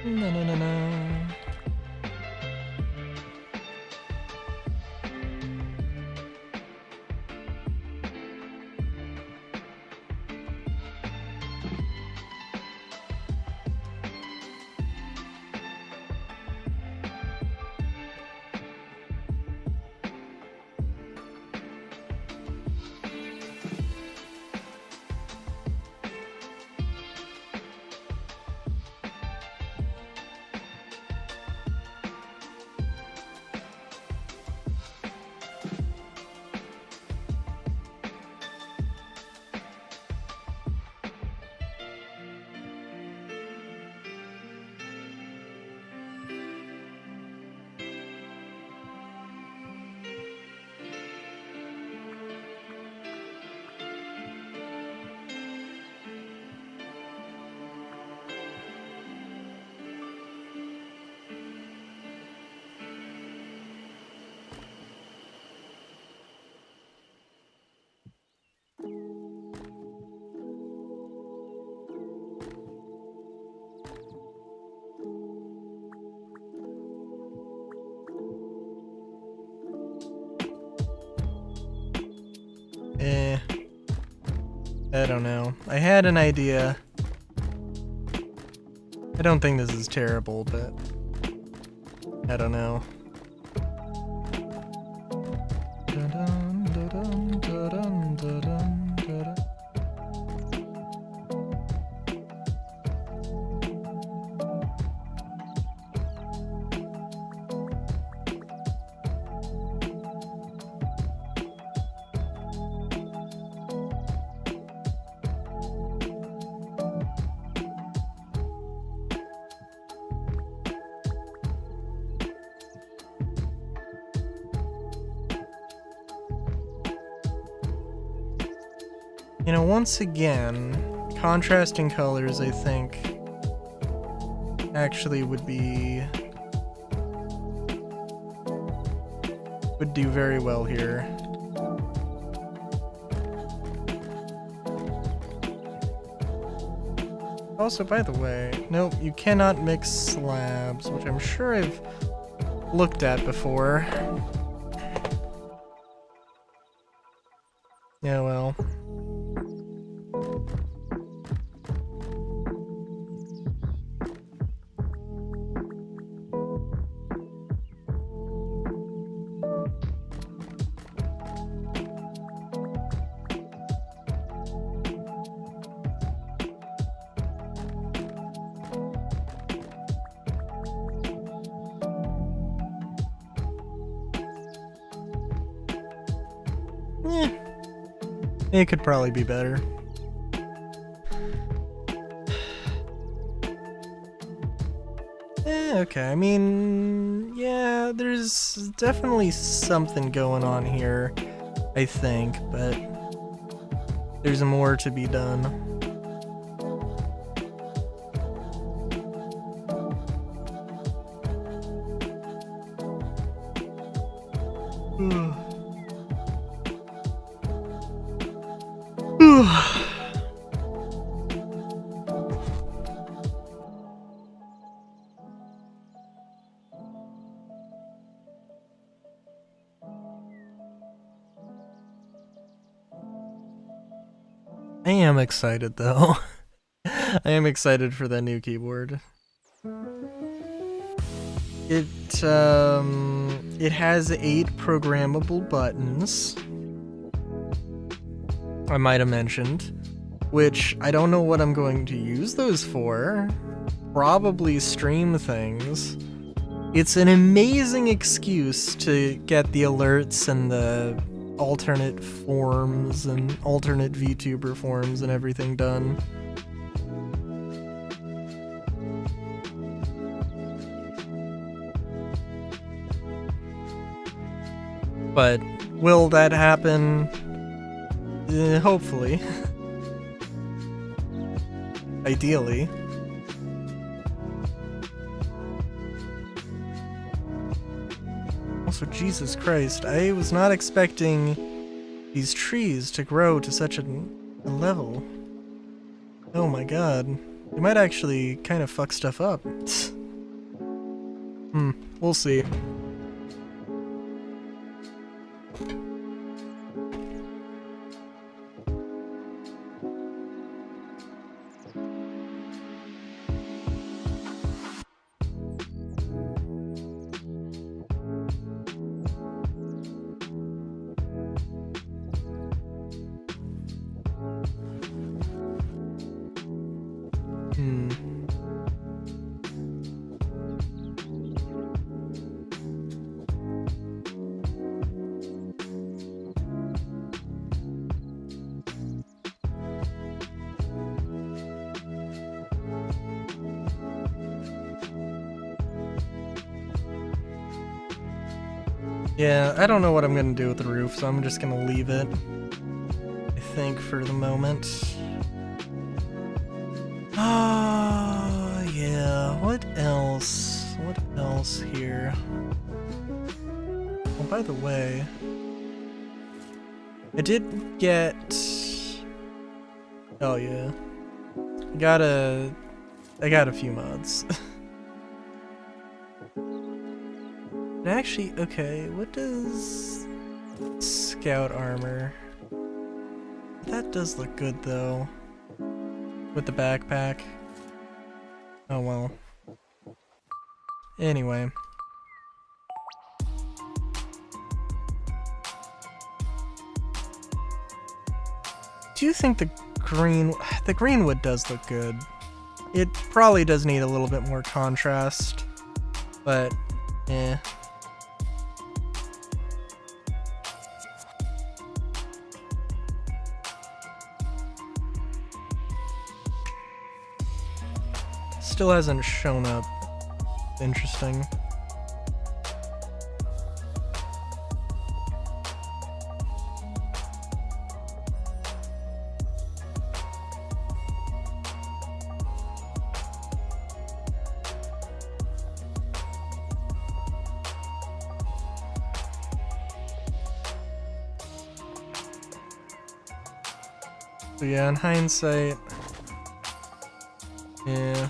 No, no, no, no. I don't know. I had an idea. I don't think this is terrible, but I don't know. Dun-dun, dun-dun, dun-dun, dun-dun, dun-dun. You know, once again, contrasting colors, I think, actually would do very well here. Also, by the way, nope, you cannot mix slabs, which I'm sure I've looked at before. Yeah, well. It could probably be better. Okay, I mean, yeah, there's definitely something going on here, I think, but there's more to be done. I am excited though. I am excited for that new keyboard. It has 8 programmable buttons. I might have mentioned, which I don't know what I'm going to use those for. Probably stream things. It's an amazing excuse to get the alerts and the alternate forms and alternate VTuber forms and everything done. But will that happen? Hopefully. Ideally. Also, Jesus Christ, I was not expecting these trees to grow to such a level. Oh my god. They might actually kind of fuck stuff up. We'll see. Yeah, I don't know what I'm gonna do with the roof, so I'm just gonna leave it, I think, for the moment. Ah, yeah, what else? What else here? Oh, by the way, I did get... Oh, yeah. I got a few mods. Actually, okay, what does scout armor? That does look good though. With the backpack. Oh well. Anyway. Do you think the greenwood does look good? It probably does need a little bit more contrast, but eh. Still hasn't shown up. Interesting. So yeah, in hindsight, yeah.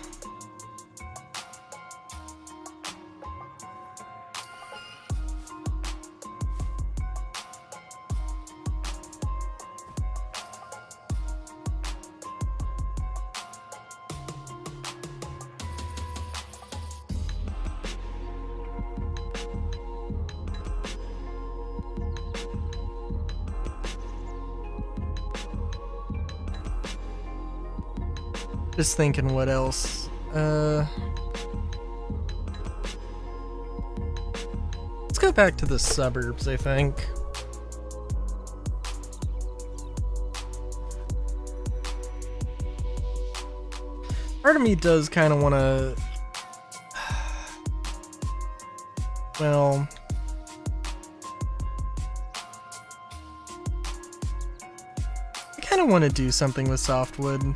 Just thinking what else. Let's go back to the suburbs, I think. Part of me does kind of want to... Well... I kind of want to do something with softwood.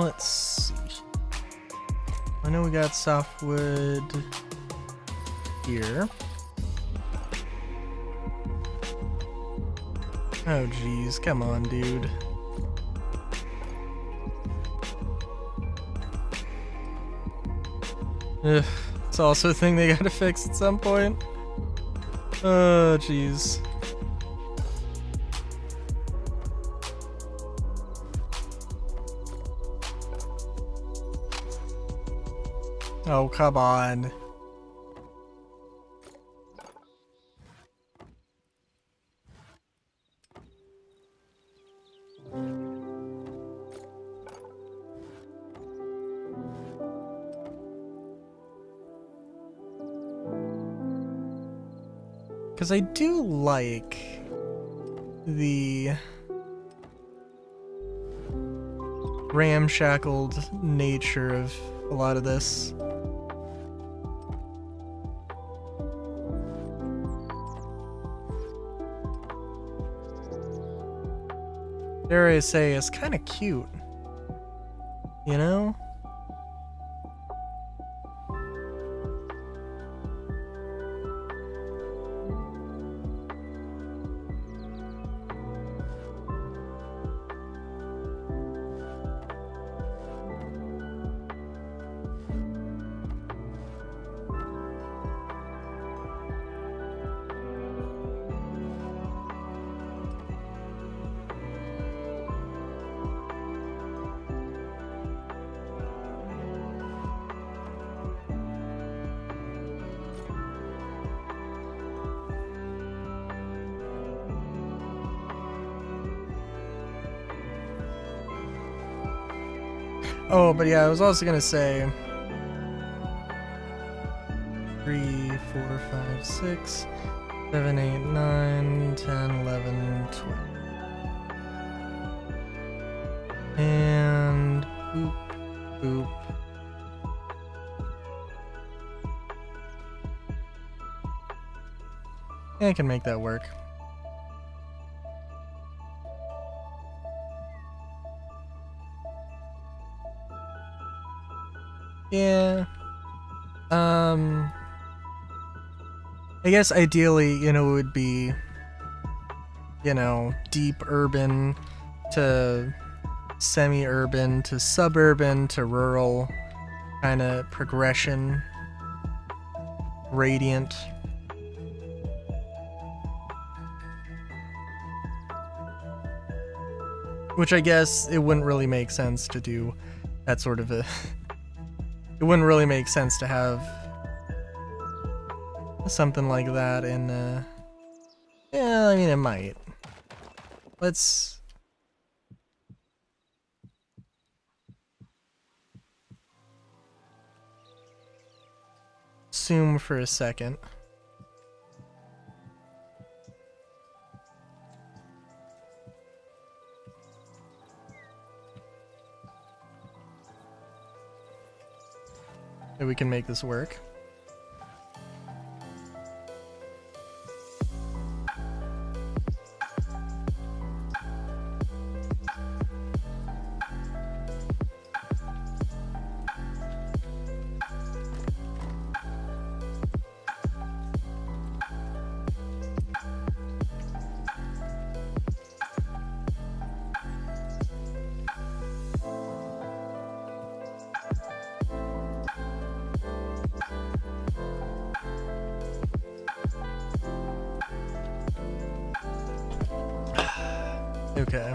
Let's see. I know we got softwood here. Oh geez, come on, dude. Ugh, it's also a thing they gotta fix at some point. Oh jeez. Oh, come on. Because I do like the ramshackled nature of a lot of this. Dare I say, it's kind of cute. You know? Oh, but yeah, I was also gonna say 3, 4, 5, 6, 7, 8, 9, 10, 11, 12. And boop, boop. Yeah, I can make that work. Yeah. I guess ideally, you know, it would be, you know, deep urban to semi-urban to suburban to rural kind of progression, gradient. Which I guess it wouldn't really make sense to do that sort of a... It wouldn't really make sense to have something like that in, yeah, I mean, it might. Let's... assume for a second. That we can make this work. Okay.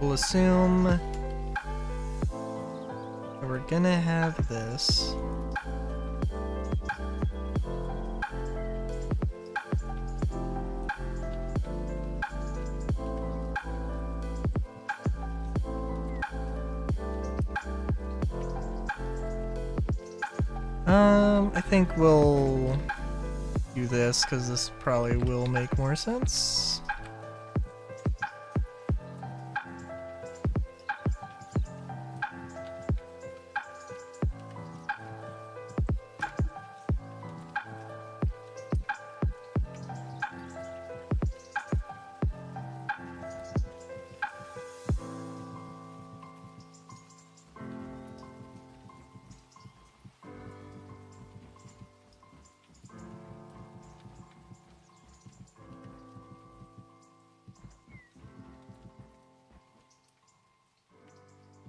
We'll assume that we're gonna have this. I think we'll do this because this probably will make more sense.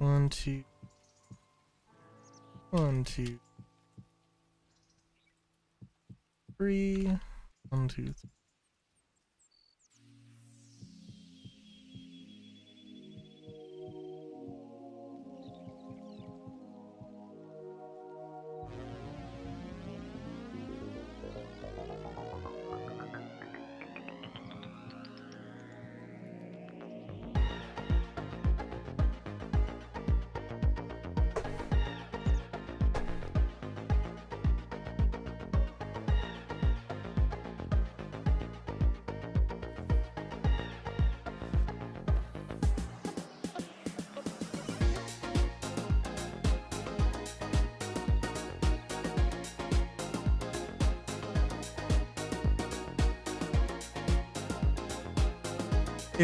1, 2, 1, 2, 3, 1, 2, 3.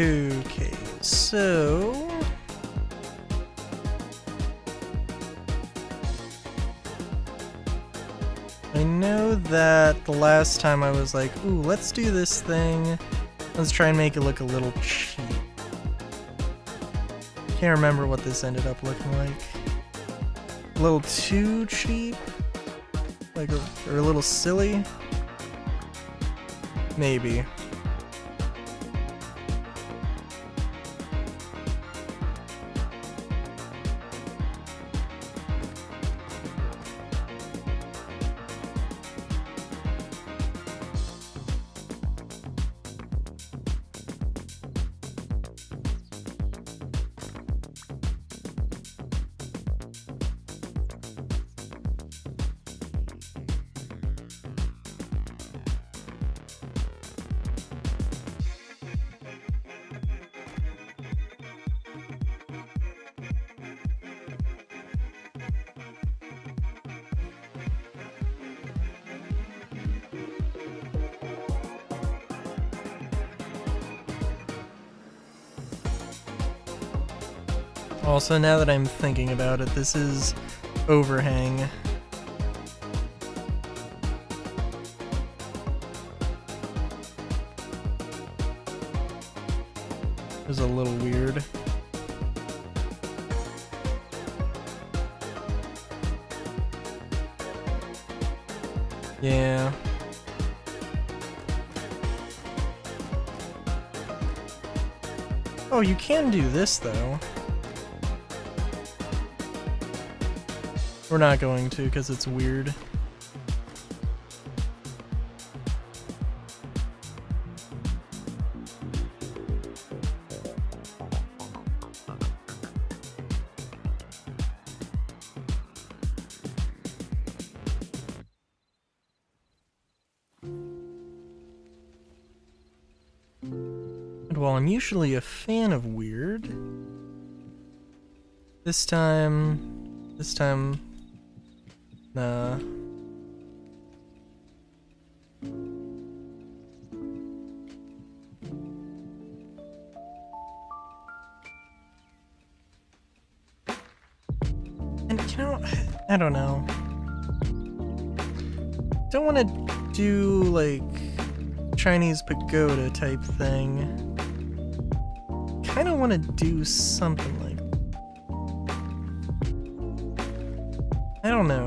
Okay, so I know that the last time I was like, ooh, let's do this thing. Let's try and make it look a little cheap. Can't remember what this ended up looking like. A little too cheap? Like, or a little silly? Maybe. Also, now that I'm thinking about it, this is overhang. It was a little weird. Yeah. Oh, you can do this though. We're not going to because it's weird. And while I'm usually a fan of weird, this time, nah. And you know, I don't know. Don't want to do like Chinese pagoda type thing. Kind of want to do something like that. I don't know.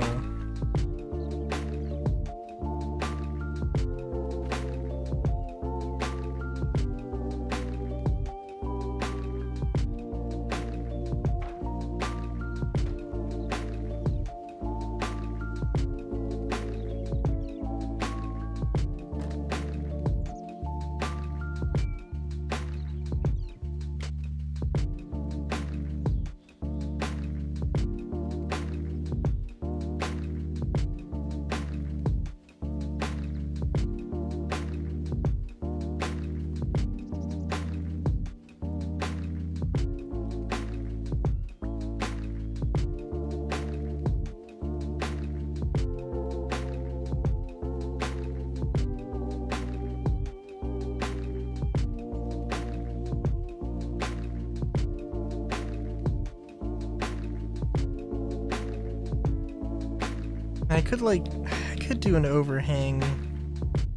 I could do an overhang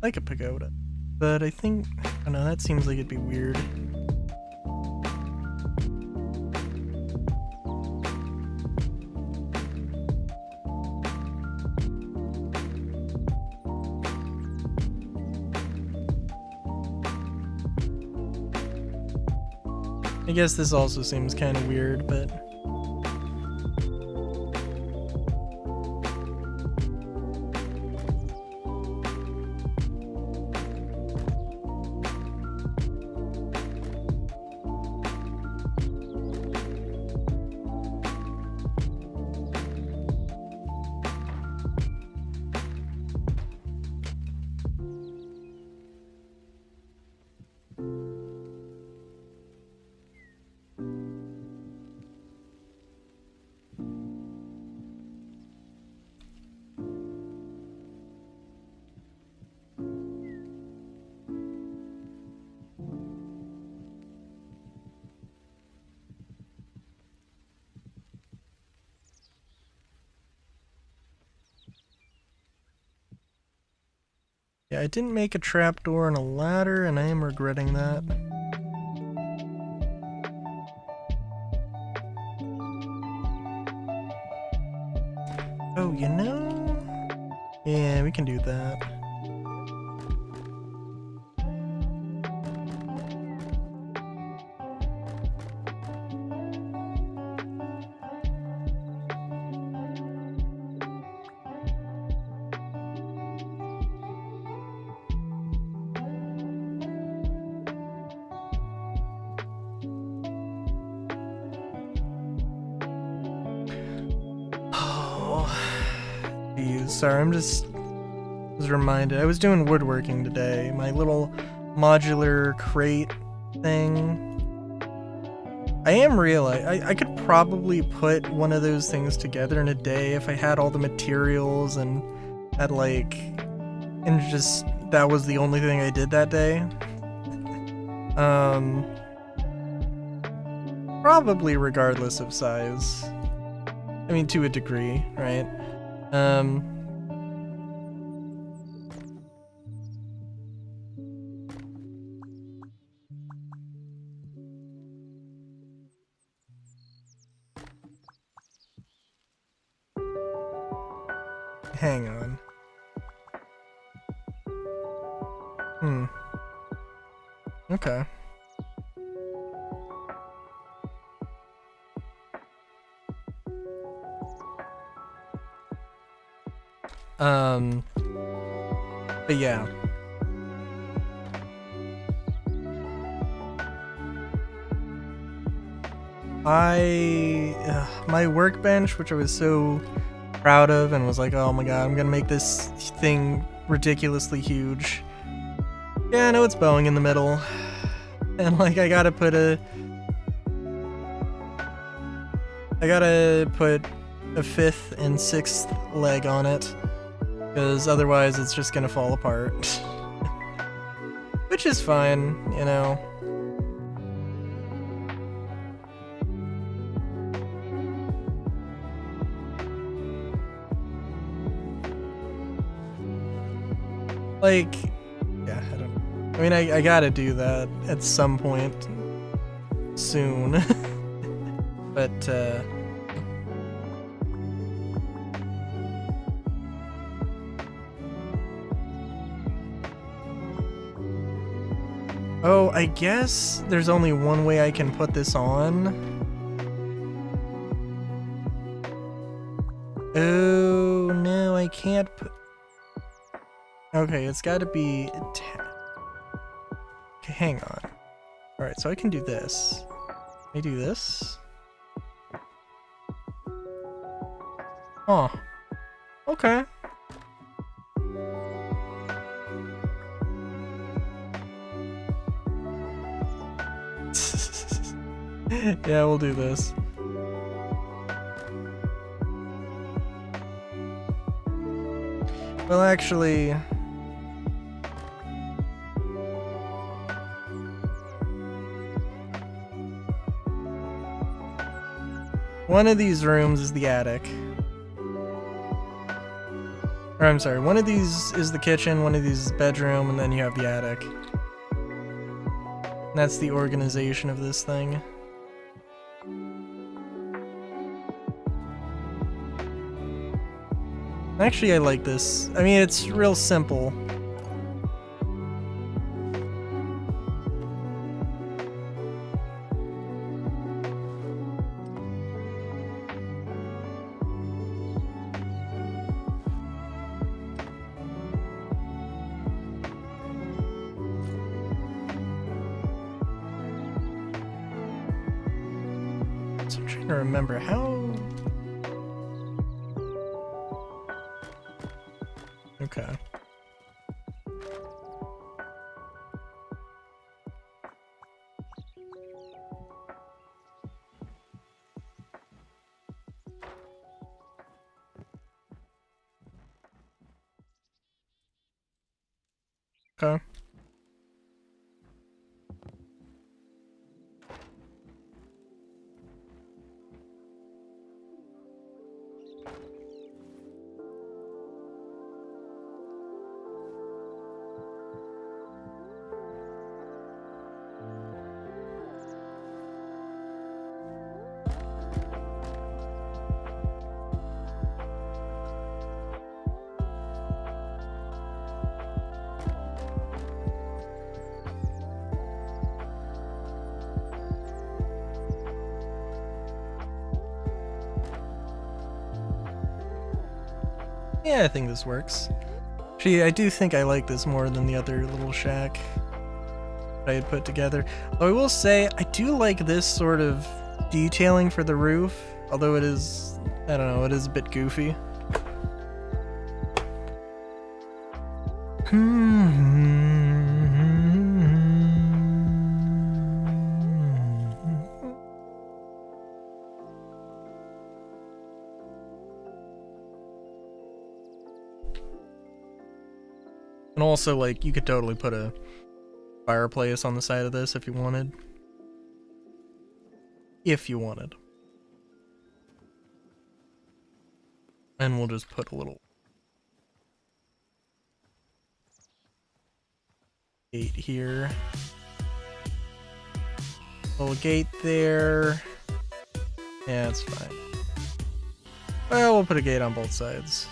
like a pagoda, but I think, I don't know, that seems like it'd be weird. I guess this also seems kind of weird, but... Yeah, I didn't make a trapdoor and a ladder, and I am regretting that. Oh, you know? Yeah, we can do that. Sorry, I'm just was reminded. I was doing woodworking today. My little modular crate thing. I am I could probably put one of those things together in a day if I had all the materials and had and just that was the only thing I did that day. Probably regardless of size. I mean, to a degree, right? Hang on. Okay. But yeah. My workbench, which I was so proud of and was like, oh my god, I'm gonna make this thing ridiculously huge. Yeah, I know it's bowing in the middle. And I gotta put a fifth and sixth leg on it, because otherwise it's just gonna fall apart. Which is fine, you know. Yeah, I don't know. I mean, I gotta do that at some point soon. But, oh, I guess there's only one way I can put this on. Oh, no, I can't put... Okay, it's gotta be... Okay, hang on. Alright, so I can do this. Can I do this? Oh. Okay. Yeah, we'll do this. Well, actually... one of these rooms is the attic. Or I'm sorry, one of these is the kitchen, one of these is the bedroom, and then you have the attic. And that's the organization of this thing. Actually, I like this. I mean, it's real simple. trying to remember how. Okay. Okay. Yeah, I think this works. Actually, I do think I like this more than the other little shack that I had put together. Though I will say, I do like this sort of detailing for the roof, although it is, I don't know, it is a bit goofy. And also, like, you could totally put a fireplace on the side of this if you wanted. If you wanted. And we'll just put a little gate here. Little gate there. Yeah, it's fine. Well, we'll put a gate on both sides.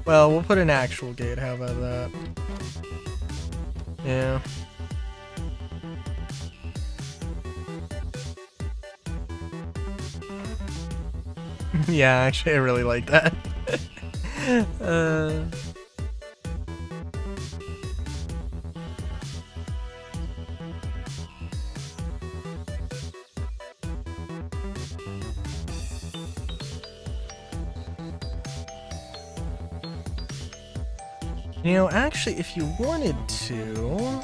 Well, we'll put an actual gate, how about that? Yeah. Yeah, actually, I really like that. You know, actually, if you wanted to,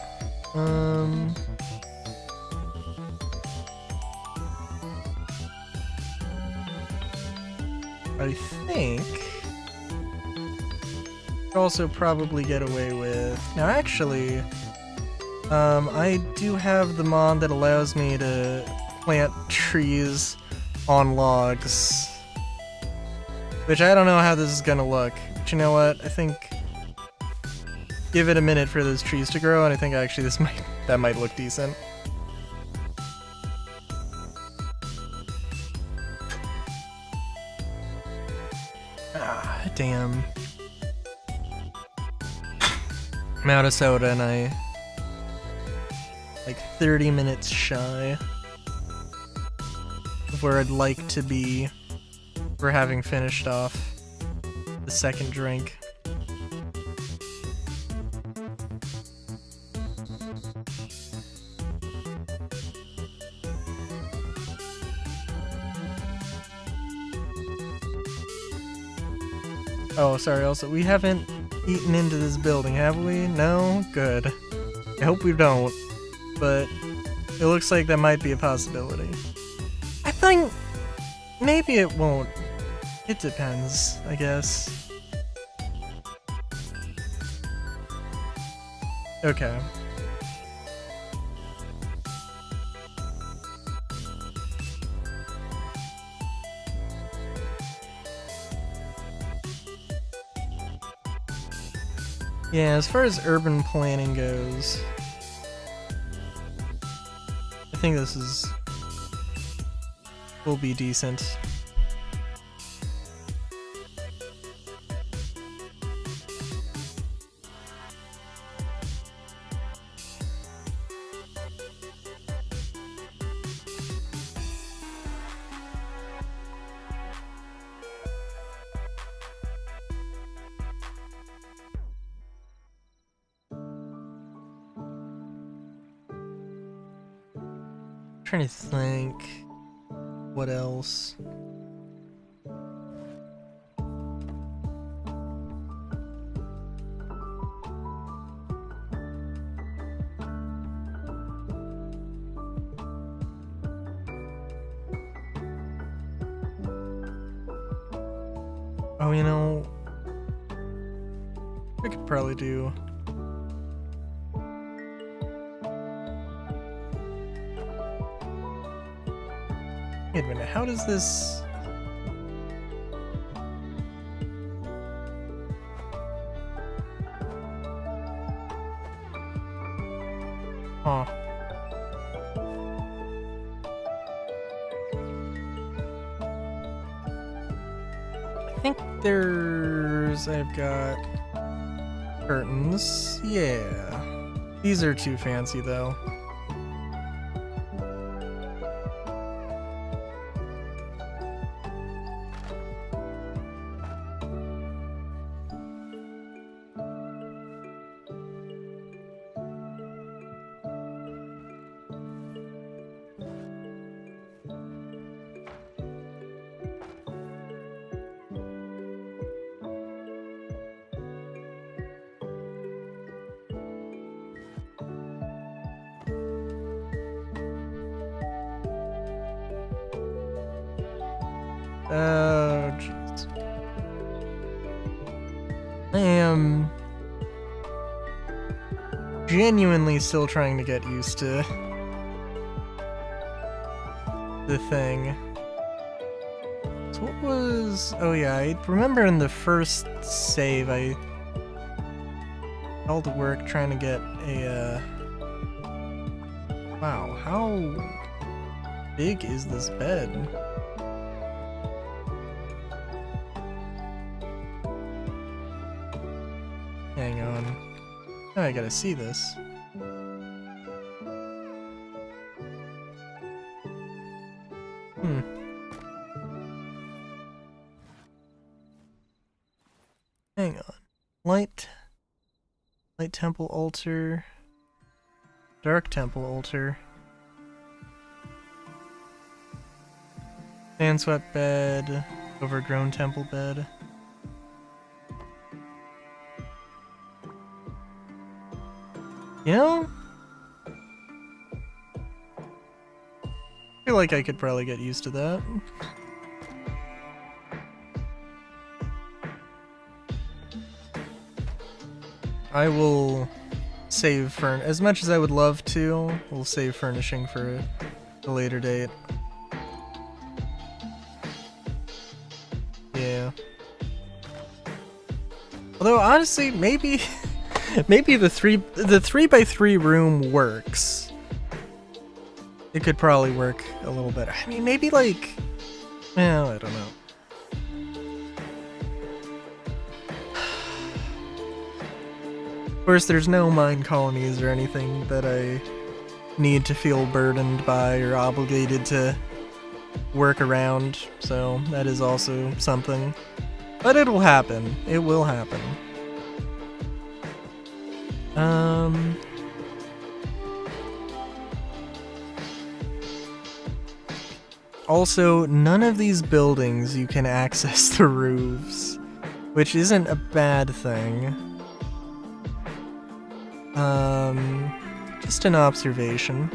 I think could also probably get away with. Now, actually, I do have the mod that allows me to plant trees on logs, which I don't know how this is gonna look. But you know what? I think give it a minute for those trees to grow, and I think actually that might look decent. Ah, damn. I'm out of soda and I like 30 minutes shy of where I'd like to be for having finished off the second drink. Oh, sorry, also, we haven't eaten into this building, have we? No? Good. I hope we don't, but it looks like that might be a possibility. I think maybe it won't. It depends, I guess. Okay. Yeah, as far as urban planning goes, I think this will be decent. trying to think. What else? Oh, you know, I could probably do. Wait a minute, how does this? Huh. I think I've got curtains. Yeah. These are too fancy though. Oh, jeez. I am genuinely still trying to get used to the thing. So what was... Oh yeah, I remember in the first save I all the work trying to get a... Wow, how big is this bed? Hang on. Oh, I gotta see this. Hang on. Light temple altar. Dark temple altar. Sand swept bed. Overgrown temple bed. You know? I feel like I could probably get used to that. I will save as much as I would love to, we'll save furnishing for a later date. Yeah. Although honestly, maybe the 3x3 room works. It could probably work a little better. I mean, maybe like, well, I don't know. Of course, there's no mine colonies or anything that I need to feel burdened by or obligated to work around, so that is also something. But it'll happen. It will happen. Also, none of these buildings you can access the roofs, which isn't a bad thing. Just an observation.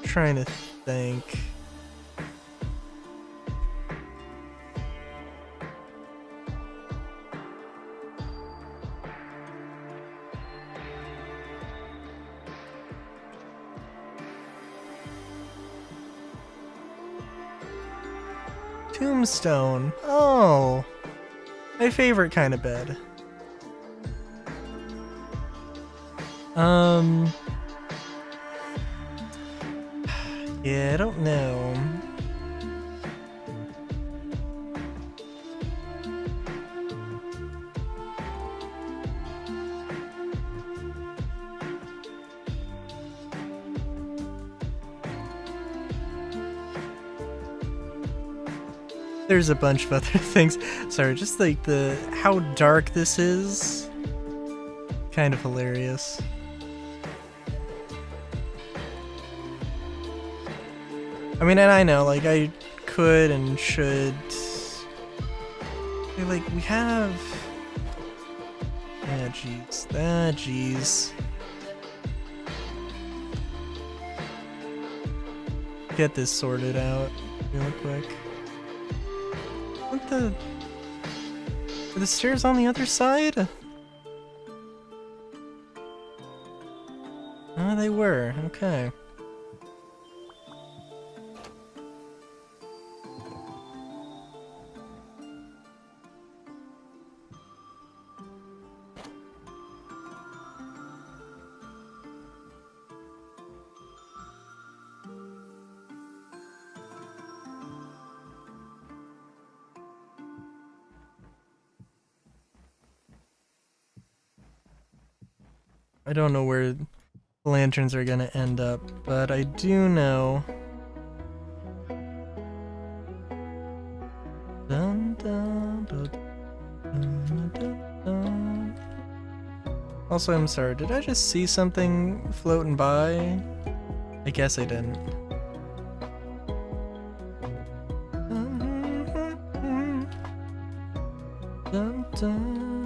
Trying to think. Tombstone. Oh, my favorite kind of bed. Yeah, I don't know. There's a bunch of other things. Sorry, just like how dark this is. Kind of hilarious. I mean, and I know, like, I could and should... Like, we have... Ah, jeez. Ah, jeez. Get this sorted out real quick. What the... Are the stairs on the other side? Oh, they were. Okay. I don't know where the lanterns are gonna end up, but I do know. Dun, dun, dun, dun, dun, dun. Also, I'm sorry, did I just see something floating by? I guess I didn't. Dun, dun.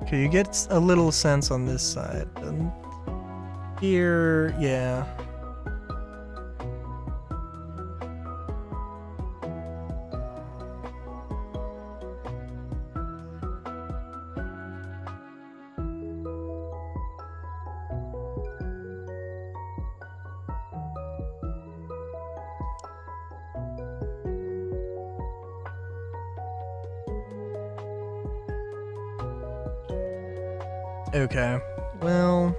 Okay, you get a little sense on this side. And here, yeah. Okay, well...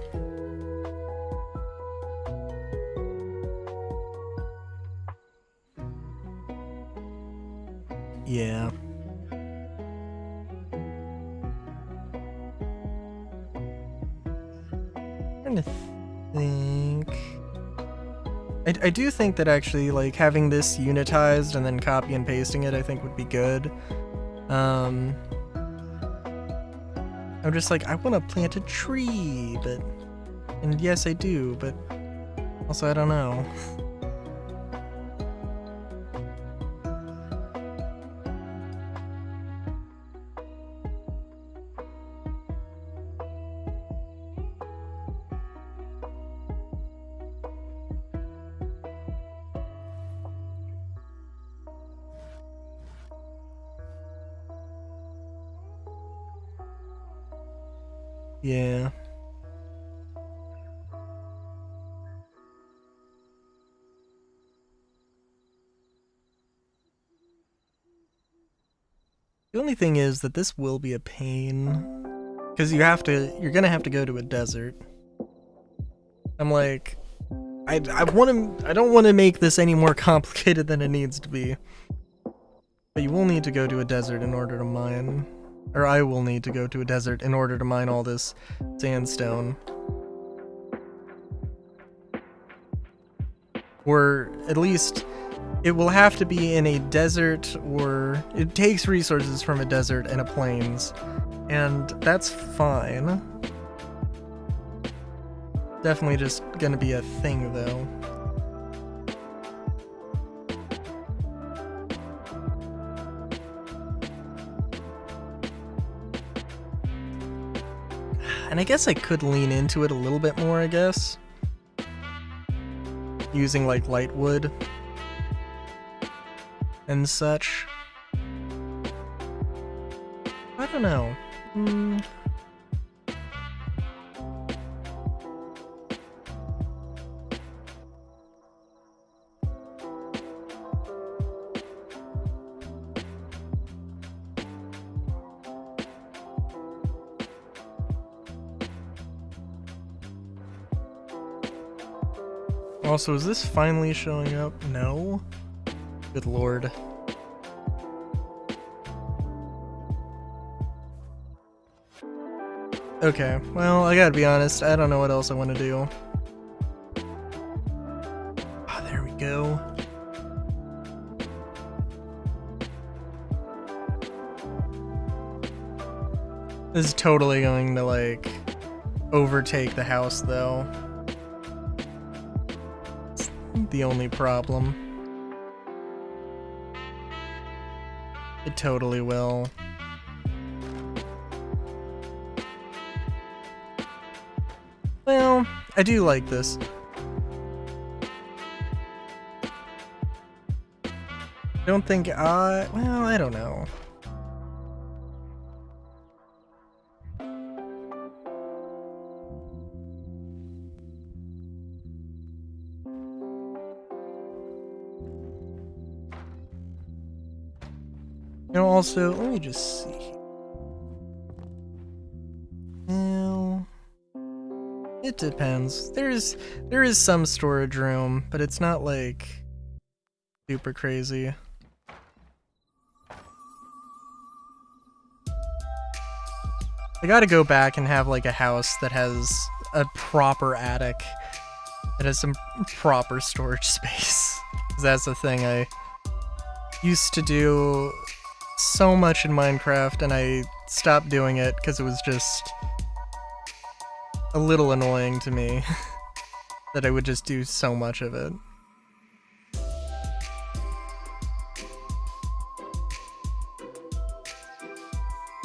Yeah. I'm trying to think... I do think that actually, like, having this unitized and then copy and pasting it, I think would be good. I'm just like, I want to plant a tree, but... And yes, I do, but... Also, I don't know. Yeah. The only thing is that this will be a pain. Because you're gonna have to go to a desert. I'm like, I don't want to make this any more complicated than it needs to be. But you will need to go to a desert in order to mine. Or I will need to go to a desert in order to mine all this sandstone. Or at least it will have to be in a desert, or it takes resources from a desert and a plains. And that's fine. Definitely just gonna be a thing though. And I guess I could lean into it a little bit more, I guess. Using like light wood and such. I don't know. Also, is this finally showing up? No? Good lord. Okay, well, I gotta be honest, I don't know what else I want to do. Ah, there we go. This is totally going to, like, overtake the house, though. It's the only problem. It totally will. Well, I do like this. Don't think well, I don't know. You know, also, let me just see. Well, it depends. There is some storage room, but it's not like super crazy. I gotta go back and have like a house that has a proper attic, that has some proper storage space. 'Cause that's the thing I used to do so much in Minecraft, and I stopped doing it because it was just a little annoying to me that I would just do so much of it.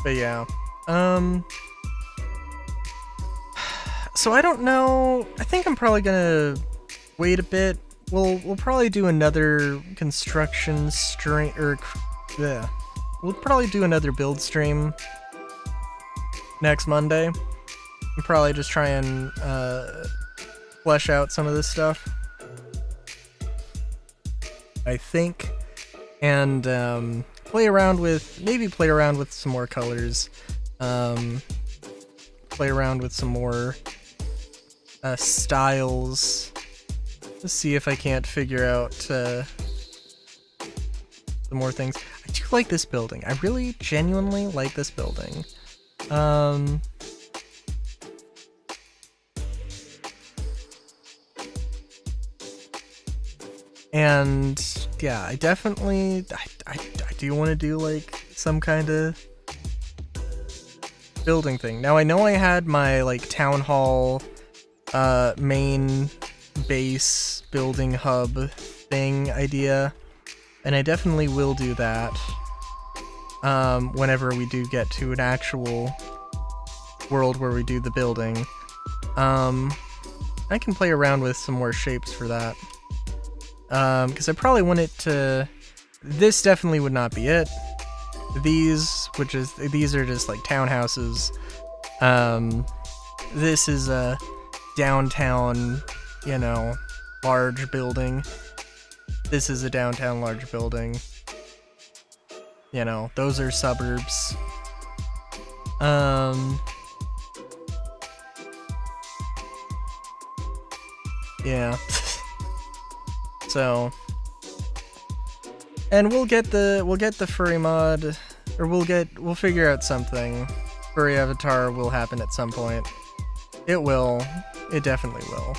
But yeah, so I don't know. I think I'm probably gonna wait a bit. We'll probably do another construction stream, or yeah, we'll probably do another build stream next Monday. And probably just try and flesh out some of this stuff, I think, and play around with some more colors, play around with some more styles. Let's see if I can't figure out some more things. I do like this building. I really genuinely like this building. And yeah, I definitely I do want to do like some kind of building thing. Now I know I had my like town hall main base building hub thing idea, and I definitely will do that whenever we do get to an actual world where we do the building. I can play around with some more shapes for that. Because I probably want it to... This definitely would not be it. These are just like townhouses. This is a downtown, you know, large building. This is a downtown large building. You know, those are suburbs. Yeah. So, and we'll get the furry mod, or we'll figure out something. Furry avatar will happen at some point. It will. It definitely will.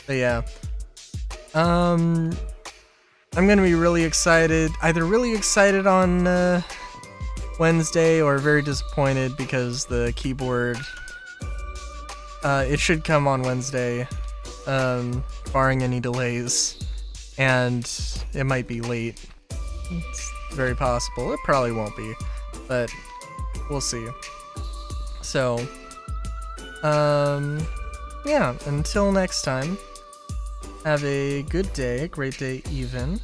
But yeah. I'm gonna be really excited. Either really excited on Wednesday, or very disappointed because the keyboard. It should come on Wednesday, barring any delays, and it might be late. It's very possible. It probably won't be, but we'll see. So, yeah, until next time, have a good day, great day even,